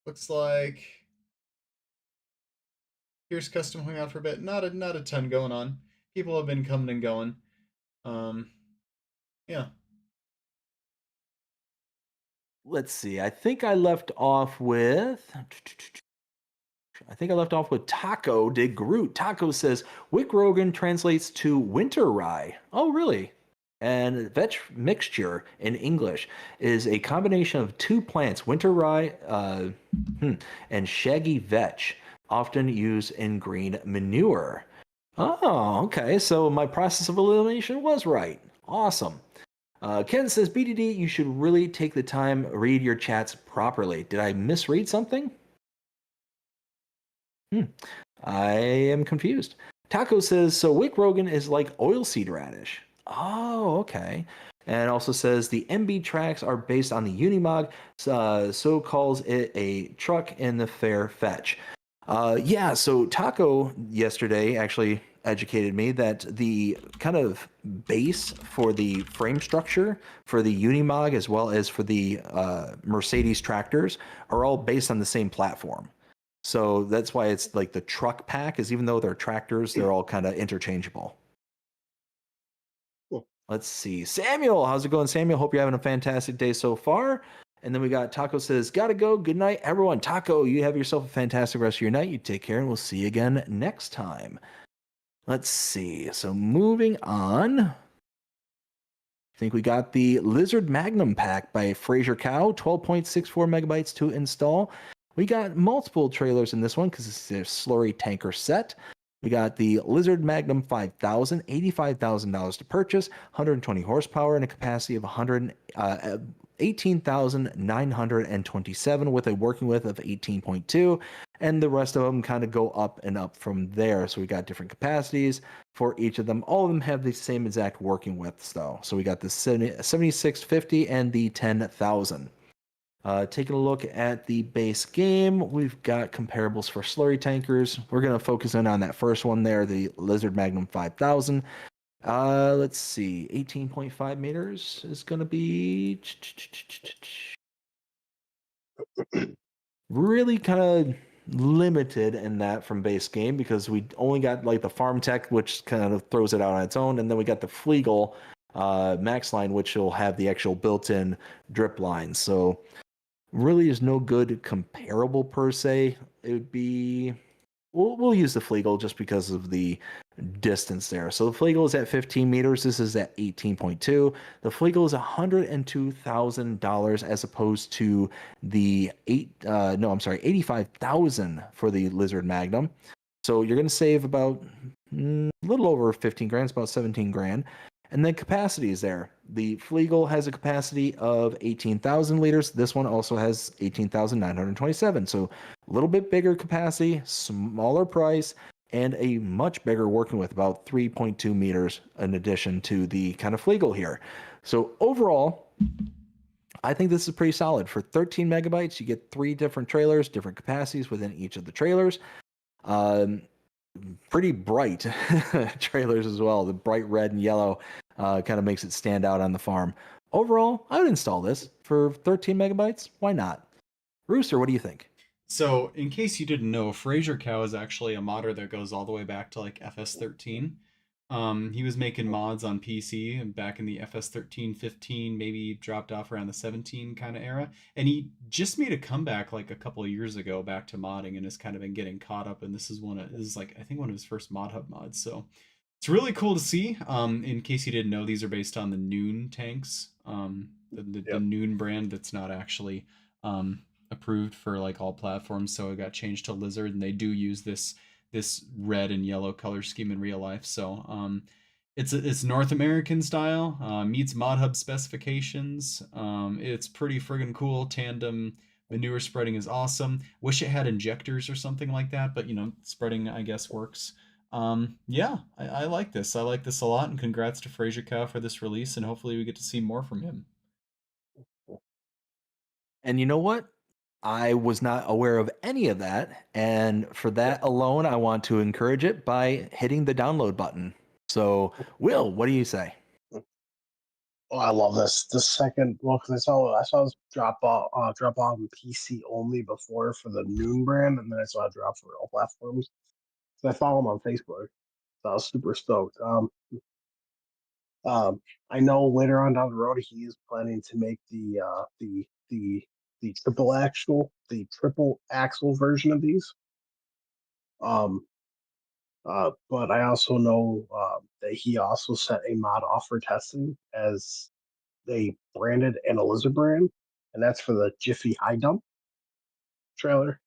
Looks like here's custom hung out for a bit. Not a ton going on. People have been coming and going. Yeah. Let's see. I think I left off with Taco Dig Groot. Taco says Wick Rogan translates to winter rye. Oh, really? And vetch mixture in English is a combination of two plants, winter rye and shaggy vetch, often used in green manure. Oh, okay. So my process of elimination was right. Awesome. Ken says, BDD, you should really take the time, read your chats properly. Did I misread something? I am confused. Taco says, so Wick Rogan is like oilseed radish. Oh, okay. And also says the MB tracks are based on the Unimog, so calls it a truck in the fair fetch. Yeah, so Taco yesterday actually educated me that the kind of base for the frame structure for the Unimog as well as for the Mercedes tractors are all based on the same platform. So that's why it's like the truck pack is, even though they're tractors, they're all kind of interchangeable. Cool. Let's see. Samuel, how's it going, Samuel? Hope you're having a fantastic day so far. And then we got Taco says, gotta go. Good night, everyone. Taco, you have yourself a fantastic rest of your night. You take care, and we'll see you again next time. Let's see. So moving on. I think we got the Lizard Magnum pack by Fraser Cow, 12.64 megabytes to install. We got multiple trailers in this one because it's a slurry tanker set. We got the Lizard Magnum 5000, $85,000 to purchase, 120 horsepower, and a capacity of 18,927 with a working width of 18.2, and the rest of them kind of go up and up from there. So we got different capacities for each of them. All of them have the same exact working widths though. So we got the 7650 and the 10,000. Taking a look at the base game, we've got comparables for slurry tankers. We're going to focus in on that first one there, the Lizard Magnum 5000. Let's see, 18.5 meters is going to be really kind of limited in that from base game because we only got like the Farm Tech, which kind of throws it out on its own, and then we got the Flegel Max line, which will have the actual built-in drip lines. So really is no good comparable per se. It would be we'll use the Flegel just because of the distance there. So the Flegel is at 15 meters. This is at 18.2. The Flegel is $102,000 as opposed to the 85,000 for the Lizard Magnum. So you're going to save about a little over 15 grand, it's about 17 grand. And then capacity is there. The Flegel has a capacity of 18,000 liters. This one also has 18,927. So a little bit bigger capacity, smaller price, and a much bigger working with about 3.2 meters in addition to the kind of Flegel here. So overall, I think this is pretty solid. For 13 megabytes, you get 3 different trailers, different capacities within each of the trailers. Pretty bright trailers as well. The bright red and yellow kind of makes it stand out on the farm. Overall, I would install this for 13 megabytes. Why not? Rooster, what do you think? So, in case you didn't know, Fraser Cow is actually a modder that goes all the way back to like FS13. He was making mods on PC back in the FS13, 15, maybe dropped off around the 17 kind of era. And he just made a comeback like a couple of years ago back to modding and has kind of been getting caught up. And this is I think one of his first Mod Hub mods. So it's really cool to see. In case you didn't know, these are based on the Noon tanks, the Noon brand that's not actually approved for like all platforms. So it got changed to Lizard, and they do use this red and yellow color scheme in real life. So it's North American style, meets Mod Hub specifications. It's pretty friggin' cool. Tandem manure spreading is awesome. Wish it had injectors or something like that, but spreading I guess works. Yeah, I like this. I like this a lot, and congrats to Fraser Cow for this release, and hopefully we get to see more from him. And you know what? I was not aware of any of that. And for that alone, I want to encourage it by hitting the download button. So, Will, what do you say? Oh, I love this. The second, well, because I saw this drop off on PC only before for the Noon brand, and then I saw it drop for all platforms. So I follow him on Facebook. So I was super stoked. I know later on down the road he is planning to make the triple axle version of these. But I also know that he also set a mod off for testing as they branded and a Lizard brand, and that's for the Jiffy High Dump trailer.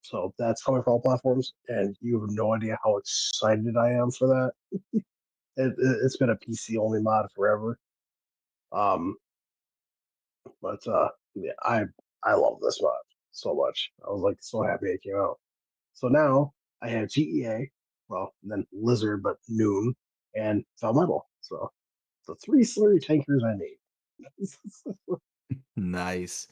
So that's coming for all platforms, and you have no idea how excited I am for that. It's been a PC only mod forever. But yeah, I love this mod so much. I was like so happy it came out. So now I have GEA, well, and then Lizard, but Noon, and Velmetal. So the 3 slurry tankers I need. Nice.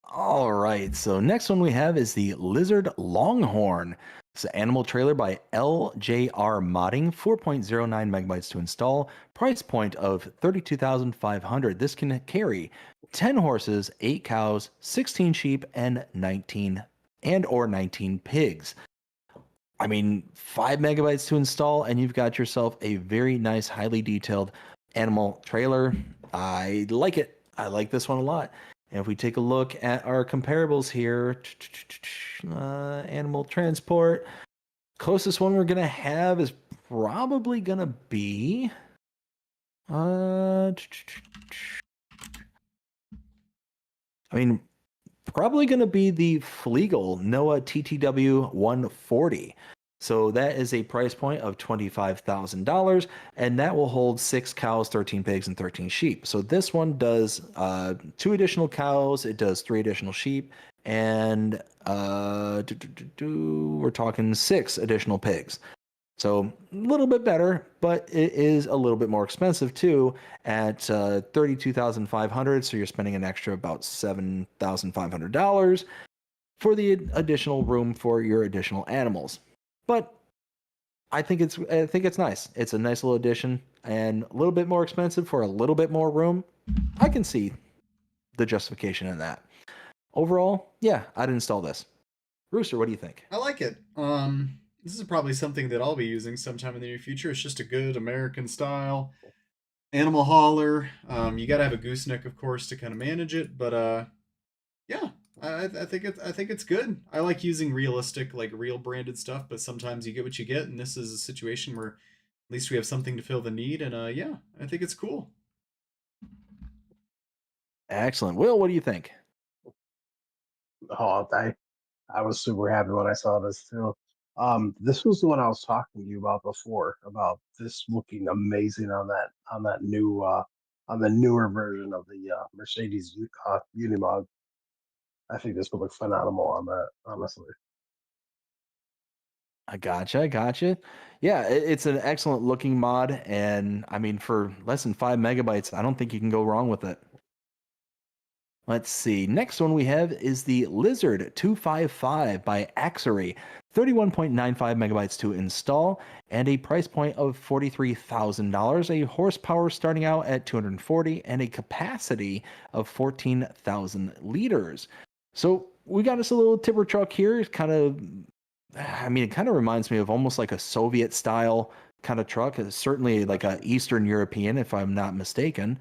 All right. So next one we have is the Lizard Longhorn. It's an animal trailer by LJR Modding, 4.09 megabytes to install. Price point of $32,500. This can carry 10 horses, 8 cows, 16 sheep, and 19 pigs. I mean, 5 megabytes to install, and you've got yourself a very nice, highly detailed animal trailer. I like it. I like this one a lot. And if we take a look at our comparables here, animal transport, closest one we're gonna have is probably gonna be I mean, probably going to be the Flegel Noah TTW 140. So that is a price point of $25,000, and that will hold 6 cows, 13 pigs, and 13 sheep. So this one does 2 additional cows, it does 3 additional sheep, and we're talking 6 additional pigs. So a little bit better, but it is a little bit more expensive too at $32,500. So you're spending an extra about $7,500 for the additional room for your additional animals. But I think it's nice. It's a nice little addition and a little bit more expensive for a little bit more room. I can see the justification in that. Overall, yeah, I'd install this. Rooster, what do you think? I like it. This is probably something that I'll be using sometime in the near future. It's just a good American style animal hauler. You got to have a gooseneck, of course, to kind of manage it. But yeah, I think it's good. I like using realistic, like real branded stuff, but sometimes you get what you get, and this is a situation where at least we have something to fill the need. And yeah, I think it's cool. Excellent. Will, what do you think? Oh, I was super happy when I saw this too. This was the one I was talking to you about before, about this looking amazing on that new on the newer version of the Mercedes Unimog. I think this would look phenomenal on that, honestly. I gotcha. Yeah, it's an excellent looking mod, and I mean, for less than 5 MB, I don't think you can go wrong with it. Let's see. Next one we have is the Lizard 255 by Axery. 31.95 MB to install, and a price point of $43,000. A horsepower starting out at 240, and a capacity of 14,000 liters. So we got us a little tipper truck here. It's kind of, I mean, it kind of reminds me of almost like a Soviet style kind of truck. It's certainly like a Eastern European, if I'm not mistaken.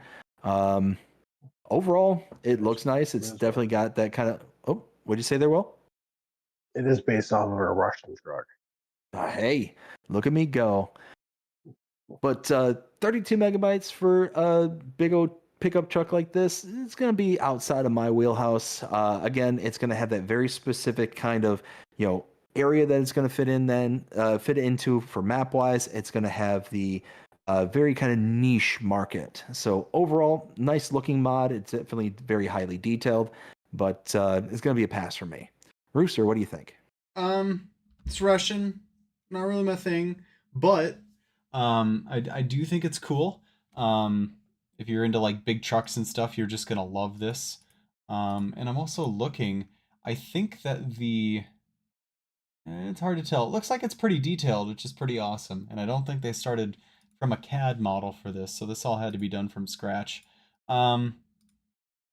Overall, it looks nice. It's definitely got that kind of. Oh, what'd you say there, Will? It is based off of a Russian truck. Hey, look at me go. But 32 MB for a big old pickup truck like this, it's going to be outside of my wheelhouse. Again, it's going to have that very specific kind of, area that it's going to fit into for map wise. It's going to have the very kind of niche market. So overall, nice looking mod. It's definitely very highly detailed, but it's going to be a pass for me. Rooster, what do you think? It's Russian, not really my thing, but I do think it's cool. If you're into like big trucks and stuff, you're just gonna love this. And I'm also looking. I think that it's hard to tell. It looks like it's pretty detailed, which is pretty awesome. And I don't think they started from a CAD model for this, so this all had to be done from scratch.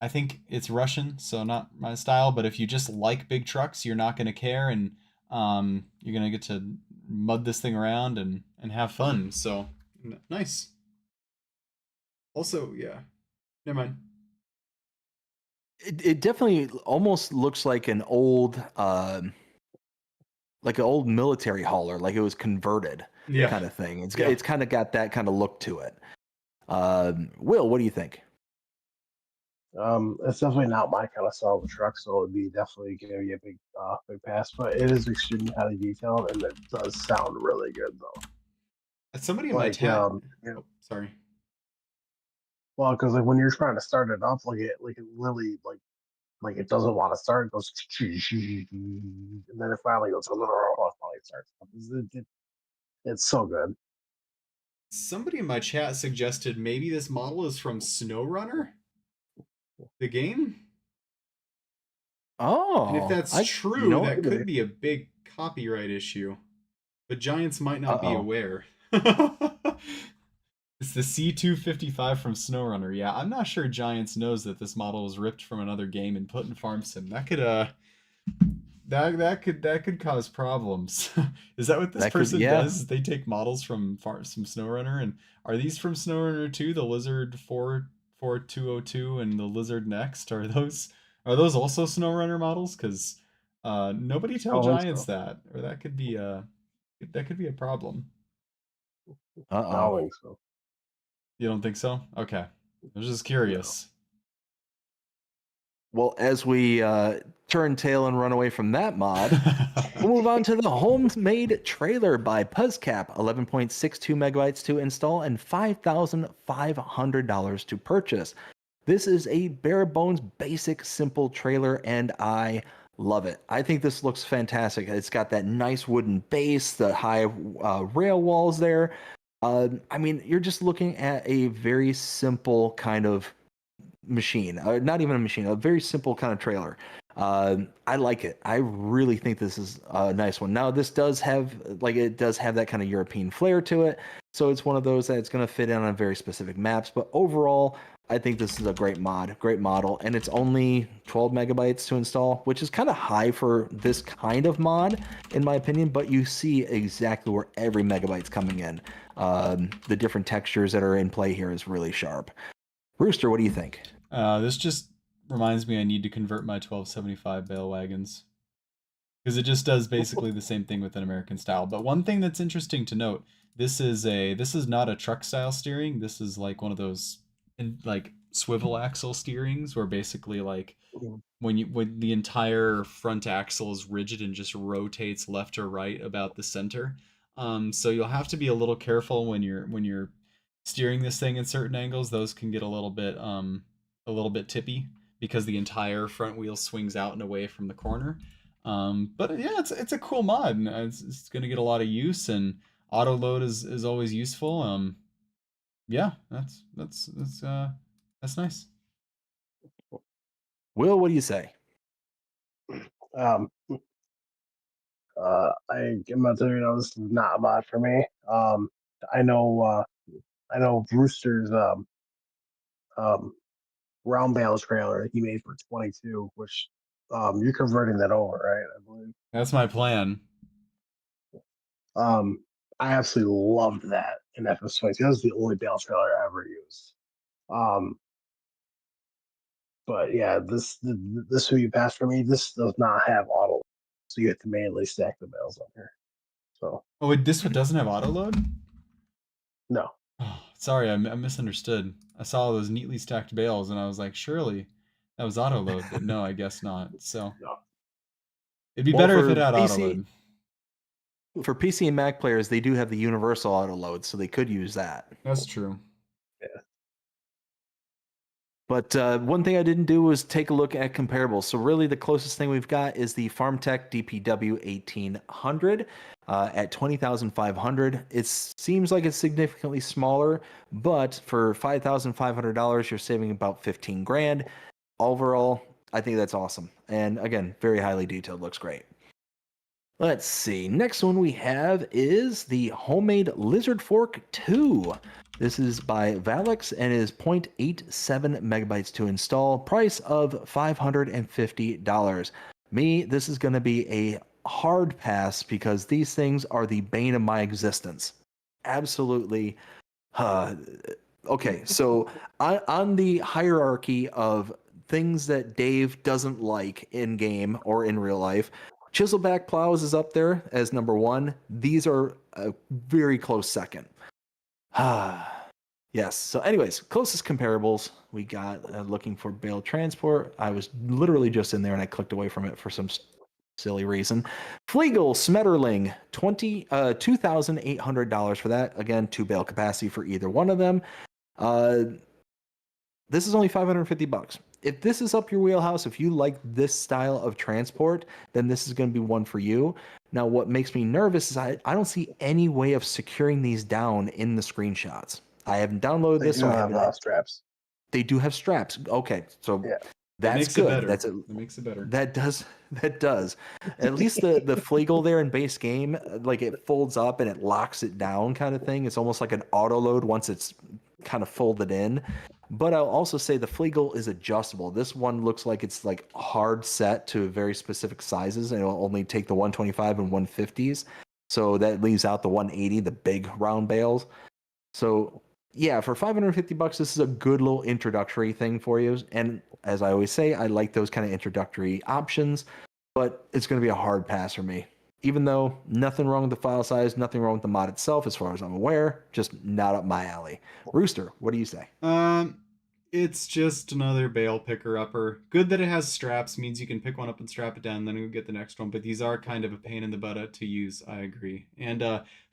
I think it's Russian, so not my style, but if you just like big trucks, you're not going to care, and you're going to get to mud this thing around and have fun. So, nice. Also, yeah. Never mind. It definitely almost looks like an old military hauler, like it was converted kind of thing. It's kind of got that kind of look to it. Will, what do you think? It's definitely not my kind of style of truck, so it would be definitely going to be a big pass. But it is extremely highly detailed, and it does sound really good though. Somebody in my chat. Sorry. Well, because like when you're trying to start it up, like it literally like it doesn't want to start. It goes, and then it finally goes, finally starts. It's so good. Somebody in my chat suggested maybe this model is from SnowRunner, the game. Oh, and if that's true, that could be a big copyright issue. But Giants might not be aware. It's the C255 from SnowRunner. Yeah, I'm not sure Giants knows that this model was ripped from another game and put in Farm Sim. That could that could cause problems. Is that what this person does? They take models from SnowRunner, and are these from SnowRunner too? The Lizard Ford 202 and the Lizard Next, are those also SnowRunner models? Because nobody I tell don't think Giants so. that, or that could be a problem. I don't think so. You don't think so? Okay. I was just No. curious. Well, as we turn tail and run away from that mod, we'll move on to the homemade trailer by PuzzCap, 11.62 megabytes to install and $5,500 to purchase. This is a bare bones, basic, simple trailer, and I love it. I think this looks fantastic. It's got that nice wooden base, the high rail walls there. I mean, you're just looking at a very simple kind of machine, not even a machine, a very simple kind of trailer. I like it. I really think this is a nice one. Now, this does have that kind of European flair to it, so it's one of those that it's going to fit in on very specific maps. But overall, I think this is a great mod, great model, and it's only 12 megabytes to install, which is kind of high for this kind of mod, in my opinion. But you see exactly where every megabyte's coming in. The different textures that are in play here is really sharp. Rooster, what do you think? This just reminds me I need to convert my 1275 bale wagons because it just does basically the same thing with an American style. But one thing that's interesting to note, this is not a truck style steering. This is like one of those like swivel axle steerings where basically like Mhm. when the entire front axle is rigid and just rotates left or right about the center. So you'll have to be a little careful when you're steering this thing in certain angles. Those can get a little bit tippy because the entire front wheel swings out and away from the corner. But yeah, it's a cool mod, and it's going to get a lot of use, and auto load is always useful. Yeah, that's nice. Will, what do you say? Um, I'm gonna tell you, this is not a mod for me. I know, I know Brewster's um round bale trailer he made for 22, which you're converting that over, right? I believe. That's my plan. Um, I absolutely loved that in FS22. That was the only bale trailer I ever used. Um, but yeah, this who you passed for me. This does not have auto, so you have to manually stack the bales on here. So Oh, wait, this one doesn't have auto load? no, Oh, sorry, I misunderstood. I saw those neatly stacked bales, and I was like, surely that was auto load, but no, I guess not. So no. it'd be Well, better if it had auto load. For PC and Mac players, they do have the universal auto load, so they could use that. That's true. Yeah. But one thing I didn't do was take a look at comparables. So really, the closest thing we've got is the FarmTech DPW 1800 at 20,500. It seems like it's significantly smaller, but for $5,500, you're saving about 15 grand. Overall, I think that's awesome. And again, very highly detailed. Looks great. Let's see. Next one we have is the Homemade Lizard Fork 2. This is by Valix and is 0.87 megabytes to install. Price of $550. Me, this is going to be a hard pass because these things are the bane of my existence. Absolutely. Okay, so on the hierarchy of things that Dave doesn't like in game or in real life, Chiselback plows is up there as number one. These are a very close second. Yes. So, anyways, closest comparables we got looking for bale transport. I was literally just in there and I clicked away from it for some silly reason. Flegel Smetterling, $2,800 for that. Again, 2 bale capacity for either one of them. This is only $550. If this is up your wheelhouse, if you like this style of transport, then this is going to be one for you. Now, what makes me nervous is I don't see any way of securing these down in the screenshots. I haven't downloaded They this, do so I have haven't. straps. They do have straps. Okay, so Yeah. That that's makes it good. better. That's That makes it better. that does. At least the Flegel there in base game, like it folds up and it locks it down, kind of thing. It's almost like an auto load once it's kind of folded in. But I'll also say the Flegel is adjustable. This one looks like it's like hard set to very specific sizes, and it'll only take the 125 and 150s. So that leaves out the 180, the big round bales. So yeah, for 550 bucks, this is a good little introductory thing for you. And as I always say, I like those kind of introductory options, but it's going to be a hard pass for me. Even though nothing wrong with the file size, nothing wrong with the mod itself, as far as I'm aware, just not up my alley. Rooster, what do you say? It's just another bale picker upper. Good that it has straps, means you can pick one up and strap it down, then you get the next one. But these are kind of a pain in the butt to use. I agree. And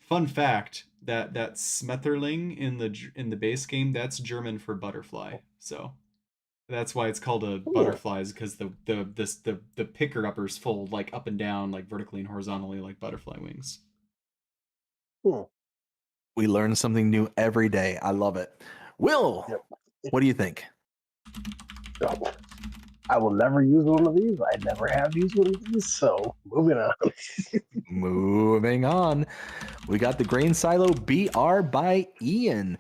fun fact that Smetterling in the base game, that's German for butterfly. So that's why it's called a Cool. butterfly, is because the picker uppers fold like up and down, like vertically and horizontally, like butterfly wings. Cool. We learn something new every day. I love it. Will, Yep. what do you think? So, I will never use one of these. I never have used one of these. So moving on. Moving on. We got the Grain Silo BR by Ian.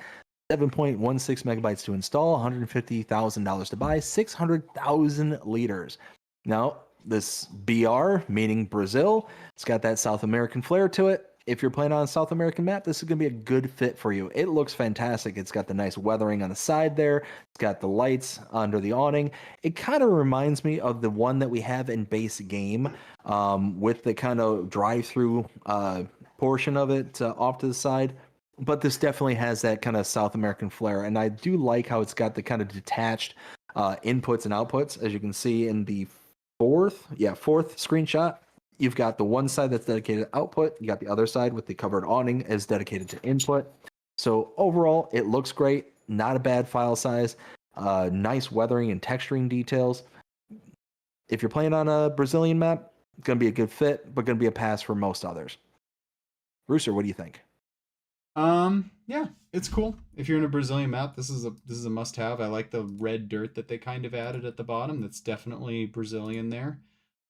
7.16 megabytes to install, $150,000 to buy, 600,000 liters. Now, this BR, meaning Brazil, it's got that South American flair to it. If you're playing on a South American map, this is going to be a good fit for you. It looks fantastic. It's got the nice weathering on the side there. It's got the lights under the awning. It kind of reminds me of the one that we have in base game, with the kind of drive-through portion of it off to the side. But this definitely has that kind of South American flair. And I do like how it's got the kind of detached inputs and outputs, as you can see in the fourth screenshot. You've got the one side that's dedicated to output. You got the other side with the covered awning is dedicated to input. So overall, it looks great. Not a bad file size. Nice weathering and texturing details. If you're playing on a Brazilian map, it's going to be a good fit, but going to be a pass for most others. Rooster, what do you think? Yeah, it's cool. If you're in a Brazilian map, this is a must-have. I like the red dirt that they kind of added at the bottom. That's definitely Brazilian there.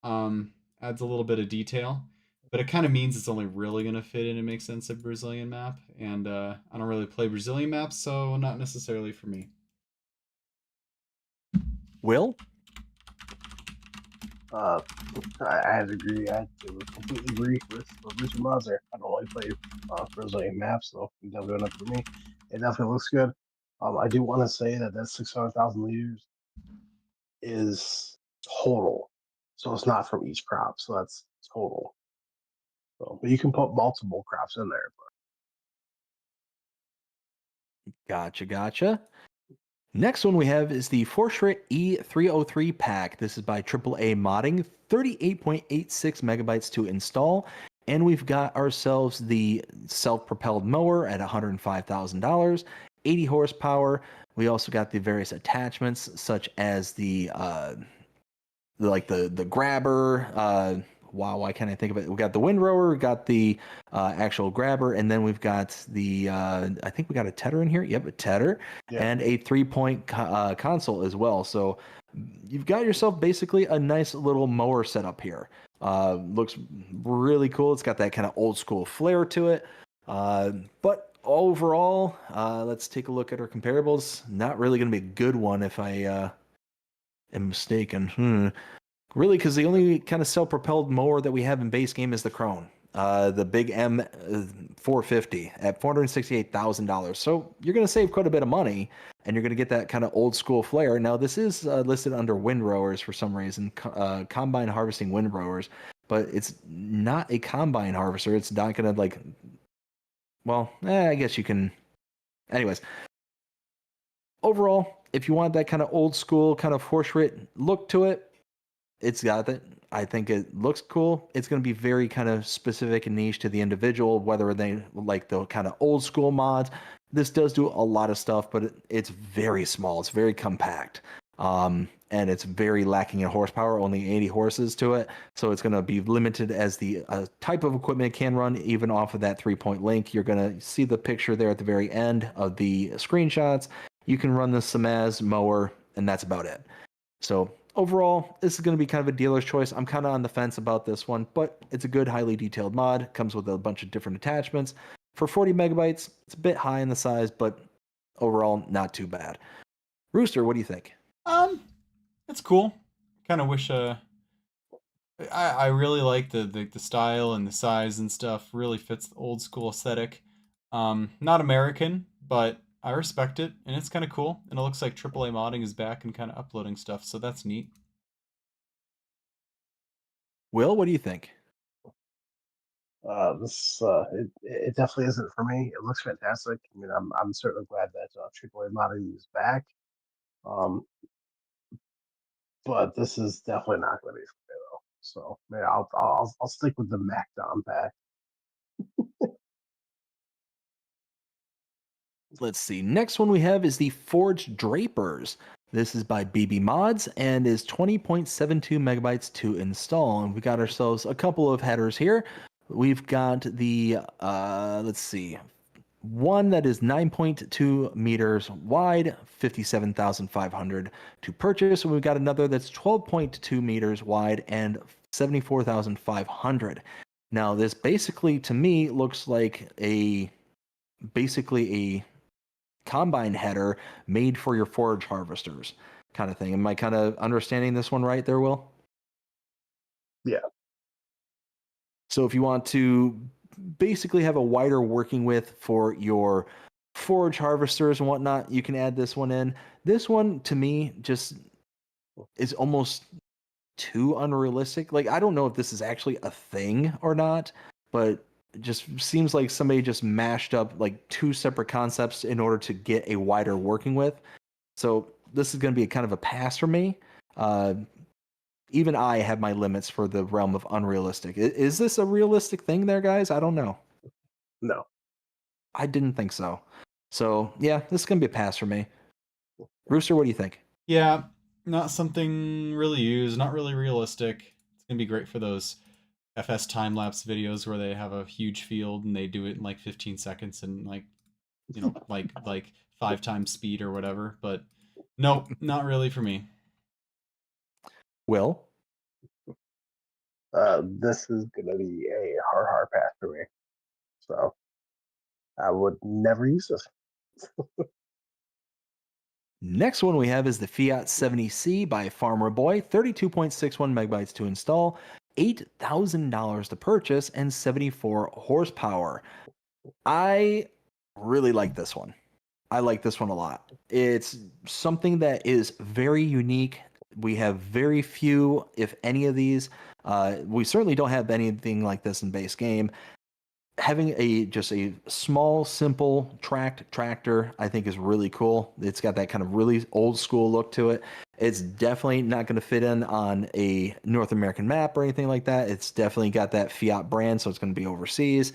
Adds a little bit of detail, but it kind of means it's only really gonna fit in and make sense of Brazilian map. And I don't really play Brazilian maps, so not necessarily for me. Will? I had to agree. I had to completely agree with Richard Mods there. I don't like play Brazilian maps, so it's definitely not for me. It definitely looks good. I do want to say that 600,000 liters is total, so it's not from each crop. So that's total. So, but you can put multiple crops in there. Gotcha. Next one we have is the Fortschritt E303 pack. This is by AAA Modding, 38.86 megabytes to install. And we've got ourselves the self-propelled mower at $105,000, 80 horsepower. We also got the various attachments such as the grabber. Wow, why can't I think of it? We got the windrower, we got the actual grabber, and then we've got the I think we got a tedder in here. Yep, a tedder, and a 3-point console as well. So you've got yourself basically a nice little mower setup here. Looks really cool. It's got that kind of old school flair to it. But overall, let's take a look at our comparables. Not really going to be a good one if I am mistaken. Really, because the only kind of self-propelled mower that we have in base game is the Krone, the big M 450 at $468,000. So you're going to save quite a bit of money, and you're going to get that kind of old school flair. Now, this is listed under windrowers for some reason, combine harvesting windrowers, but it's not a combine harvester. It's not going to I guess you can. Anyways, overall, if you want that kind of old school kind of Fortschritt look to it, it's got that. I think it looks cool. It's going to be very kind of specific and niche to the individual, whether they like the kind of old school mods. This does do a lot of stuff, but it's very small. It's very compact. And it's very lacking in horsepower, only 80 horses to it. So it's going to be limited as the type of equipment it can run, even off of that 3-point link. You're going to see the picture there at the very end of the screenshots. You can run the Samaz mower, and that's about it. So overall, this is going to be kind of a dealer's choice. I'm kind of on the fence about this one, but it's a good, highly detailed mod. Comes with a bunch of different attachments. For 40 megabytes, it's a bit high in the size, but overall, not too bad. Rooster, what do you think? It's cool. Kind of wish I really like the style and the size and stuff. Really fits the old school aesthetic. Not American, but I respect it, and it's kind of cool. And it looks like AAA modding is back and kind of uploading stuff, so that's neat. Will, what do you think? It definitely isn't for me. It looks fantastic. I mean, I'm certainly glad that AAA modding is back. Um, but this is definitely not going to be for me though. So man, I'll stick with the Mac Dom pack. Let's see. Next one we have is the Forged Drapers. This is by BB Mods and is 20.72 megabytes to install. And we got ourselves a couple of headers here. We've got the, let's see, one that is 9.2 meters wide, 57,500 to purchase. And we've got another that's 12.2 meters wide and 74,500. Now, this basically to me looks like basically a combine header made for your forage harvesters kind of thing. Am I kind of understanding this one right there, Will? Yeah. So if you want to basically have a wider working width for your forage harvesters and whatnot, you can add this one in. This one to me just is almost too unrealistic. Like, I don't know if this is actually a thing or not, but it just seems like somebody just mashed up like two separate concepts in order to get a wider working width. So this is going to be kind of a pass for me. Uh, Even I have my limits for the realm of unrealistic. Is this a realistic thing there, guys? I don't know. No. I didn't think so. So yeah, this is going to be a pass for me. Rooster, what do you think? Yeah, not something really used, not really realistic. It's gonna be great for those FS time lapse videos where they have a huge field and they do it in like 15 seconds and like like 5 times speed or whatever. But nope, not really for me. Will? This is going to be a hard pass for me. So I would never use this. Next one we have is the Fiat 70C by Farmer Boy, 32.61 megabytes to install, $8,000 to purchase, and 74 horsepower. I really like this one. I like this one a lot. It's something that is very unique. We have very few, if any, of these. We certainly don't have anything like this in base game. Having just a small, simple tracked tractor, I think is really cool. It's got that kind of really old school look to it. It's definitely not going to fit in on a North American map or anything like that. It's definitely got that Fiat brand, so it's going to be overseas.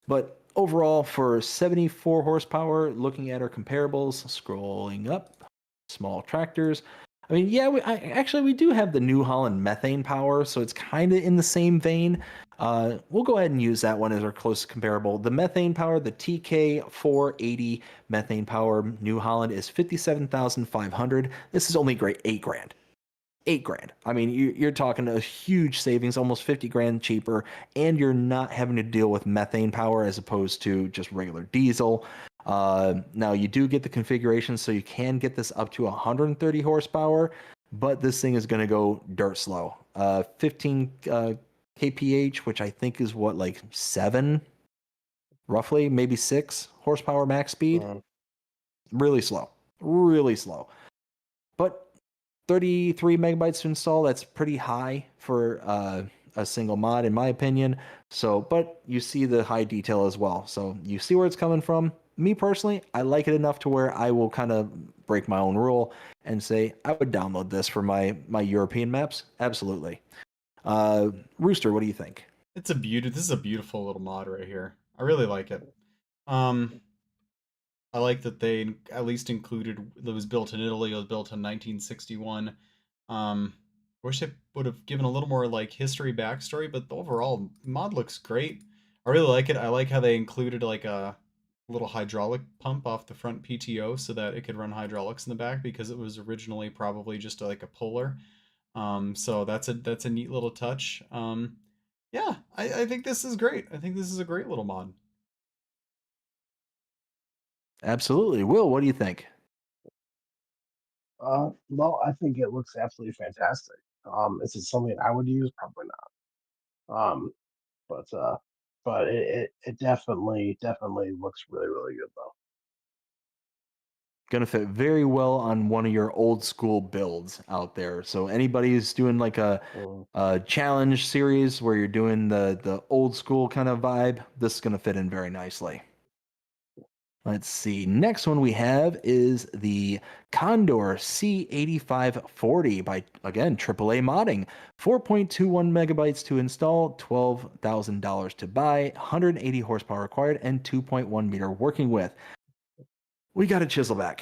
But overall, for 74 horsepower, looking at our comparables, scrolling up, small tractors. I mean, yeah, actually we do have the New Holland methane power, so it's kind of in the same vein. We'll go ahead and use that one as our closest comparable. The methane power, the TK480 methane power, New Holland is 57,500. This is only great 8 grand. 8 grand. I mean, you're talking a huge savings, almost 50 grand cheaper, and you're not having to deal with methane power as opposed to just regular diesel. Now, you do get the configuration, so you can get this up to 130 horsepower, but this thing is going to go dirt slow. 15 kph, which I think is what, like 7, roughly, maybe 6 horsepower max speed. Really slow. Really slow. But 33 megabytes to install, that's pretty high for a single mod in my opinion. So, but you see the high detail as well, so you see where it's coming from. Me personally, I like it enough to where I will kind of break my own rule and say I would download this for my European maps. Absolutely. Rooster, what do you think? It's a beauty. This is a beautiful little mod right here. I really like it. Um, I like that they at least included it was built in Italy. It was built in 1961. Wish they would have given a little more like history backstory, but the overall mod looks great. I really like it. I like how they included like a little hydraulic pump off the front PTO so that it could run hydraulics in the back because it was originally probably just like a puller. So that's a neat little touch. Yeah, I think this is great. I think this is a great little mod. Absolutely. Will, what do you think? Well, I think it looks absolutely fantastic. Is it something I would use? Probably not. But it definitely looks really good though. Gonna fit very well on one of your old school builds out there. So anybody who's doing like a challenge series where you're doing the old school kind of vibe, this is gonna fit in very nicely. Let's see. Next one we have is the Condor C8540 by, again, AAA modding. 4.21 megabytes to install, $12,000 to buy, 180 horsepower required, and 2.1 meter working width. We got a Chiselback.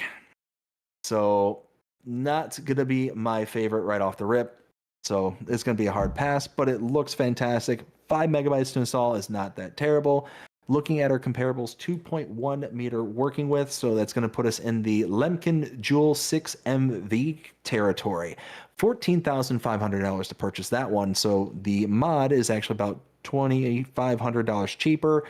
So, not going to be my favorite right off the rip. So, it's going to be a hard pass, but it looks fantastic. 5 megabytes to install is not that terrible. Looking at our comparables, 2.1 meter working width, so that's going to put us in the Lemkin Jewel 6MV territory. $14,500 to purchase that one, so the mod is actually about $2,500 cheaper.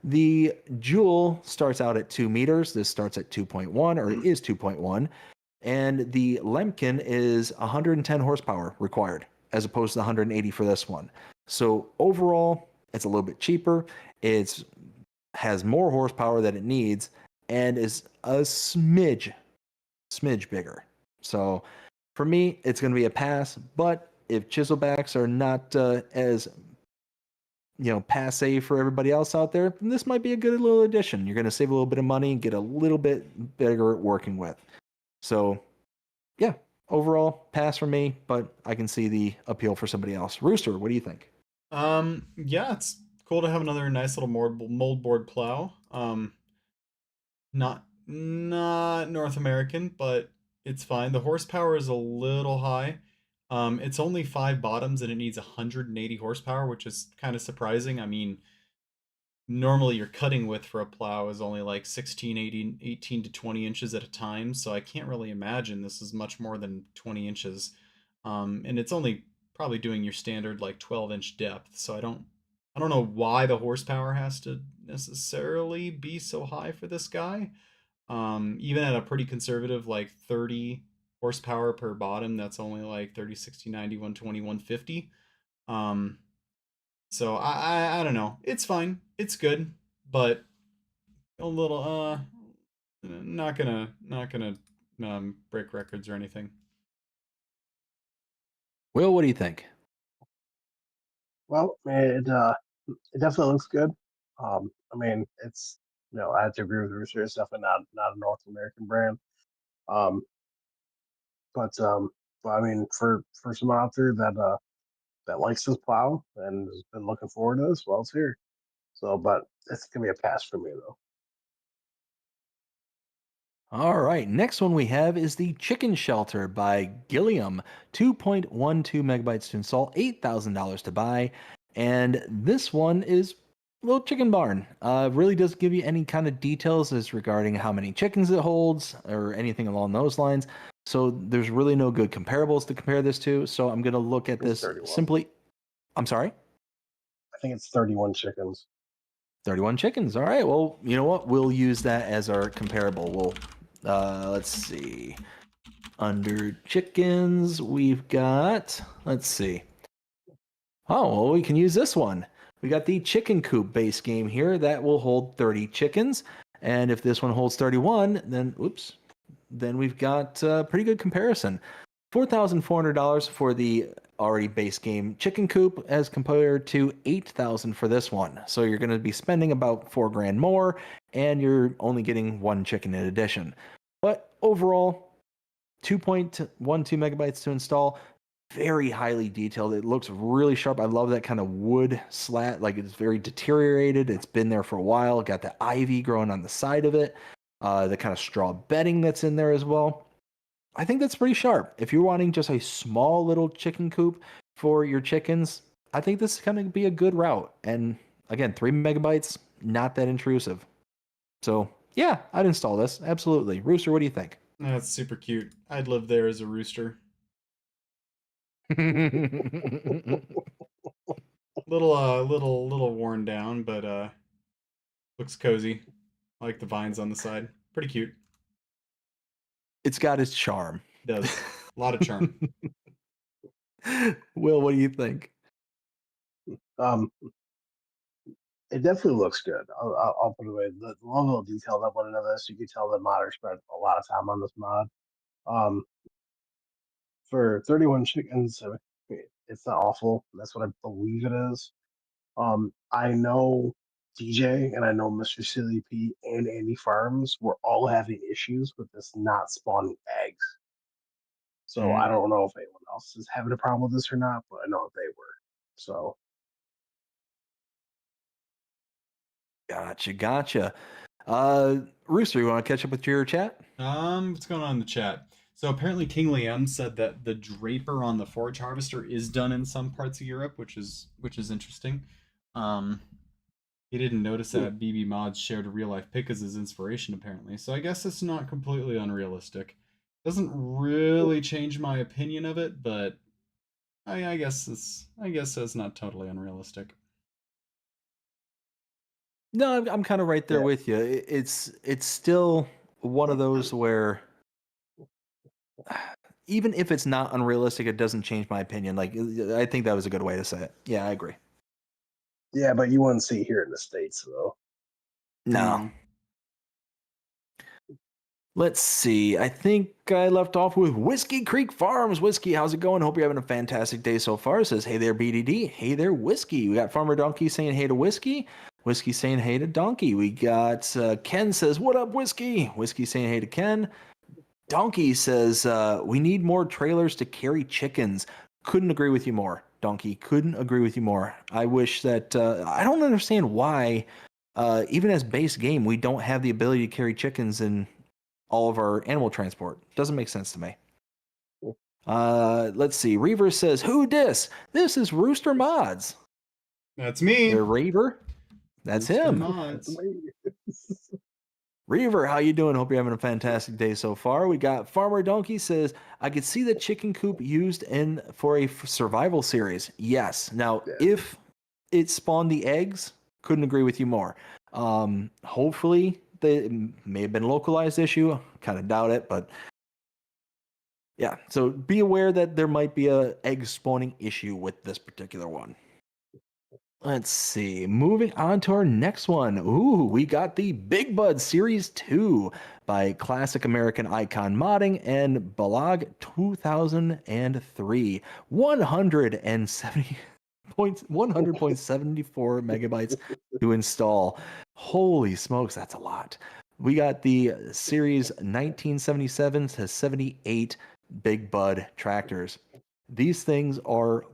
The Jewel starts out at 2 meters. This starts at 2.1, or it is 2.1. And the Lemkin is 110 horsepower required, as opposed to 180 for this one. So overall, it's a little bit cheaper. It has more horsepower than it needs, and is a smidge bigger. So for me, it's going to be a pass. But if Chiselbacks are not as passe for everybody else out there, this might be a good little addition. You're going to save a little bit of money and get a little bit bigger working with. So, yeah, overall pass for me, but I can see the appeal for somebody else. Rooster, what do you think? Yeah, it's cool to have another nice little mold board plow. Not North American, but it's fine. The horsepower is a little high. It's only 5 bottoms and it needs 180 horsepower, which is kind of surprising. I mean, normally your cutting width for a plow is only like 16, 18 to 20 inches at a time, so I can't really imagine this is much more than 20 inches. And it's only probably doing your standard like 12-inch depth, so I don't know why the horsepower has to necessarily be so high for this guy. Even at a pretty conservative like 30 horsepower per bottom, that's only like 30, 60, 90, 120, 150. Um, so I don't know. It's fine. It's good, but a little not gonna break records or anything. Will, what do you think? Well, it definitely looks good. I mean, it's I have to agree with Rooster. It's definitely not a North American brand. Um, but I mean, for someone out there that likes this plow and has been looking forward to this, well, it's here. So, but it's gonna be a pass for me though. All right, next one we have is the Chicken Shelter by Gilliam. 2.12 megabytes to install, $8,000 to buy. And this one is a little chicken barn. Really doesn't give you any kind of details as regarding how many chickens it holds or anything along those lines. So there's really no good comparables to compare this to. So I'm going to look at this 31. simply. I'm sorry? I think it's 31 chickens. 31 chickens. All right. Well, you know what? We'll use that as our comparable. Let's see. Under chickens, we've got, let's see. Oh, well, we can use this one. We got the chicken coop base game here that will hold 30 chickens. And if this one holds 31, then we've got a pretty good comparison. $4,400 for the already base game chicken coop as compared to $8,000 for this one. So you're going to be spending about $4,000 more, and you're only getting one chicken in addition. But overall, 2.12 megabytes to install, very highly detailed. It looks really sharp. I love that kind of wood slat. Like, it's very deteriorated. It's been there for a while. Got the ivy growing on the side of it. The kind of straw bedding that's in there as well. I think that's pretty sharp. If you're wanting just a small little chicken coop for your chickens, I think this is going to be a good route. And again, 3 megabytes, not that intrusive. So yeah, I'd install this. Absolutely. Rooster, what do you think? That's super cute. I'd live there as a rooster. Little worn down, but looks cozy. I like the vines on the side. Pretty cute. It's got its charm. It does. A lot of charm. Will, what do you think? Um, It definitely looks good. I'll put it away. The level of detail that went into this, you could tell that modder spent a lot of time on this mod. Um, for 31 chickens, it's not awful. That's what I believe it is. I know DJ and I know Mr. Silly P and Andy Farms were all having issues with this not spawning eggs. So I don't know if anyone else is having a problem with this or not, but I know they were. So Gotcha. Rooster, you want to catch up with your chat? What's going on in the chat? So apparently King Liam said that the draper on the forage harvester is done in some parts of Europe, which is interesting. He didn't notice that BB Mods shared a real life pic as his inspiration apparently, so I guess it's not completely unrealistic. Doesn't really change my opinion of it, but I guess that's not totally unrealistic. No, I'm kind of right there yeah, with you. It's still one of those where even if it's not unrealistic, it doesn't change my opinion. Like I think that was a good way to say it. Yeah, I agree. yeah, but you wouldn't see here in the States though. No. Let's see. I think I left off with Whiskey Creek Farms. Whiskey, how's it going? Hope you're having a fantastic day so far. It says, hey there, BDD. Hey there, Whiskey. We got Farmer Donkey saying hey to Whiskey. Whiskey saying hey to Donkey. We got Ken says, what up, Whiskey? Whiskey saying hey to Ken. Donkey says, we need more trailers to carry chickens. Couldn't agree with you more, Donkey. Couldn't agree with you more. I wish that, I don't understand why, even as base game, we don't have the ability to carry chickens in all of our animal transport. Doesn't make sense to me. Let's see. Reaver says, who dis? This is Rooster Mods. That's me. Reaver? That's Rooster him. Mods. Reaver, how you doing? Hope you're having a fantastic day so far. We got Farmer Donkey says, I could see the chicken coop used for a survival series. Yes. Now, if it spawned the eggs, couldn't agree with you more. Hopefully, it may have been a localized issue. Kind of doubt it, but yeah. So be aware that there might be a egg spawning issue with this particular one. Let's see. Moving on to our next one. Ooh, we got the Big Bud Series 2 by Classic American Icon Modding and Balag 2003. 100.74 megabytes to install. Holy smokes, that's a lot. We got the Series 1977 to 78 Big Bud tractors. These things are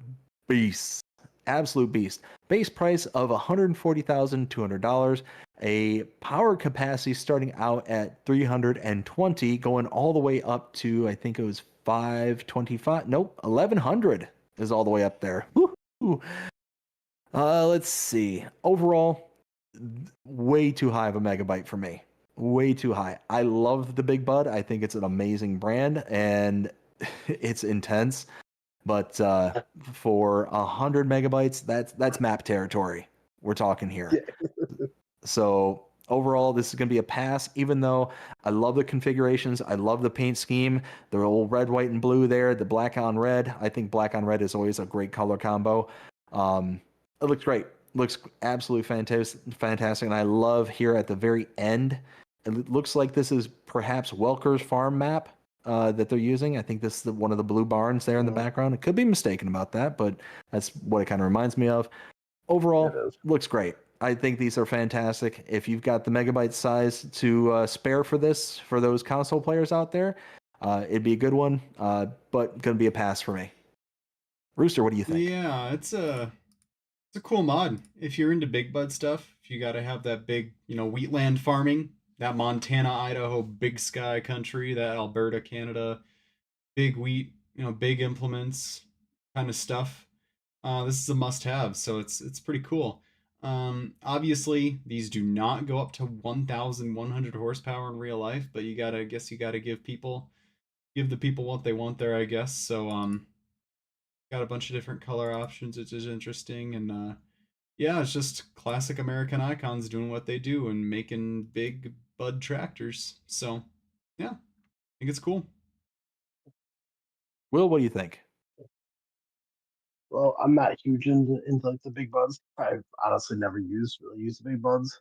beasts. Absolute beast. Base price of $140,200. A power capacity starting out at 320, going all the way up to, I think it was 525. Nope, 1100 is all the way up there. Woo-hoo. Let's see. Overall, way too high of a megabyte for me. Way too high. I love the Big Bud. I think it's an amazing brand and it's intense. But for 100 megabytes, that's map territory we're talking here. Yeah. So overall, this is going to be a pass, even though I love the configurations. I love the paint scheme. The old red, white, and blue there, the black on red. I think black on red is always a great color combo. It looks great. Looks absolutely fantastic. And I love here at the very end, it looks like this is perhaps Welker's farm map that they're using. I think this is one of the blue barns there in the background. I could be mistaken about that, but that's what it kind of reminds me of. Overall, looks great. I think these are fantastic. If you've got the megabyte size to spare for this, for those console players out there, it'd be a good one, but going to be a pass for me. Rooster, what do you think? Yeah, it's a cool mod. If you're into Big Bud stuff, if you got to have that big, wheatland farming, that Montana, Idaho, big sky country, that Alberta, Canada, big wheat, big implements kind of stuff. This is a must-have, so it's pretty cool. Obviously, these do not go up to 1,100 horsepower in real life, but you gotta give the people what they want there, I guess. So got a bunch of different color options, which is interesting, and yeah, it's just classic American icons doing what they do and making big bud tractors. So yeah, I think it's cool. Will, what do you think? Well, I'm not huge into like the big buds. I've honestly never really used the big buds.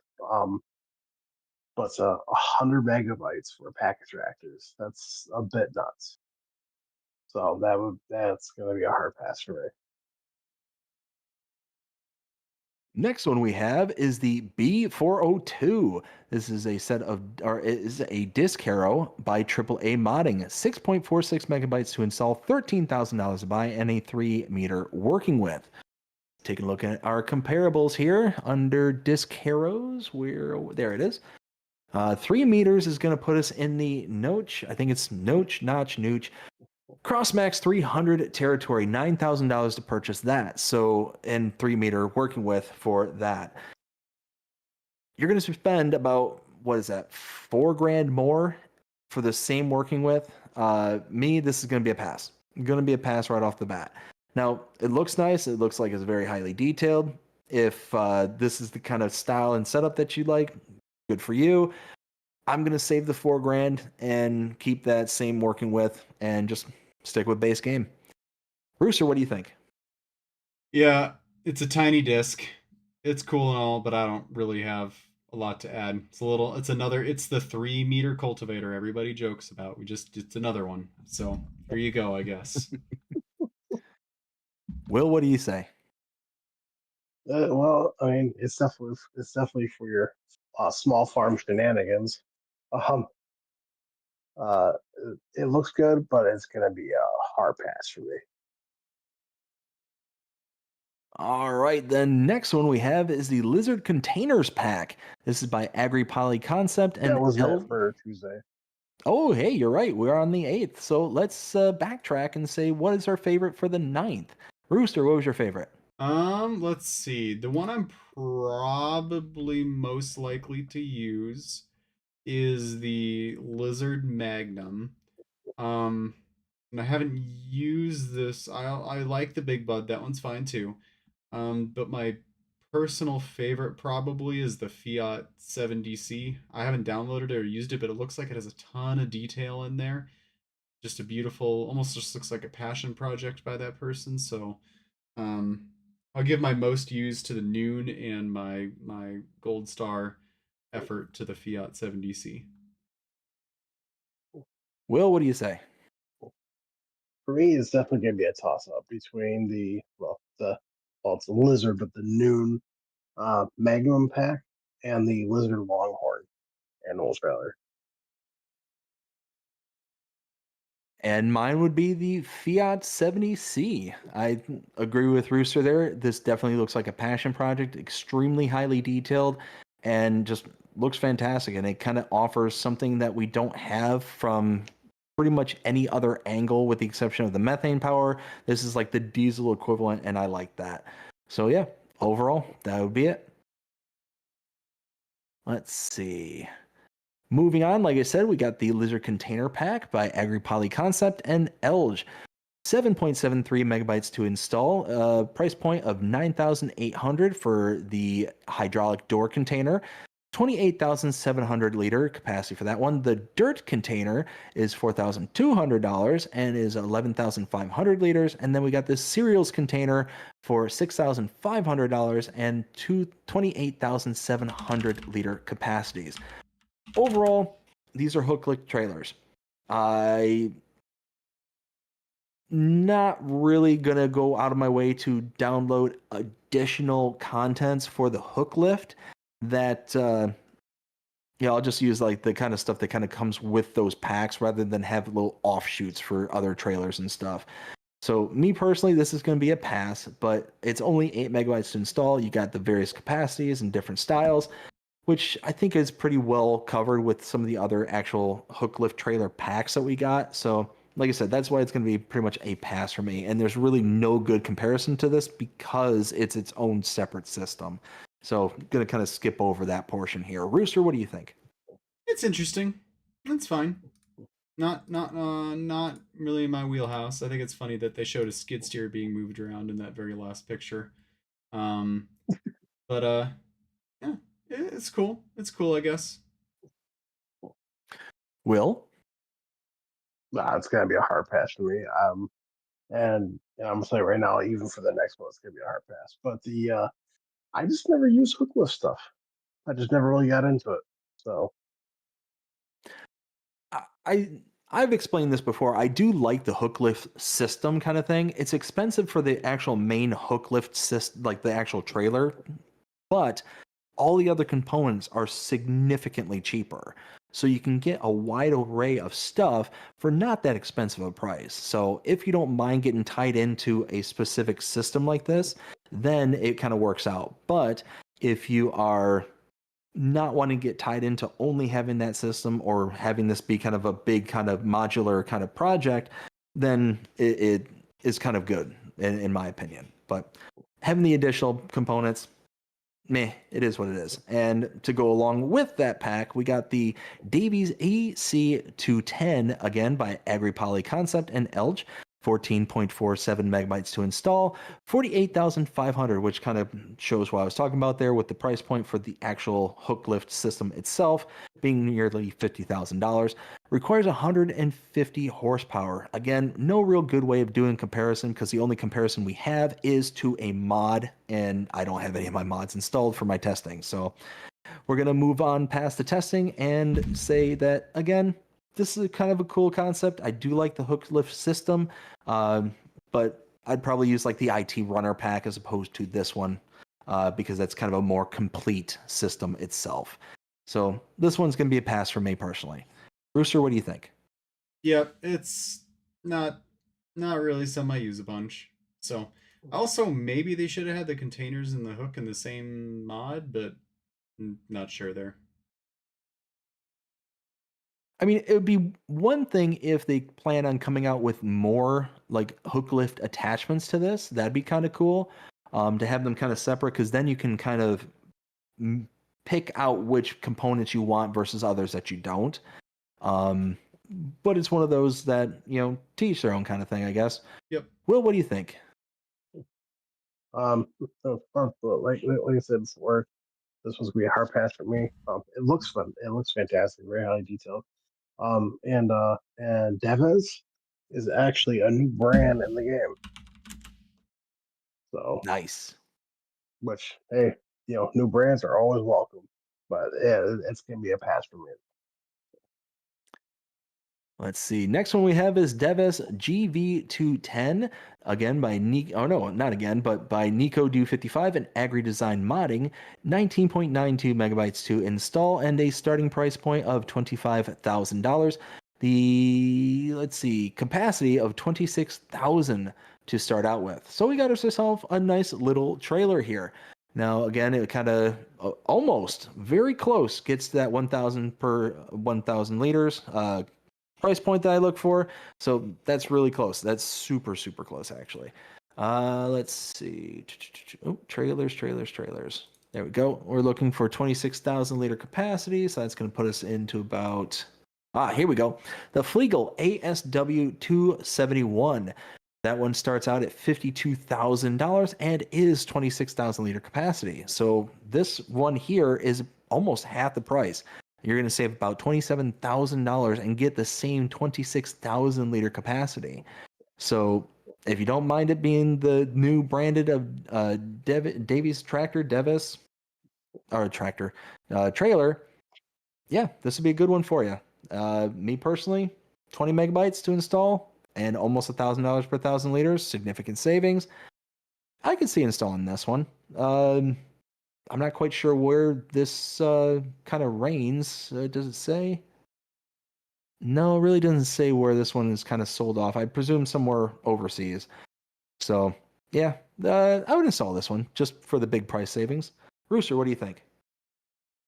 But 100 megabytes for a pack of tractors. That's a bit nuts. So that's gonna be a hard pass for me. Next one we have is the B402. This is a set of, or is a disc arrow by AAA Modding. 6.46 megabytes to install, $13,000 to buy, and a 3-meter working width. Taking a look at our comparables here under disc arrows. There it is. 3 meters is going to put us in the Notch. I think it's Notch, Crossmax 300 territory, $9,000 to purchase that. So, and 3-meter working width for that. You're going to spend about, what is that, $4,000 more for the same working width. This is going to be a pass. Going to be a pass right off the bat. Now, it looks nice. It looks like it's very highly detailed. If this is the kind of style and setup that you like, good for you. I'm going to save the $4,000 and keep that same working width and just stick with base game. Rooster, what do you think? Yeah, it's a tiny disc. It's cool and all, but I don't really have a lot to add. It's the 3-meter cultivator everybody jokes about. It's another one. So here you go, I guess. Will, what do you say? Well, I mean, it's definitely for your small farm shenanigans. Um, uh, it looks good, but it's gonna be a hard pass for me. All right, the next one we have is the Lizard Containers Pack. This is by Agri Concept and That was it for Tuesday. Oh, hey, you're right. We're on the 8th. So let's backtrack and say what is our favorite for the 9th? Rooster, what was your favorite? Let's see. The one I'm probably most likely to use is the Lizard Magnum. And I haven't used this. I like the Big Bud. That one's fine too. But my personal favorite probably is the Fiat 7DC. I haven't downloaded it or used it, but it looks like it has a ton of detail in there. Just a beautiful, almost just looks like a passion project by that person. So, um, I'll give my most used to the Noon and my Gold Star effort to the Fiat 7DC. Will, what do you say? For me, it's definitely gonna be a toss up between it's a lizard, but the Noon Magnum pack and the Lizard Longhorn animal trailer. And mine would be the Fiat 70C. I agree with Rooster there. This definitely looks like a passion project, extremely highly detailed, and just looks fantastic. And it kind of offers something that we don't have from pretty much any other angle, with the exception of the methane power. This is like the diesel equivalent, and I like that. So, yeah, overall, that would be it. Let's see. Moving on, like I said, we got the Lizard Container Pack by Agri Concept and Elge. 7.73 megabytes to install, price point of 9,800 for the hydraulic door container, 28,700 liter capacity for that one. The dirt container is $4,200 and is 11,500 liters. And then we got this cereals container for $6,500 and 28,700 liter capacities. Overall, these are hook-lift trailers. I not really gonna go out of my way to download additional contents for the hook lift. That I'll just use like the kind of stuff that kind of comes with those packs rather than have little offshoots for other trailers and stuff. So me personally, this is going to be a pass, but it's only 8 megabytes to install. You got the various capacities and different styles, which I think is pretty well covered with some of the other actual hook lift trailer packs that we got. So, like I said, that's why it's going to be pretty much a pass for me. And there's really no good comparison to this because it's its own separate system. So, I'm going to kind of skip over that portion here. Rooster, what do you think? It's interesting. That's fine. Not really in my wheelhouse. I think it's funny that they showed a skid steer being moved around in that very last picture. Um, but yeah, it's cool. It's cool, I guess. Will? Nah, it's gonna be a hard pass for me. And I'm gonna say right now, even for the next one, it's gonna be a hard pass. But the I just never used hookless stuff. I just never really got into it. So I I've explained this before. I do like the hook lift system kind of thing. It's expensive for the actual main hook lift system, like the actual trailer, but all the other components are significantly cheaper. So you can get a wide array of stuff for not that expensive a price. So if you don't mind getting tied into a specific system like this, then it kind of works out. But if you are not wanting to get tied into only having that system or having this be kind of a big kind of modular kind of project, then it is kind of good in my opinion. But having the additional components, meh, it is what it is. And to go along with that pack, we got the Davies AC210 again by AgriPoly Concept and Elge. 14.47 megabytes to install, 48,500, which kind of shows what I was talking about there with the price point for the actual hook lift system itself being nearly $50,000. Requires 150 horsepower. Again, no real good way of doing comparison because the only comparison we have is to a mod, and I don't have any of my mods installed for my testing. So we're going to move on past the testing and say that, again, this is kind of a cool concept. I do like the hook lift system, but I'd probably use like the IT runner pack as opposed to this one because that's kind of a more complete system itself. So this one's going to be a pass for me personally. Rooster, what do you think? Yep, it's not not really something I use a bunch. So also maybe they should have had the containers and the hook in the same mod, but not sure there. I mean, it would be one thing if they plan on coming out with more like hook lift attachments to this. That'd be kind of cool to have them kind of separate because then you can kind of pick out which components you want versus others that you don't. Um, but it's one of those that, teach their own kind of thing, I guess. Yep. Will, what do you think? like I said before, this was gonna be a hard pass for me. It looks fun. It looks fantastic. Very highly detailed. And Deves is actually a new brand in the game. So, Nice. which hey, new brands are always welcome. But yeah, it's gonna be a pass for me. Let's see. Next one we have is Deves GV210, again by Nico. Oh no, not again, but by Nico Do 55 and Agri Design Modding, 19.92 megabytes to install, and a starting price point of $25,000. The let's see, capacity of 26,000 to start out with. So we got ourselves a nice little trailer here. Now, again, it kind of almost very close gets to that 1,000 per 1,000 liters price point that I look for. So that's really close. That's super, super close, actually. Let's see. Oh, trailers. There we go. We're looking for 26,000 liter capacity. So that's going to put us into about. Here we go. The Flegel ASW 271. That one starts out at $52,000 and is 26,000 liter capacity. So this one here is almost half the price. You're going to save about $27,000 and get the same 26,000 liter capacity. So if you don't mind it being the new branded of Davies trailer, yeah, this would be a good one for you. Me personally, 20 megabytes to install and almost $1,000 per 1,000 liters, significant savings. I could see installing this one. I'm not quite sure where this kind of reigns. Does it say? No, it really doesn't say where this one is kind of sold off. I presume somewhere overseas. So, yeah, I would install this one just for the big price savings. Rooster, what do you think?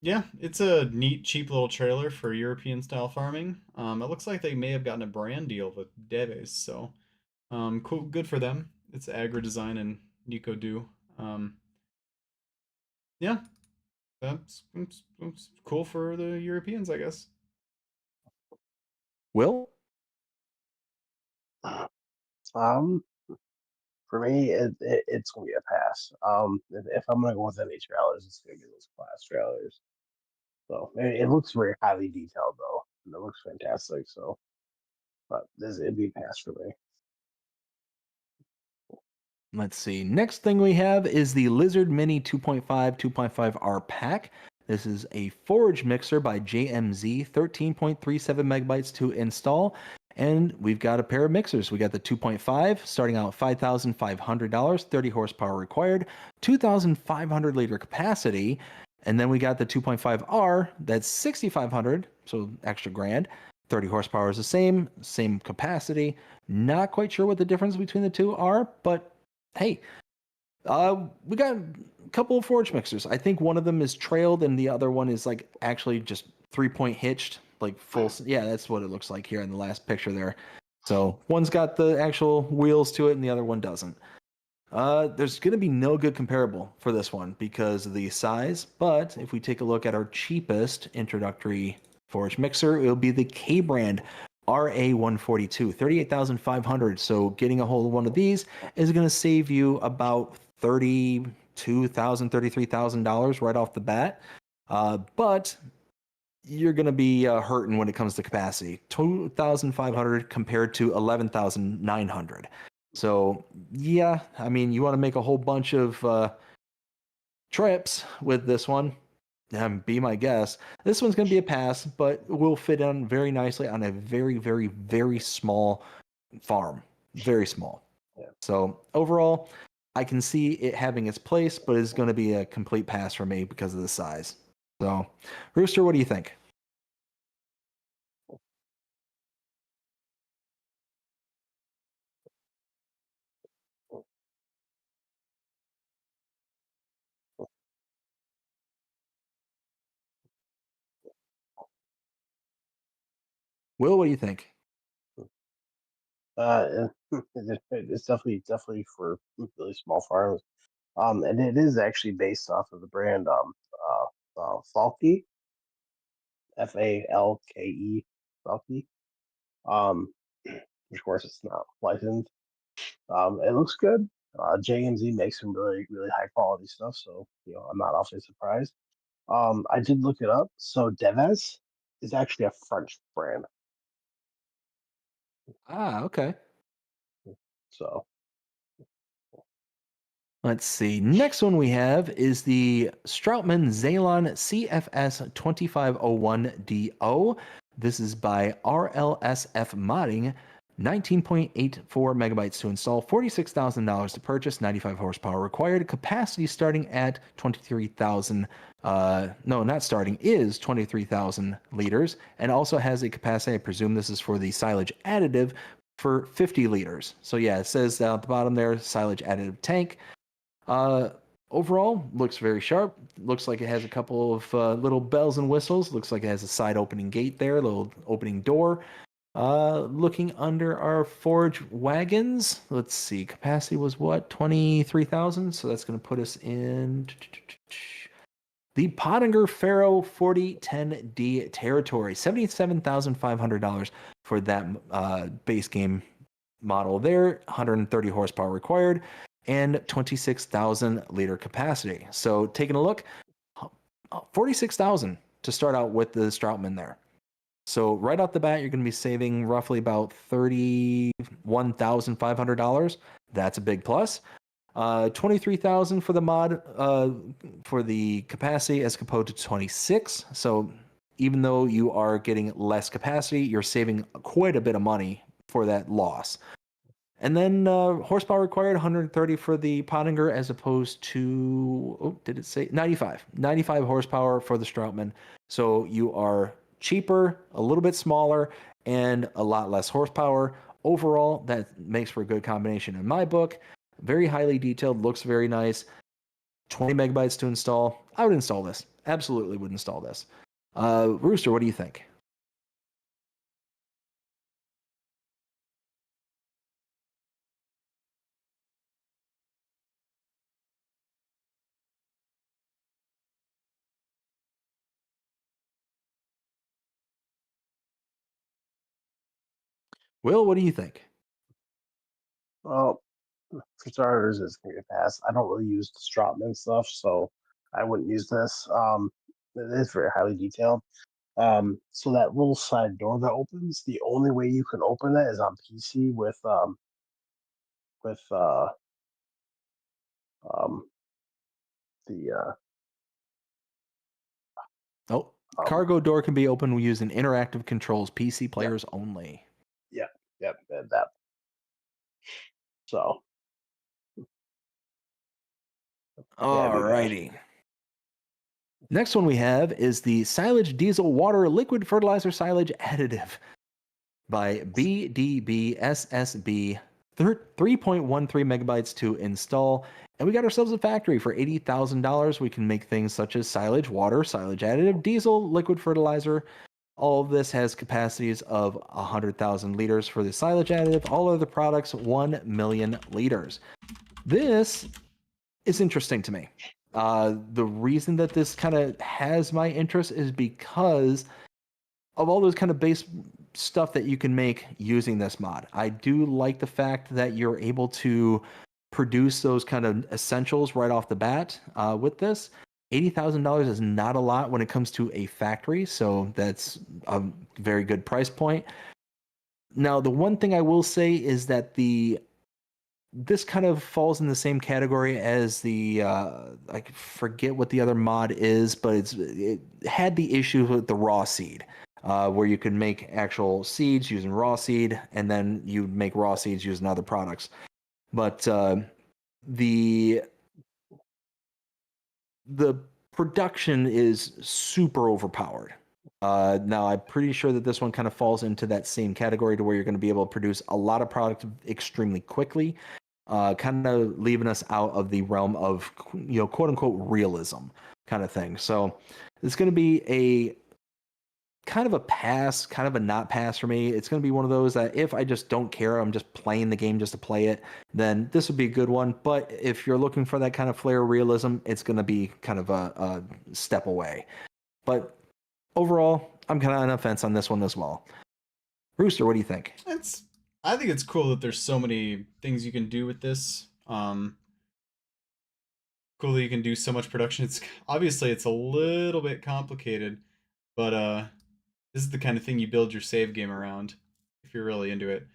Yeah, it's a neat, cheap little trailer for European style farming. It looks like they may have gotten a brand deal with Deves, so cool, good for them. It's Agri Design and Nico Do. Yeah, that's cool for the Europeans, I guess. Will? Um, for me, it's gonna be a pass. If I'm gonna go with any trailers, it's gonna be those class trailers. So it looks very highly detailed though, and it looks fantastic. So, but it'd be a pass for me. Let's see. Next thing we have is the Lizard Mini 2.5 2.5R pack. This is a forage mixer by JMZ, 13.37 megabytes to install. And we've got a pair of mixers. We got the 2.5 starting out $5,500, 30 horsepower required, 2,500 liter capacity. And then we got the 2.5R, that's 6,500, so extra grand. 30 horsepower is the same capacity. Not quite sure what the difference between the two are, but hey, we got a couple of forage mixers. I think one of them is trailed and the other one is like actually just 3-point hitched, like full. Yeah, that's what it looks like here in the last picture there. So one's got the actual wheels to it and the other one doesn't. There's going to be no good comparable for this one because of the size, but if we take a look at our cheapest introductory forage mixer, it'll be the K brand RA142, 38,500. So getting a hold of one of these is going to save you about $32,000, $33,000 right off the bat. But you're going to be hurting when it comes to capacity. 2,500 compared to 11,900. So yeah, I mean, you want to make a whole bunch of trips with this one. Be my guest. This one's going to be a pass, but will fit in very nicely on a very, very, very small farm. Very small. Yeah. So overall, I can see it having its place, but it's going to be a complete pass for me because of the size. So, Rooster, what do you think? Will, what do you think? It's definitely for really small farms. And it is actually based off of the brand Falke, Falke, Falke. Of course, it's not licensed. It looks good. JMZ makes some really really high quality stuff, so I'm not awfully surprised. I did look it up. So Deves is actually a French brand. Ah, okay. So Let's see. Next one we have is the Stroutman Xenon CFS 2501DO. This is by RLSF Modding. 19.84 megabytes to install, $46,000 to purchase, 95 horsepower required. Capacity starting at 23,000. No, not starting, is 23,000 liters, and also has a capacity. I presume this is for the silage additive for 50 liters. So yeah, it says at the bottom there, silage additive tank. Overall, looks very sharp. Looks like it has a couple of little bells and whistles. Looks like it has a side opening gate there, little opening door. Looking under our forage wagons, let's see, capacity was what, 23,000? So that's going to put us in the Pottinger Faro 4010D territory, $77,500 for that base game model there, 130 horsepower required, and 26,000 liter capacity. So taking a look, 46,000 to start out with the Stroutman there. So right off the bat, you're going to be saving roughly about $31,500. That's a big plus. 23,000 for the mod for the capacity as opposed to 26. So even though you are getting less capacity, you're saving quite a bit of money for that loss. And then horsepower required 130 for the Pottinger as opposed to, oh, did it say 95? 95 horsepower for the Stroutman. So you are cheaper, a little bit smaller, and a lot less horsepower. Overall, that makes for a good combination in my book. Very highly detailed, looks very nice. 20 megabytes to install. I would install this. Absolutely would install this. Rooster, what do you think? Will, what do you think? well, for starters, it's gonna get passed. I don't really use the Stratman stuff, so I wouldn't use this. It is very highly detailed. So that little side door that opens, the only way you can open that is on PC with Um, the Oh, cargo door can be opened using interactive controls. PC players only. Yeah, and that. So. Alrighty. Next one we have is the Silage Diesel Water Liquid Fertilizer Silage Additive by BDBSSB, 3.13 megabytes to install. And we got ourselves a factory for $80,000. We can make things such as silage, water, silage additive, diesel, liquid fertilizer. All of this has capacities of 100,000 liters for the silage additive. All other products, 1 million liters. This is interesting to me. The reason that this kind of has my interest is because of all those kind of base stuff that you can make using this mod. I do like the fact that you're able to produce those kind of essentials right off the bat with this. $80,000 is not a lot when it comes to a factory, so that's a very good price point. Now, the one thing I will say is that this kind of falls in the same category as the I forget what the other mod is, but it had the issue with the raw seed, where you could make actual seeds using raw seed, and then you make raw seeds using other products. But the production is super overpowered. Now, I'm pretty sure that this one kind of falls into that same category to where you're going to be able to produce a lot of product extremely quickly, kind of leaving us out of the realm of, quote unquote, realism kind of thing. So it's going to be a kind of a pass, kind of a not pass for me. It's going to be one of those that if I just don't care, I'm just playing the game just to play it, then this would be a good one. But if you're looking for that kind of flair of realism, it's going to be kind of a step away. But overall, I'm kind of on the fence on this one as well. Rooster, what do you think? I think it's cool that there's so many things you can do with this. Cool that you can do so much production. It's obviously it's a little bit complicated, but this is the kind of thing you build your save game around if you're really into it.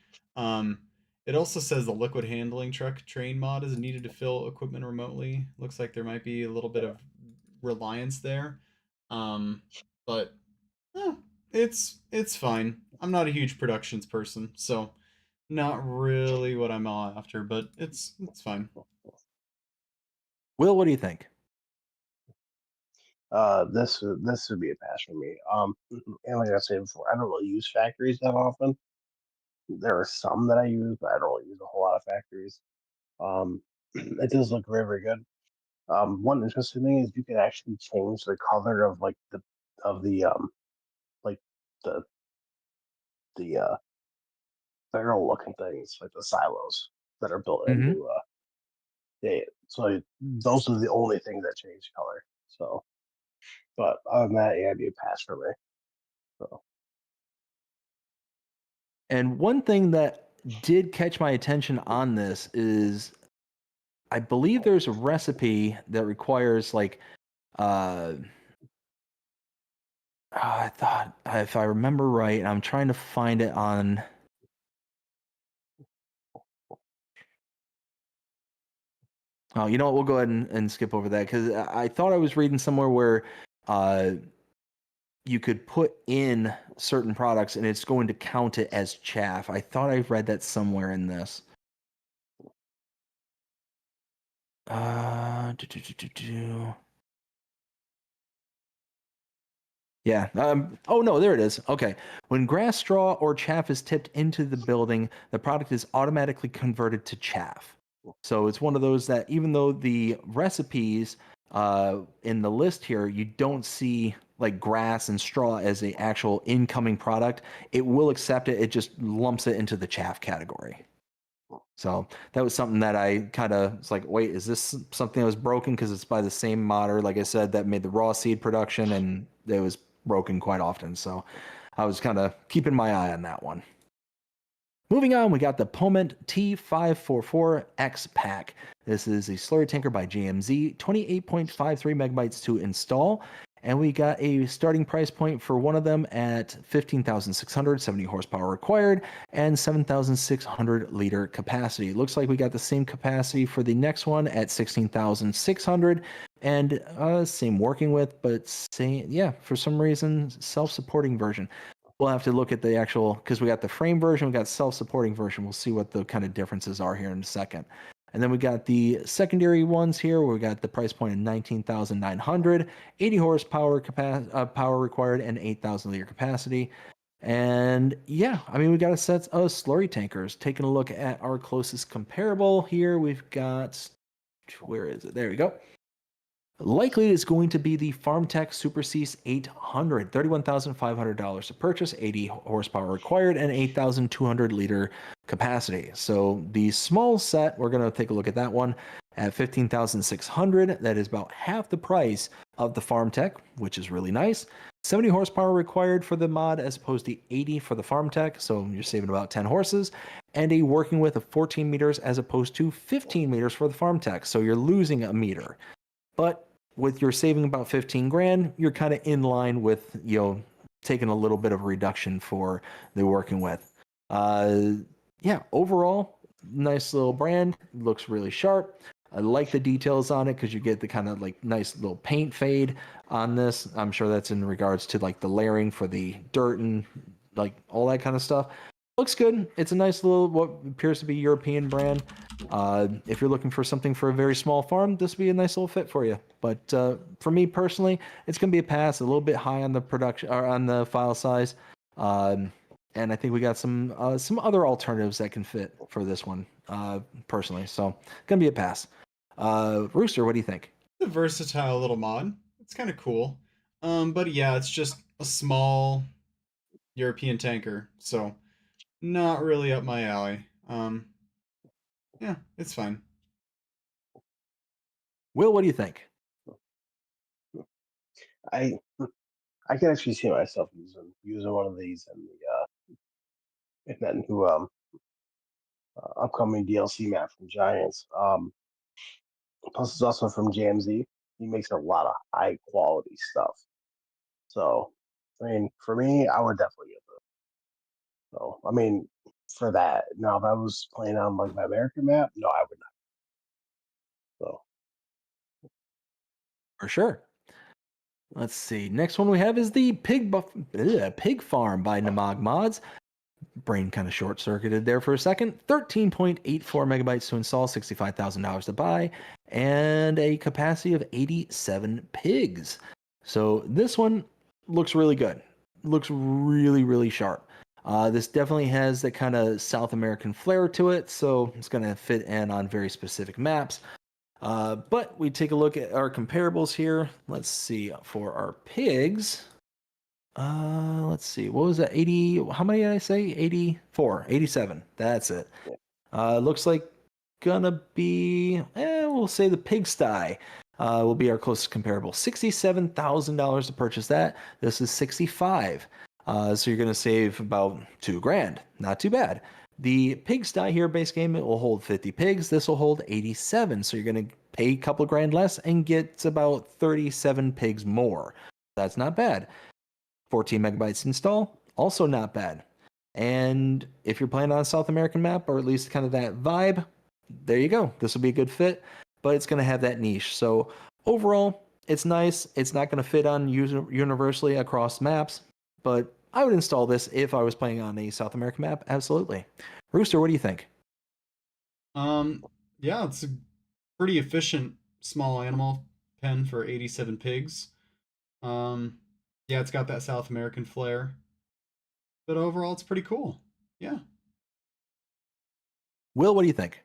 It also says the liquid handling truck train mod is needed to fill equipment remotely. Looks like there might be a little bit of reliance there. But it's fine. I'm not a huge productions person, so not really what I'm all after, but it's fine. Will, what do you think? This would be a pass for me. And like I said before, I don't really use factories that often. There are some that I use, but I don't really use a whole lot of factories. It does look very, very good. One interesting thing is you can actually change the color of like the like the barrel looking things, like the silos that are built into yeah. So those are the only things that change color. So, but other than that, yeah, it'd be a pass for me. So. And one thing that did catch my attention on this is I believe there's a recipe that requires like I thought, if I remember right, and I'm trying to find it on. Oh, you know what? We'll go ahead and skip over that because I thought I was reading somewhere where you could put in certain products and it's going to count it as chaff. I thought I read that somewhere in this. Yeah. Oh, no, there it is. Okay. When grass, straw, or chaff is tipped into the building, the product is automatically converted to chaff. So it's one of those that even though the recipes in the list here, you don't see like grass and straw as an actual incoming product, it will accept it. It just lumps it into the chaff category. So that was something that I kind of was like, wait, is this something that was broken? Because it's by the same modder, like I said, that made the raw seed production, and it was broken quite often. So I was kind of keeping my eye on that one. Moving on, we got the Poment T544X pack. This is a slurry tanker by JMZ, 28.53 megabytes to install. And we got a starting price point for one of them at 15,600, 70 horsepower required, and 7,600 liter capacity. Looks like we got the same capacity for the next one at 16,600, and same working width, but same, yeah, for some reason, self-supporting version. We'll have to look at the actual, because we got the frame version, we got self-supporting version. We'll see what the kind of differences are here in a second. And then we got the secondary ones here, where we got the price point of 19,900, 80 horsepower power required, and 8,000 liter capacity. And yeah, I mean, we got a set of slurry tankers. Taking a look at our closest comparable here, we've got, where is it? There we go. Likely is going to be the FarmTech Super Cease 800, $31,500 to purchase, 80 horsepower required, and 8,200 liter capacity. So the small set, we're going to take a look at that one at 15,600. That is about half the price of the FarmTech, which is really nice. 70 horsepower required for the mod as opposed to 80 for the FarmTech, so you're saving about 10 horses, and a working width of 14 meters as opposed to 15 meters for the FarmTech, so you're losing a meter. But with your saving about 15 grand, you're kind of in line with, you know, taking a little bit of a reduction for the working with. Yeah, overall, nice little brand. Looks really sharp. I like the details on it because you get the kind of like nice little paint fade on this. I'm sure that's in regards to like the layering for the dirt and like all that kind of stuff. Looks good. It's a nice little, what appears to be European brand. If you're looking for something for a very small farm, this would be a nice little fit for you. But for me personally, it's going to be a pass, a little bit high on the production or on the file size. And I think we got some other alternatives that can fit for this one, personally. So going to be a pass. Rooster, what do you think? It's a versatile little mod. It's kind of cool. But yeah, it's just a small European tanker, so not really up my alley. Yeah, it's fine. Will, what do you think? I I can actually see myself using one of these in that new upcoming DLC map from Giants. Plus, it's also from JMZ. He makes a lot of high quality stuff. So, I mean, for me, I would definitely get this. So, I mean, for that. Now, if I was playing on like my American map, no, I would not. So, For sure. Let's see. Next one we have is the Pig Farm by Namag Mods. Brain kind of short-circuited there for a second. 13.84 megabytes to install, $65,000 to buy, and a capacity of 87 pigs. So this one looks really good. Looks really, really sharp. This definitely has that kind of South American flair to it, so it's going to fit in on very specific maps. But we take a look at our comparables here. Let's see, for our pigs. Let's see, what was that? 80, how many did I say? 84, 87. That's it. Looks like gonna be, we'll say the pigsty will be our closest comparable. $67,000 to purchase that. This is 65. So you're gonna save about $2,000. Not too bad. The pigsty here, base game, it will hold 50 pigs. This will hold 87. So you're gonna pay a couple grand less and get about 37 pigs more. That's not bad. 14 megabytes install, also not bad. And if you're playing on a South American map, or at least kind of that vibe, there you go. This will be a good fit, but it's going to have that niche. So overall, it's nice. It's not going to fit on universally across maps, but I would install this if I was playing on a South American map. Absolutely. Rooster, what do you think? Yeah, it's a pretty efficient small animal pen for 87 pigs. Yeah, it's got that South American flair, but overall, it's pretty cool. Yeah. Will, what do you think?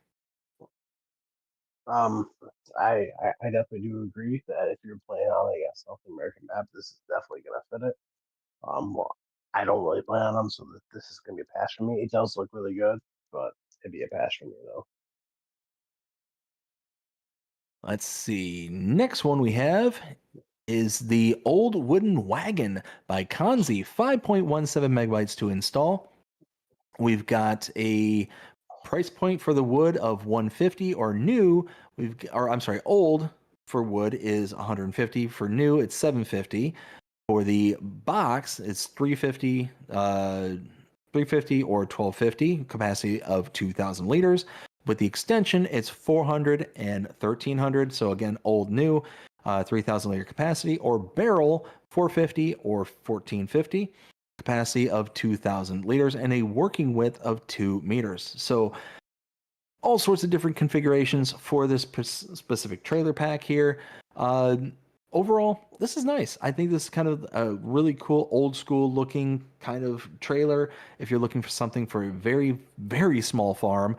I definitely do agree that if you're playing on like a South American map, this is definitely gonna fit it. Well, I don't really play on them, so this is gonna be a pass for me. It does look really good, but it'd be a pass for me though. Let's see. Next one we have is the Old Wooden Wagon by Kanzi, 5.17 megabytes to install. We've got a price point for the wood of 150, or new. Or I'm sorry, old. for wood is 150. For new, it's 750. For the box, it's 350, 350 or 1250, capacity of 2,000 liters. With the extension, it's 400 and 1300. So again, old new, 3,000 liter capacity, or barrel 450 or 1450, capacity of 2,000 liters, and a working width of 2 meters. So all sorts of different configurations for this specific trailer pack here. Uh, Overall, this is nice. I think this is kind of a really cool, old school looking kind of trailer. If you're looking for something for a very, very small farm,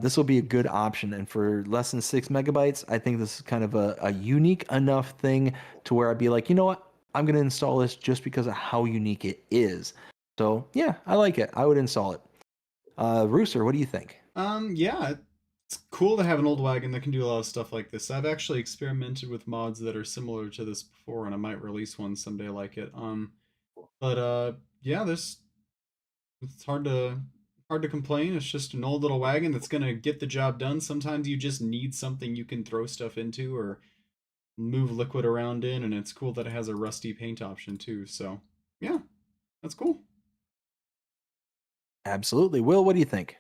this will be a good option. And for less than 6 megabytes, I think this is kind of a unique enough thing to where I'd be like, you know what? I'm going to install this just because of how unique it is. So yeah, I like it. I would install it. Rooster, what do you think? Yeah, it's cool to have an old wagon that can do a lot of stuff like this. I've actually experimented with mods that are similar to this before, and I might release one someday like it. But yeah, this it's hard to complain. It's just an old little wagon that's gonna get the job done. Sometimes you just need something you can throw stuff into or move liquid around in, and it's cool that it has a rusty paint option too. So yeah, that's cool. Absolutely. Will, what do you think?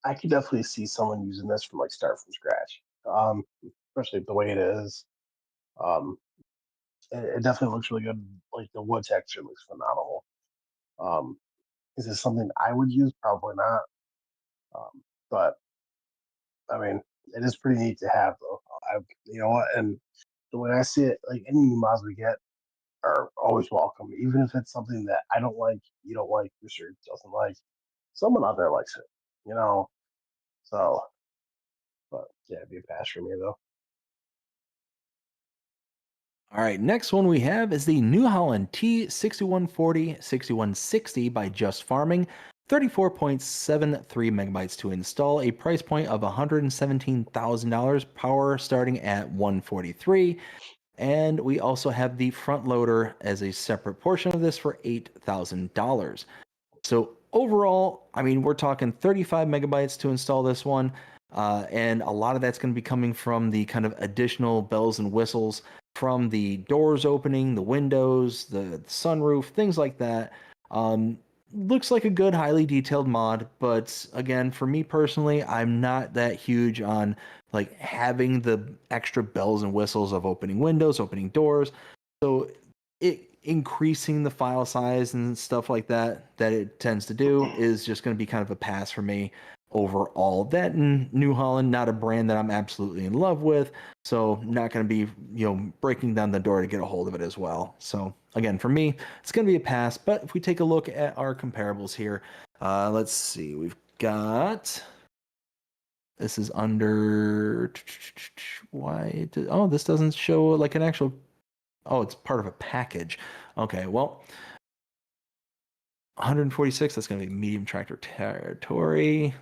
I could definitely see someone using this from like start from scratch. Especially the way it is. Um, it definitely looks really good. Like the wood texture looks phenomenal. Um, is this something I would use? Probably not. But I mean, it is pretty neat to have though. You know what? And the way I see it, like any new mods we get are always welcome, even if it's something that I don't like, you don't like, Richard doesn't like, someone out there likes it. You know. So, but yeah, it'd be a pass for me though. All right, next one we have is the New Holland T6140 6160 by Just Farming. 34.73 megabytes to install, a price point of $117,000, power starting at 143. And we also have the front loader as a separate portion of this for $8,000. So overall, I mean, we're talking 35 megabytes to install this one. And a lot of that's going to be coming from the kind of additional bells and whistles from the doors opening, the windows, the sunroof, things like that. Um, Looks like a good, highly detailed mod, but again, for me personally, I'm not that huge on like having the extra bells and whistles of opening windows, opening doors. So it increasing the file size and stuff like that it tends to do is just going to be kind of a pass for me overall. That and New Holland, not a brand that I'm absolutely in love with, so not going to be breaking down the door to get a hold of it as well. So again, for me, it's going to be a pass. But if we take a look at our comparables here, let's see, we've got. This is under. Oh, this doesn't show like an actual. Oh, it's part of a package. Okay, well, 146, that's going to be medium tractor territory.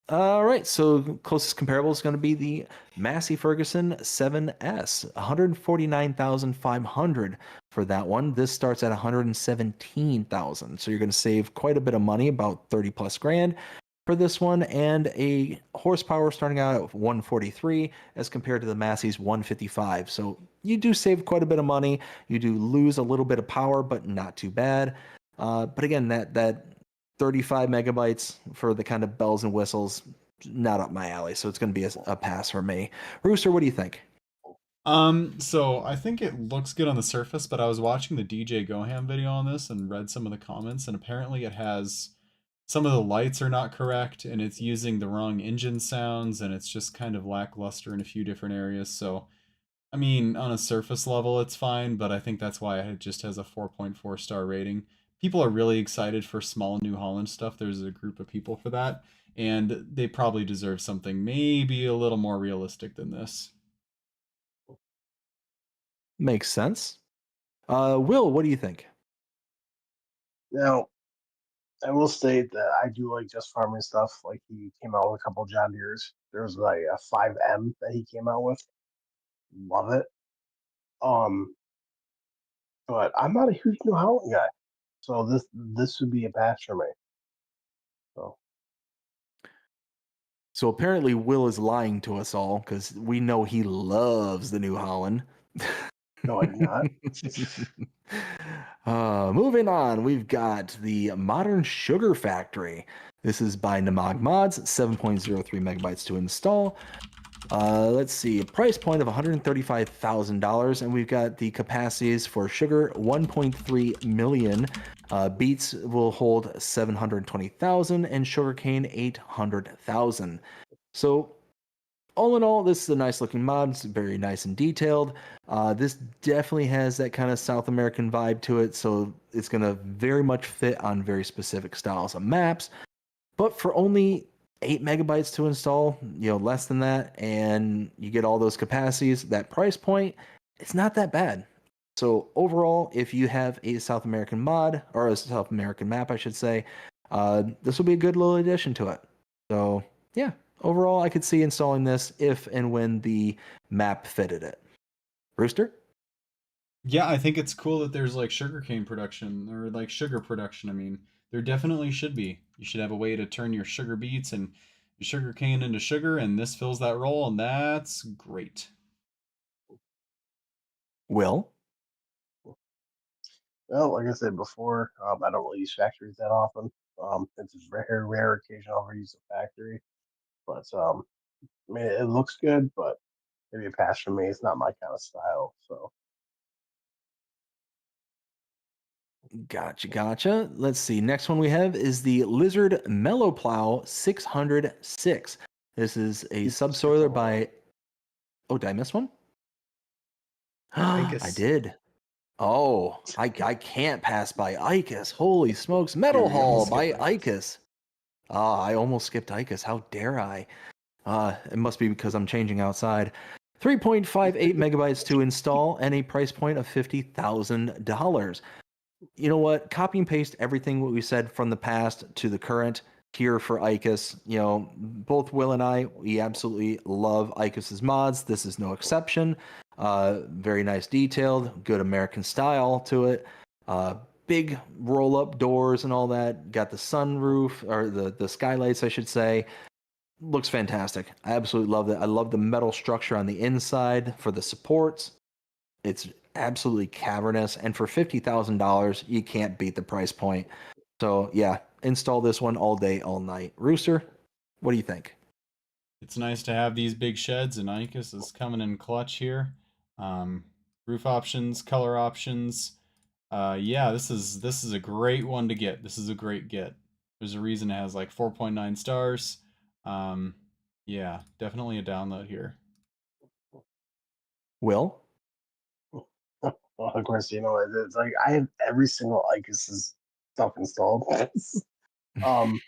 All right, so closest comparable is going to be the Massey Ferguson 7S, 149,500 for that one. This starts at 117,000, so you're going to save quite a bit of money, about 30 plus grand for this one, and a horsepower starting out at 143 as compared to the Massey's 155. So you do save quite a bit of money. You do lose a little bit of power, but not too bad. But again, that 35 megabytes for the kind of bells and whistles, not up my alley. So it's going to be a pass for me. Rooster, what do you think? So I think it looks good on the surface, but I was watching the DJGoham video on this and read some of the comments, and apparently it has some of the lights are not correct, and it's using the wrong engine sounds, and it's just kind of lackluster in a few different areas. So, I mean, on a surface level, it's fine, but I think that's why it just has a 4.4 star rating. People are really excited for small New Holland stuff. There's a group of people for that, and they probably deserve something maybe a little more realistic than this. Makes sense. Will, what do you think? Now, I will state that I do like just farming stuff. Like he came out with a couple John Deere's. There was like a 5M that he came out with. Love it. Um, but I'm not a huge New Holland guy, so this would be a pass for me. So So apparently Will is lying to us all because we know he loves the New Holland. No, I do not. Moving on, we've got the Modern Sugar Factory. This is by Namag Mods, 7.03 megabytes to install. Let's see, a price point of $135,000, and we've got the capacities for sugar 1.3 million. Beets will hold 720,000, and sugarcane 800,000. So all in all, this is a nice looking mod. It's very nice and detailed. This definitely has that kind of South American vibe to it, so it's going to very much fit on very specific styles of maps. But for only 8 megabytes to install, less than that, and you get all those capacities, that price point, it's not that bad. So overall, if you have a South American mod, or a South American map, I should say, this will be a good little addition to it. So yeah, overall, I could see installing this if and when the map fitted it. Rooster? Yeah, I think it's cool that there's like sugarcane production or like sugar production. I mean, there definitely should be. You should have a way to turn your sugar beets and your sugar cane into sugar, and this fills that role, and that's great. Will? Well, like I said before, I don't really use factories that often. It's a very rare occasion I'll ever use a factory. But I mean, it looks good, but maybe a pass for me. It's not my kind of style. So Gotcha. Let's see. Next one we have is the Lizard Mellow Plow 606. This is a subsoiler by. Oh, did I miss one? I Icus. did. Oh, I can't pass by Icus. Holy smokes. Metal You Hall almost by skipped Icus. Icus. I almost skipped Icus. How dare I? It must be because I'm changing outside. 3.58 megabytes to install and a price point of $50,000. You know what? Copy and paste everything what we said from the past to the current here for Icus. Both Will and I, we absolutely love Icus's mods. This is no exception. Very nice detailed, good American style to it. Big roll-up doors and all that. Got the sunroof, or the skylights, I should say. Looks fantastic. I absolutely love it. I love the metal structure on the inside for the supports. It's absolutely cavernous, and for $50,000, you can't beat the price point. So yeah, install this one all day, all night. Rooster, what do you think? It's nice to have these big sheds, and Icus is coming in clutch here. Roof options, color options. Yeah, this is a great one to get. This is a great get. There's a reason it has like 4.9 stars. Yeah, definitely a download here. Will? well, of course, it's like I have every single Icus's stuff installed. um,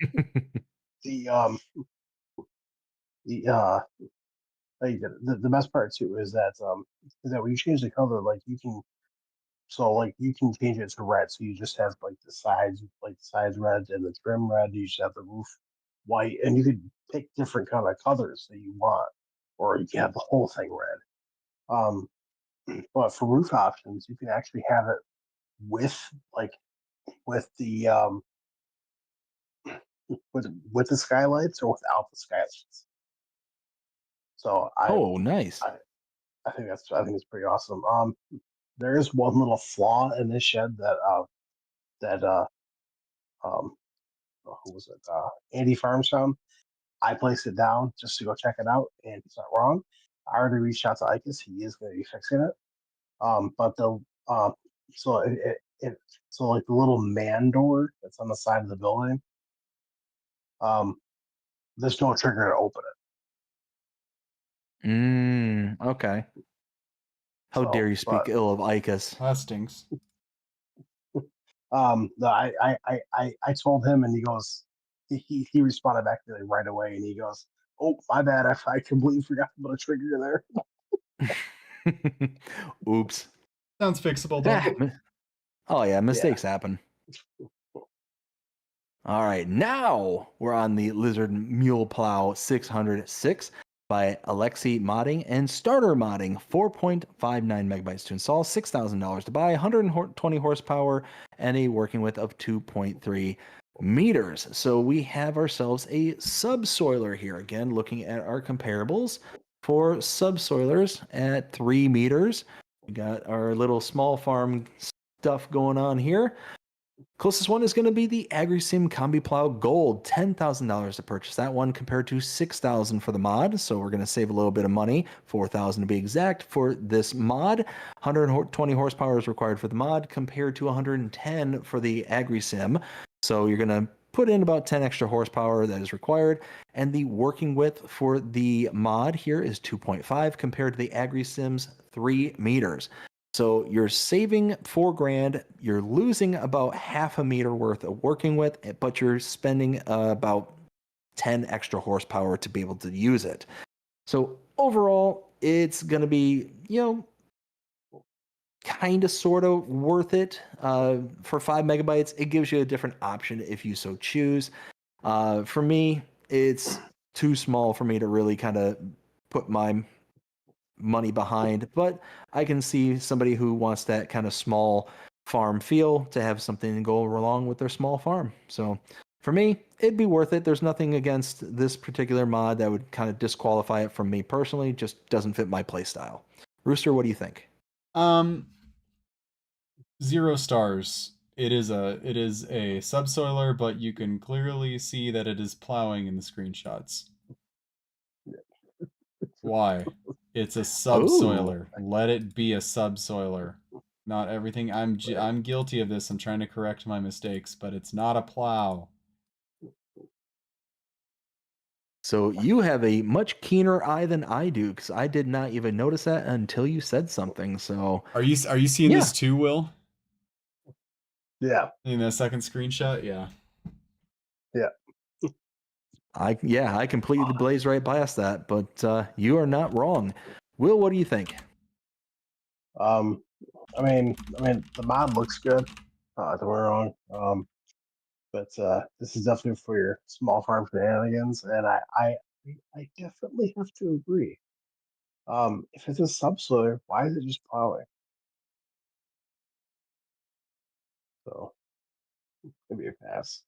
the the like the best part too is that when you change the color, like you can change it to red. So you just have like the sides red and the trim red. You just have the roof white, and you could pick different kind of colors that you want, or you can have the whole thing red. Um, but for roof options, you can actually have it with with the with the skylights or without the skylights. So Oh, nice. I think it's pretty awesome. There is one little flaw in this shed that who was it? Andy Farms found. I placed it down just to go check it out, and he's not wrong. I already reached out to Icus. He is going to be fixing it. But the so it so like the little man door that's on the side of the building. There's no trigger to open it. Okay. How dare you speak ill of Icus? That stinks. I told him, and he goes, he responded back to me right away, and he goes, "Oh, my bad, I completely forgot to put a trigger in there." Oops. Sounds fixable though. Oh yeah, mistakes happen. All right, now we're on the Lizard Mule Plow 606 by Alexi Modding and Starter Modding. 4.59 megabytes to install, $6,000 to buy, 120 horsepower, and a working width of 2.3 meters. So we have ourselves a subsoiler here. Again, looking at our comparables for subsoilers at 3 meters. We got our little small farm stuff going on here. Closest one is going to be the AgriSim Combi Plow Gold, $10,000 to purchase that one compared to $6,000 for the mod. So we're going to save a little bit of money, $4,000 to be exact for this mod. 120 horsepower is required for the mod compared to 110 for the AgriSim. So you're going to put in about 10 extra horsepower that is required. And the working width for the mod here is 2.5 compared to the AgriSim's 3 meters. So you're saving $4,000, you're losing about half a meter worth of working width, but you're spending about 10 extra horsepower to be able to use it. So overall, it's going to be, kind of sort of worth it. For 5 megabytes, it gives you a different option if you so choose. For me, it's too small for me to really kind of put my money behind, but I can see somebody who wants that kind of small farm feel to have something to go along with their small farm. So for me, it'd be worth it. There's nothing against this particular mod that would kind of disqualify it from me personally. Just doesn't fit my play style. Rooster, what do you think? 0 stars. It is a subsoiler, but you can clearly see that it is plowing in the screenshots. Why? It's a subsoiler. Ooh. Let it be a subsoiler. Not everything. I'm guilty of this. I'm trying to correct my mistakes, but it's not a plow. So you have a much keener eye than I do, because I did not even notice that until you said something. So Are you seeing this too, Will? Yeah. In the second screenshot, yeah. Yeah. I completely blazed right past that, but you are not wrong. Will, what do you think? I mean, the mod looks good. Don't get me wrong. But this is definitely for your small farm shenanigans, and I definitely have to agree. If it's a subsoiler, why is it just plowing? So maybe a pass.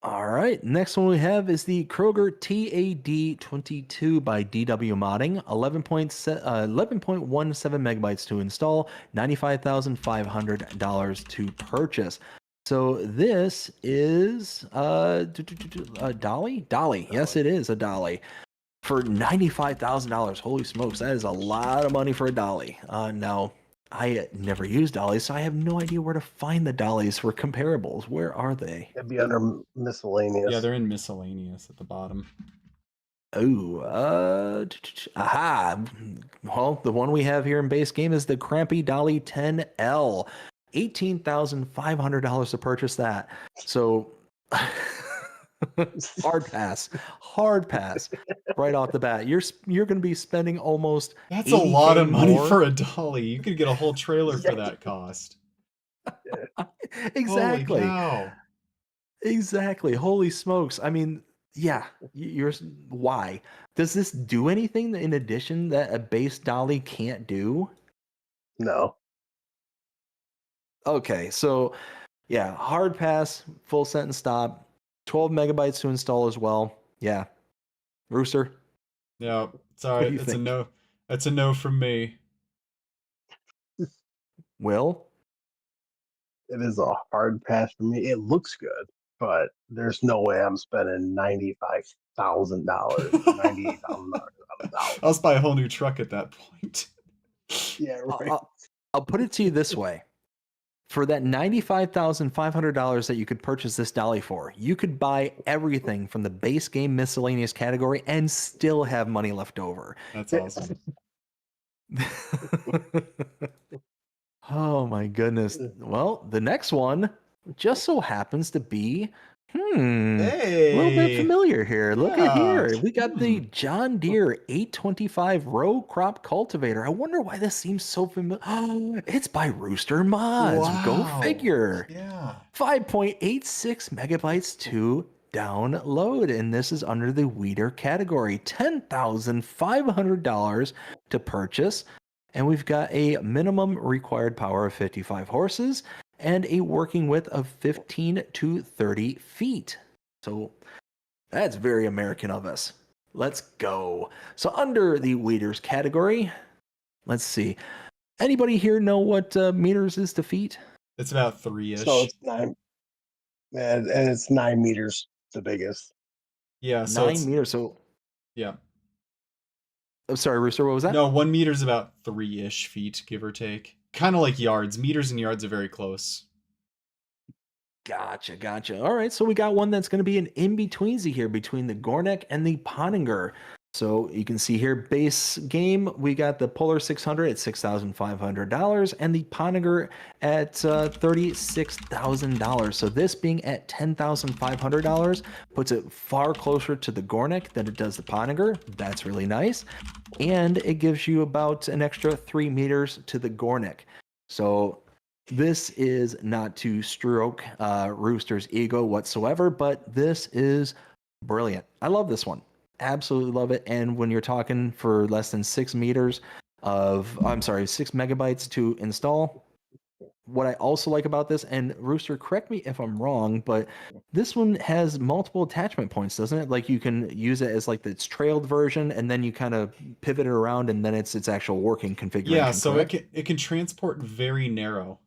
All right, next one we have is the Kroger TAD22 by DW Modding, 11.17 megabytes to install, $95,500 to purchase. So this is a dolly? Dolly, yes it is a dolly. For $95,000, holy smokes, that is a lot of money for a dolly. Now, I never used dollies, so I have no idea where to find the dollies for comparables. Where are they? It'd be under miscellaneous. Yeah, they're in miscellaneous at the bottom. Oh, aha. Well, the one we have here in base game is the Crampy Dolly 10L. $18,500 to purchase that. So hard pass right off the bat. You're going to be spending almost That's a lot of money more for a dolly. You could get a whole trailer for that cost. Exactly. Holy cow. Exactly. Holy smokes. I mean, yeah, why? Does this do anything in addition that a base dolly can't do? No. Okay, so yeah, hard pass, full sentence stop, 12 megabytes to install as well. Yeah. Rooster? Yeah, sorry, it's a no. That's a no from me. Will? It is a hard pass for me. It looks good, but there's no way I'm spending $95,000, $98,000. I'll buy a whole new truck at that point. Yeah, right. I'll put it to you this way. For that $95,500 that you could purchase this dolly for, you could buy everything from the base game miscellaneous category and still have money left over. That's awesome. Oh my goodness. Well, the next one just so happens to be a little bit familiar here. Look at here. We got the John Deere 825 row crop cultivator. I wonder why this seems so familiar. Oh, it's by Rooster Mods. Wow. Go figure. Yeah. 5.86 megabytes to download, and this is under the weeder category. $10,500 to purchase. And we've got a minimum required power of 55 horses. and a working width of 15 to 30 feet. So that's very American of us. Let's go. So under the weeders category, let's see. Anybody here know what meters is to feet? It's about 3-ish. So it's 9, and it's 9 meters, the biggest. Yeah, so 9 it's meters. So, yeah. oh, sorry, Rooster, what was that? No, 1 meter's about 3-ish feet, give or take. Kind of like yards. Meters and yards are very close. Gotcha. All right, so we got one that's going to be an in-betweensy here between the Gornek and the Pottinger. So you can see here, base game, we got the Polar 600 at $6,500 and the Pottinger at $36,000. So this being at $10,500 puts it far closer to the Gornek than it does the Pottinger. That's really nice. And it gives you about an extra 3 meters to the Gornek. So this is not to stroke Rooster's ego whatsoever, but this is brilliant. I love this one. Absolutely love it. And when you're talking for less than 6 meters I'm sorry, 6 megabytes to install, what I also like about this, and Rooster, correct me if I'm wrong, but this one has multiple attachment points, doesn't it? Like you can use it as like its trailed version, and then you kind of pivot it around, and then it's its actual working configuration. Yeah, so correct? it can transport very narrow.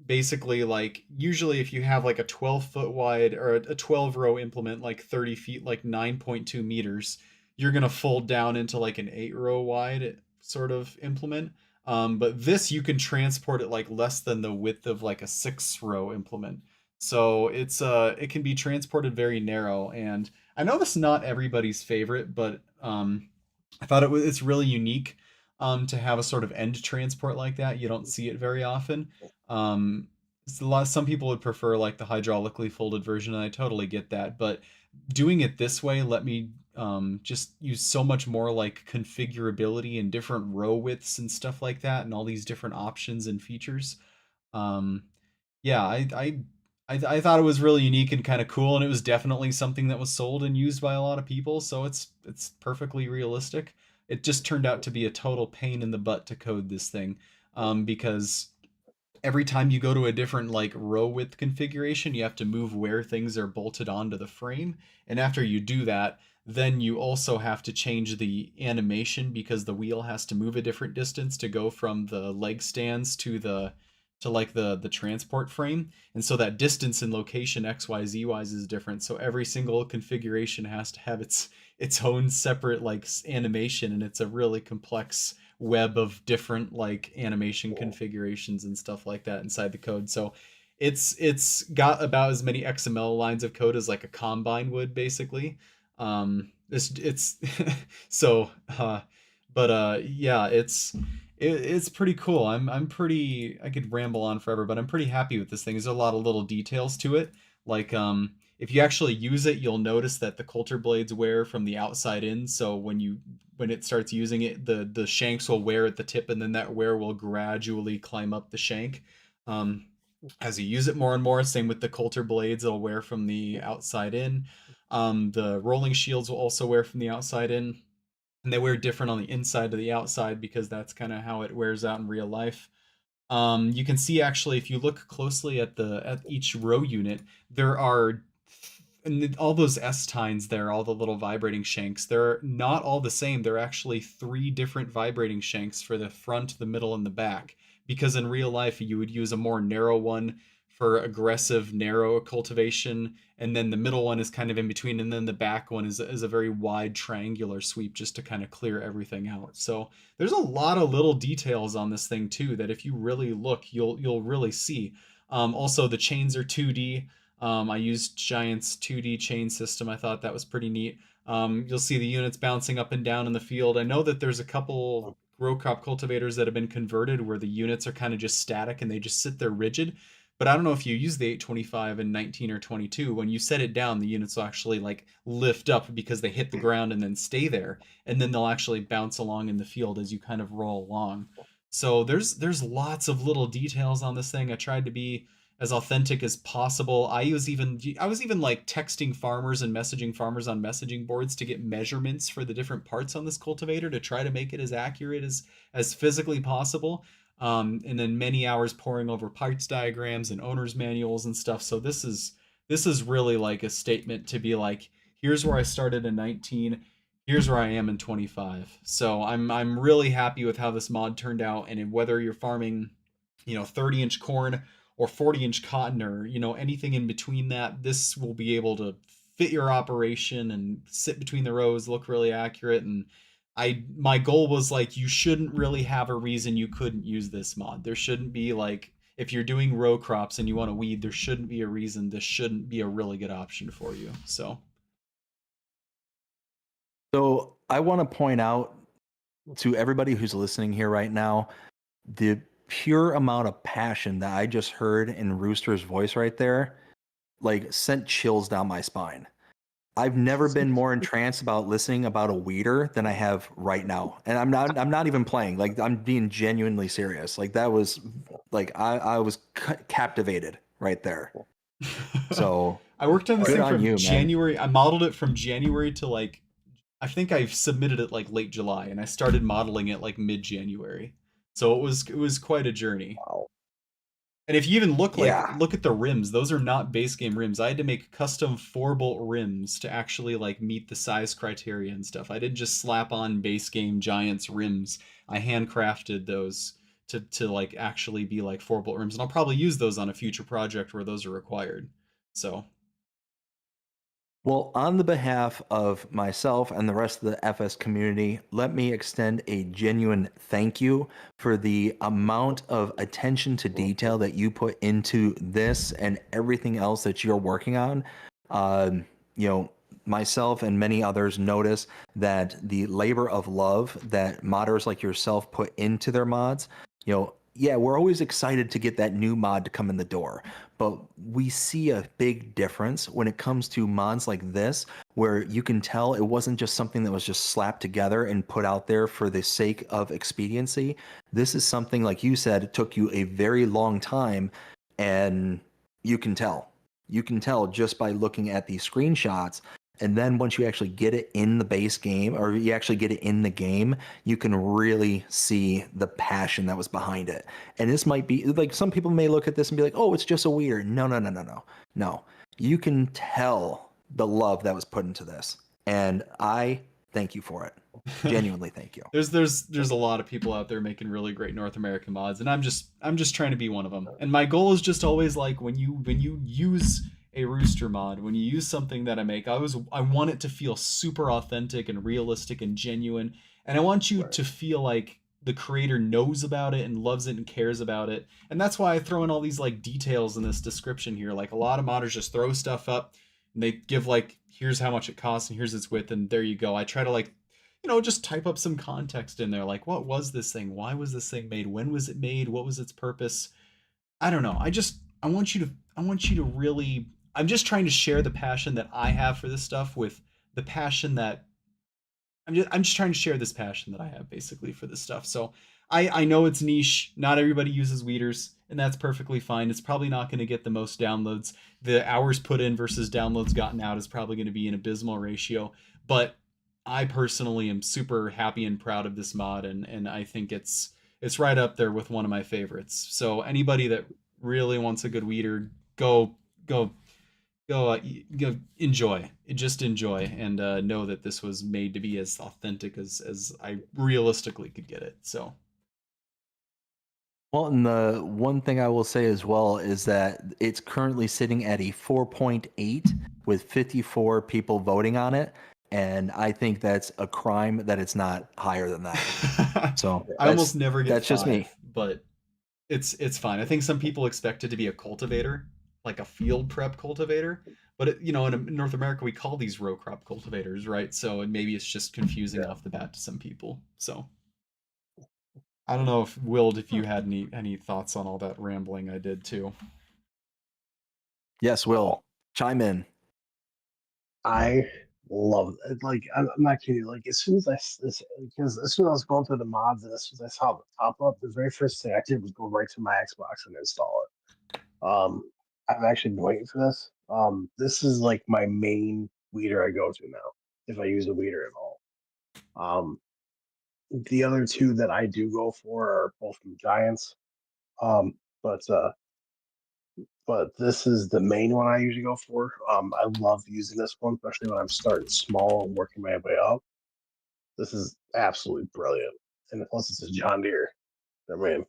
Basically, like usually if you have like a 12-foot wide or a 12 row implement, like 30 feet, like 9.2 meters, you're gonna fold down into like an 8 row wide sort of implement. But this you can transport it like less than the width of like a 6 row implement. So it can be transported very narrow, and I know this is not everybody's favorite, but I thought it's really unique to have a sort of end transport like that. You don't see it very often. It's a lot. Some people would prefer like the hydraulically folded version, and I totally get that. But doing it this way let me just use so much more like configurability and different row widths and stuff like that, and all these different options and features. Um, yeah, I thought it was really unique and kind of cool, and it was definitely something that was sold and used by a lot of people, so it's perfectly realistic. It just turned out to be a total pain in the butt to code this thing, because every time you go to a different like row width configuration, you have to move where things are bolted onto the frame. And after you do that, then you also have to change the animation because the wheel has to move a different distance to go from the leg stands to like the transport frame. And so that distance and location XYZ wise is different. So every single configuration has to have its own separate like animation, and it's a really complex web of different like animation configurations and stuff like that inside the code. So it's got about as many XML lines of code as like a combine would basically. It's so but yeah, it's pretty cool. I'm pretty, I could ramble on forever, but I'm pretty happy with this thing. There's a lot of little details to it. Like if you actually use it, you'll notice that the coulter blades wear from the outside in. So when it starts using it, the shanks will wear at the tip, and then that wear will gradually climb up the shank. As you use it more and more, same with the coulter blades, it'll wear from the outside in. The rolling shields will also wear from the outside in, and they wear different on the inside to the outside because that's kind of how it wears out in real life. You can see actually if you look closely at each row unit, there are and all those S tines there, all the little vibrating shanks, they're not all the same. They're actually 3 different vibrating shanks for the front, the middle, and the back. Because in real life, you would use a more narrow one for aggressive, narrow cultivation, and then the middle one is kind of in between, and then the back one is a very wide triangular sweep just to kind of clear everything out. So there's a lot of little details on this thing too that if you really look, you'll really see. Also, the chains are 2D. I used Giant's 2D chain system. I thought that was pretty neat. You'll see the units bouncing up and down in the field. I know that there's a couple row crop cultivators that have been converted where the units are kind of just static and they just sit there rigid. But I don't know if you use the 825 and 19 or 22, when you set it down, the units will actually like lift up because they hit the ground and then stay there. And then they'll actually bounce along in the field as you kind of roll along. So there's lots of little details on this thing. I tried to be as authentic as possible. I was even like texting farmers and messaging farmers on messaging boards to get measurements for the different parts on this cultivator to try to make it as accurate as physically possible. and then many hours poring over parts diagrams and owner's manuals and stuff. So this is really like a statement to be like, here's where I started in 19, here's where I am in 25. So I'm really happy with how this mod turned out, and whether you're farming, 30-inch corn or 40-inch cotton, or anything in between that, this will be able to fit your operation and sit between the rows, look really accurate. And my goal was like, you shouldn't really have a reason you couldn't use this mod. There shouldn't be like, if you're doing row crops and you want to weed, there shouldn't be a reason this shouldn't be a really good option for you. So I want to point out to everybody who's listening here right now, the pure amount of passion that I just heard in Rooster's voice right there, like sent chills down my spine. I've never been more entranced about listening about a weeder than I have right now. And I'm not even playing. Like, I'm being genuinely serious. Like, that was like I was captivated right there. So I worked on this good thing on from you, man. January. I modeled it from January to like, I think I submitted it like late July, and I started modeling it like mid-January. So it was quite a journey. Wow. And if you even Yeah. look at the rims, those are not base game rims. I had to make custom 4-bolt rims to actually like meet the size criteria and stuff. I didn't just slap on base game Giants rims. I handcrafted those to like actually be like 4-bolt rims, and I'll probably use those on a future project where those are required. So Well, on the behalf of myself and the rest of the FS community, let me extend a genuine thank you for the amount of attention to detail that you put into this and everything else that you're working on. Um, you know, myself and many others notice that the labor of love that modders like yourself put into their mods, yeah, we're always excited to get that new mod to come in the door. But we see a big difference when it comes to mods like this, where you can tell it wasn't just something that was just slapped together and put out there for the sake of expediency. This is something, like you said, it took you a very long time, and you can tell. You can tell just by looking at these screenshots. And then once you actually get it in the base game, or you actually get it in the game, you can really see the passion that was behind it. And this might be like, some people may look at this and be like, oh, it's just a weird. No, no, no, no, no. No. You can tell the love that was put into this. And I thank you for it. Genuinely thank you. there's a lot of people out there making really great North American mods, and I'm just trying to be one of them. And my goal is just always like, when you use a Rooster mod, when you use something that I make, I want it to feel super authentic and realistic and genuine, and I want you to feel like the creator knows about it and loves it and cares about it. And that's why I throw in all these like details in this description here. Like, a lot of modders just throw stuff up and they give like, here's how much it costs and here's its width, and there you go. I try to like, just type up some context in there, like, what was this thing? Why was this thing made? When was it made? What was its purpose? I don't know. I want you to really, I'm just trying to share the passion that I have for this stuff with the passion that I'm just trying to share this passion that I have basically for this stuff. So I know it's niche. Not everybody uses weeders, and that's perfectly fine. It's probably not going to get the most downloads. The hours put in versus downloads gotten out is probably going to be an abysmal ratio. But I personally am super happy and proud of this mod, and I think it's right up there with one of my favorites. So anybody that really wants a good weeder, go go enjoy, just enjoy, and know that this was made to be as authentic as I realistically could get it. So Well, and the one thing I will say as well is that it's currently sitting at a 4.8 with 54 people voting on it. And I think that's a crime that it's not higher than that. So I almost never get that's just me. but it's fine. I think some people expect it to be a cultivator, like a field prep cultivator, but in North America we call these row crop cultivators, right? So maybe it's just confusing off the bat to some people. So I don't know if you had any thoughts on all that rambling I did too. Yes, Will, chime in. I love it. Like, I'm not kidding. Like, as soon as because as soon as I was going through the mods, and as soon as I saw the pop up, the very first thing I did was go right to my Xbox and install it. I've actually been waiting for this. This is like my main weeder I go to now, if I use a weeder at all. Um, the other two that I do go for are both from Giants. Um, but this is the main one I usually go for. I love using this one, especially when I'm starting small and working my way up. This is absolutely brilliant, and plus it's a John Deere. I mean,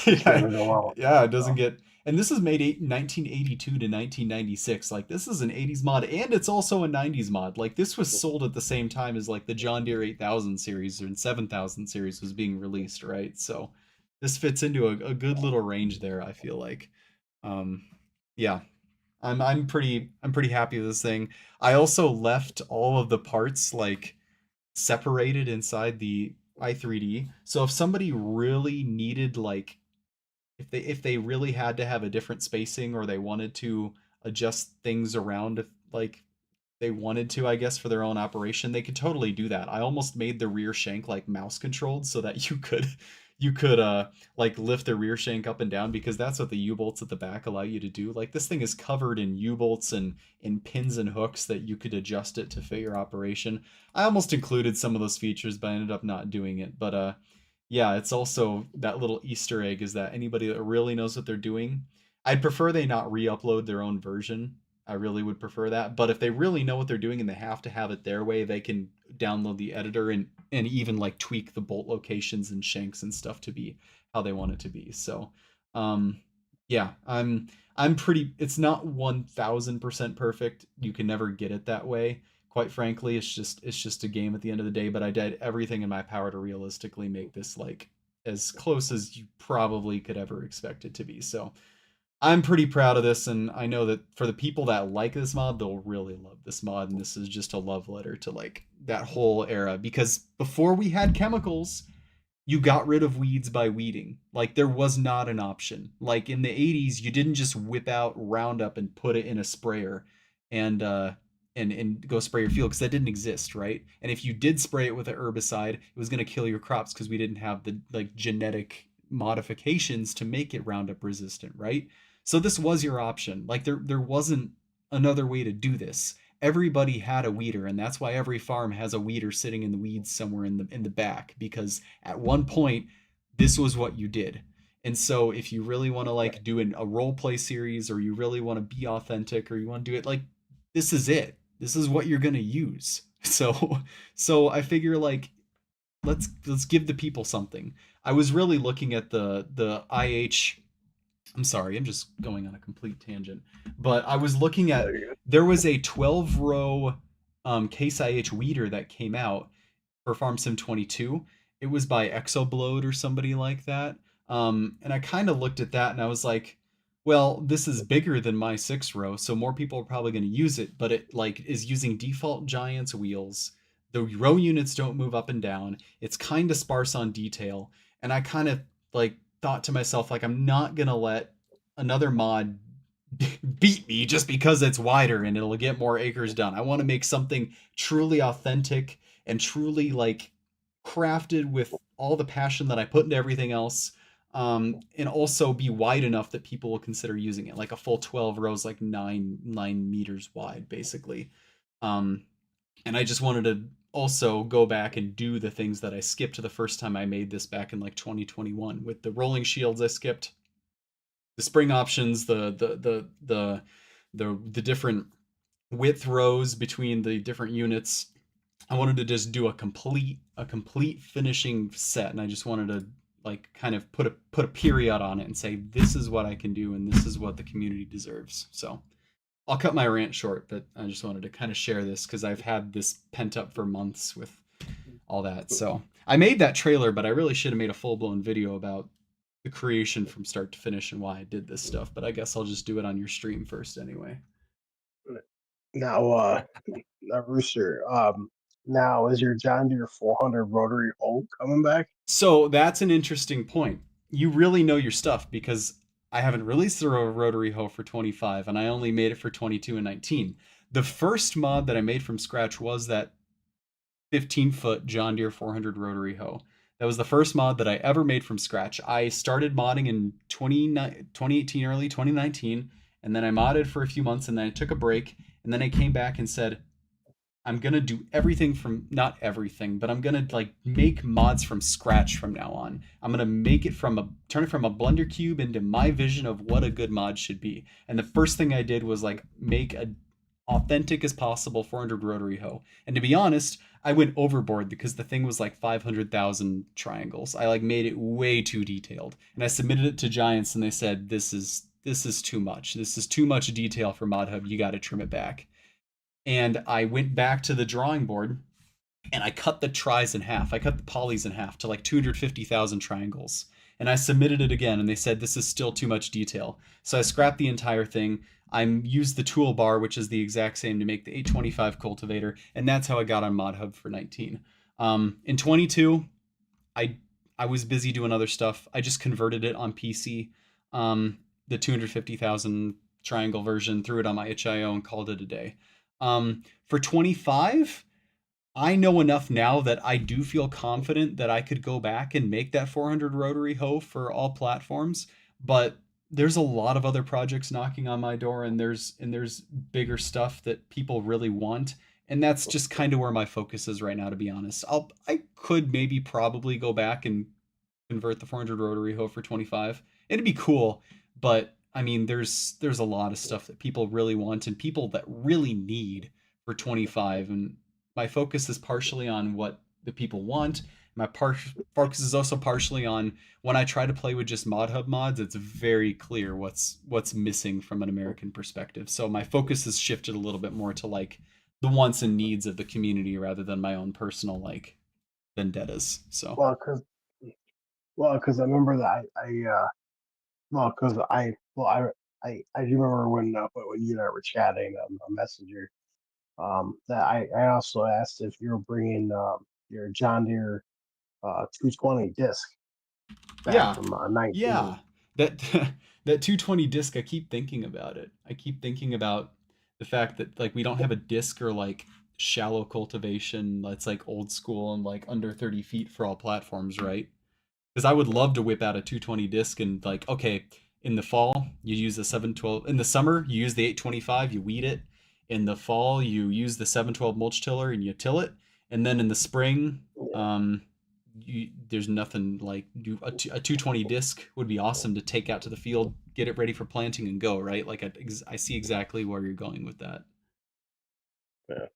you can't Yeah, even go wrong with yeah, that. it doesn't So, get. And this is made 1982 to 1996. Like this is an 80s mod, and it's also a 90s mod. Like this was sold at the same time as like the John Deere 8000 series and 7000 series was being released, right? So this fits into a good little range there. I feel like, um, yeah, I'm pretty happy with this thing. I also left all of the parts like separated inside the i3D. So if somebody really needed like if they really had to have a different spacing or they wanted to adjust things around if like they wanted to, I guess, for their own operation, they could totally do that. I almost made the rear shank like mouse controlled so that you could like lift the rear shank up and down because that's what the U-bolts at the back allow you to do. Like this thing is covered in U-bolts and in pins and hooks that you could adjust it to fit your operation. I almost included some of those features, but I ended up not doing it. But yeah, it's also that little Easter egg is that anybody that really knows what they're doing, I'd prefer they not re-upload their own version. I really would prefer that. But if they really know what they're doing and they have to have it their way, they can download the editor and even like tweak the bolt locations and shanks and stuff to be how they want it to be. So, um, yeah, I'm pretty. It's not 1000% perfect. You can never get it that way. Quite frankly, it's just a game at the end of the day. But I did everything in my power to realistically make this like as close as you probably could ever expect it to be. So I'm pretty proud of this, and I know that for the people that like this mod, they'll really love this mod, and this is just a love letter to like that whole era. Because before we had chemicals, you got rid of weeds by weeding. Like there was not an option. Like in the 80s, you didn't just whip out Roundup and put it in a sprayer and and go spray your field because that didn't exist, right? And if you did spray it with an herbicide, it was going to kill your crops because we didn't have the like genetic modifications to make it Roundup resistant, right? So this was your option. Like there wasn't another way to do this. Everybody had a weeder, and that's why every farm has a weeder sitting in the weeds somewhere in the back, because at one point this was what you did. And so if you really want to like do a role play series, or you really want to be authentic, or you want to do it like this is it. This is what you're going to use. So I figure like let's give the people something. I was really looking at the IH. I'm sorry, I'm just going on a complete tangent. But I was looking no, at, you're good. there was a 12 row Case IH weeder that came out for Farm Sim 22. It was by Exoblode or somebody like that. And I kind of looked at that and I was like, well, this is bigger than my 6 row, so more people are probably going to use it, but it like is using default Giants wheels. The row units don't move up and down. It's kind of sparse on detail, and I kind of like thought to myself like I'm not going to let another mod beat me just because it's wider and it'll get more acres done. I want to make something truly authentic and truly like crafted with all the passion that I put into everything else. And also be wide enough that people will consider using it, like a full 12 rows, like nine meters wide, basically. Um, and I just wanted to also go back and do the things that I skipped the first time I made this back in like 2021 with the rolling shields. I skipped the spring options, the different width rows between the different units. I wanted to just do a complete finishing set, and I just wanted to like kind of put a period on it and say this is what I can do and this is what the community deserves. So I'll cut my rant short, but I just wanted to kind of share this because I've had this pent up for months with all that. So I made that trailer, but I really should have made a full blown video about the creation from start to finish and why I did this stuff. But I guess I'll just do it on your stream first anyway. Now, now, Rooster. Now is your John Deere 400 rotary hoe coming back? So that's an interesting point. You really know your stuff because I haven't released the rotary hoe for 25 and I only made it for 22 and 19. The first mod that I made from scratch was that 15-foot John Deere 400 rotary hoe. That was the first mod that I ever made from scratch. I started modding in 2018, early 2019, and then I modded for a few months and then I took a break and then I came back and said, I'm gonna do everything from, not everything, but I'm gonna like make mods from scratch from now on. I'm gonna make it from turn it from a Blender cube into my vision of what a good mod should be. And the first thing I did was like make a authentic as possible 400 rotary hoe. And to be honest, I went overboard because the thing was like 500,000 triangles. I like made it way too detailed, and I submitted it to Giants, and they said this is too much. This is too much detail for ModHub. You got to trim it back. And I went back to the drawing board and I cut the tries in half. I cut the polys in half to like 250,000 triangles. And I submitted it again, and they said this is still too much detail. So I scrapped the entire thing. I used the toolbar, which is the exact same, to make the 825 cultivator, and that's how I got on ModHub for 19. In 22, I I was busy doing other stuff. I just converted it on PC, the 250,000 triangle version, threw it on my itch.io, and called it a day. For 25, I know enough now that I do feel confident that I could go back and make that 400 rotary hoe for all platforms, but there's a lot of other projects knocking on my door, and there's bigger stuff that people really want, and that's just kind of where my focus is right now, to be honest. I could maybe probably go back and convert the 400 rotary hoe for 25. It'd be cool, but I mean there's a lot of stuff that people really want and people that really need for 25, and my focus is partially on what the people want. My focus is also partially on when I try to play with just ModHub mods, it's very clear what's missing from an American perspective. So my focus has shifted a little bit more to like the wants and needs of the community rather than my own personal like vendettas. So Because I remember that because I do remember when you and I were chatting on Messenger. That I also asked if you were bringing your John Deere 220 disc back yeah, from 19. yeah, that that 220 disc, I keep thinking about it. I keep thinking about the fact that like we don't have a disc or like shallow cultivation that's like old school and like under 30 feet for all platforms, right? Because I would love to whip out a 220 disc and like, okay, in the fall you use the 712, in the summer you use the 825, you weed it. In the fall you use the 712 mulch tiller and you till it, and then in the spring, there's nothing like a 220 disc would be awesome to take out to the field, get it ready for planting, and go, right? Like I see exactly where you're going with that. Yeah.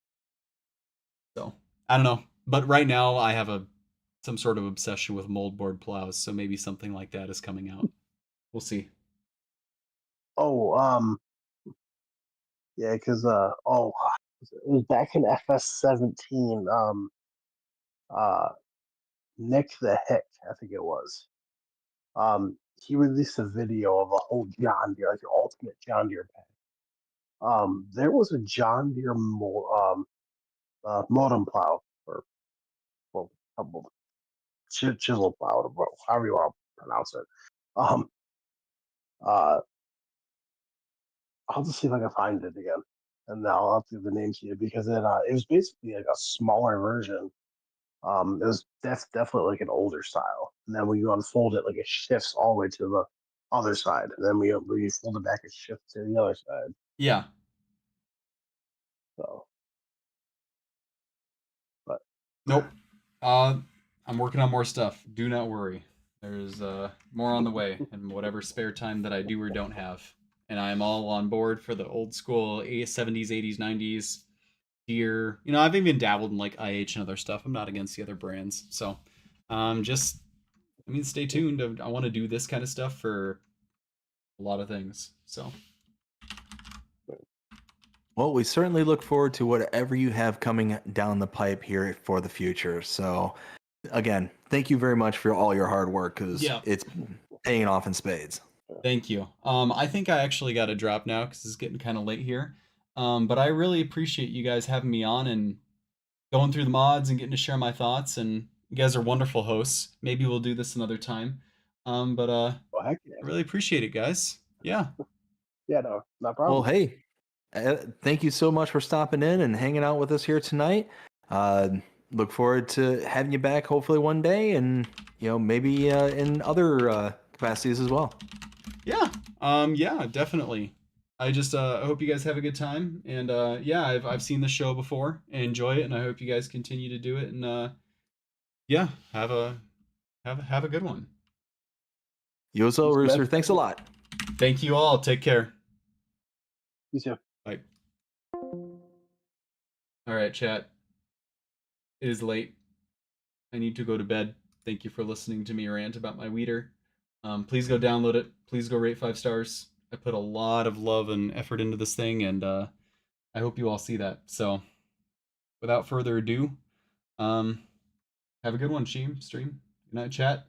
So I don't know, but right now I have some sort of obsession with moldboard plows, so maybe something like that is coming out. We'll see. Oh, yeah, because it was back in FS17. Uh, Nick the Hick, I think it was. He released a video of a whole John Deere, like the ultimate John Deere pack. There was a John Deere modem plow, or well, chisel plow, or however you want to pronounce it. Um, uh, I'll just see if I can find it again, and I'll give the name to you because it was basically like a smaller version. That's definitely like an older style, and then when you unfold it, like it shifts all the way to the other side, and then when you fold it back, it shifts to the other side. Yeah. So, but Nope. I'm working on more stuff. Do not worry. There's more on the way, and whatever spare time that I do or don't have. And I am all on board for the old school 70s, 80s, 90s Deere. You know, I've even dabbled in like IH and other stuff. I'm not against the other brands. So, just, I mean, stay tuned. I want to do this kind of stuff for a lot of things. So, Well, we certainly look forward to whatever you have coming down the pipe here for the future. So, again, thank you very much for all your hard work because Yeah. it's paying off in spades. thank you. I think I actually got to drop now because it's getting kind of late here. But I really appreciate you guys having me on and going through the mods and getting to share my thoughts. And you guys are wonderful hosts. Maybe we'll do this another time. But heck yeah. I really appreciate it, guys. Yeah. Yeah, no problem. Well, hey, thank you so much for stopping in and hanging out with us here tonight. Look forward to having you back hopefully one day, and maybe in other capacities as well. Yeah. Yeah, definitely. I just I hope you guys have a good time, and yeah, I've seen the show before and enjoy it, and I hope you guys continue to do it, and yeah, have a good one. You as well, Thanks, man. Rooster. Thanks a lot. Thank you all. Take care. You too. Bye. All right, chat. It is late. I need to go to bed. Thank you for listening to me rant about my weeder. Please go download it. Please go rate 5 stars. I put a lot of love and effort into this thing, and I hope you all see that. So, without further ado, have a good one, stream. Good night, chat.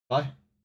Bye.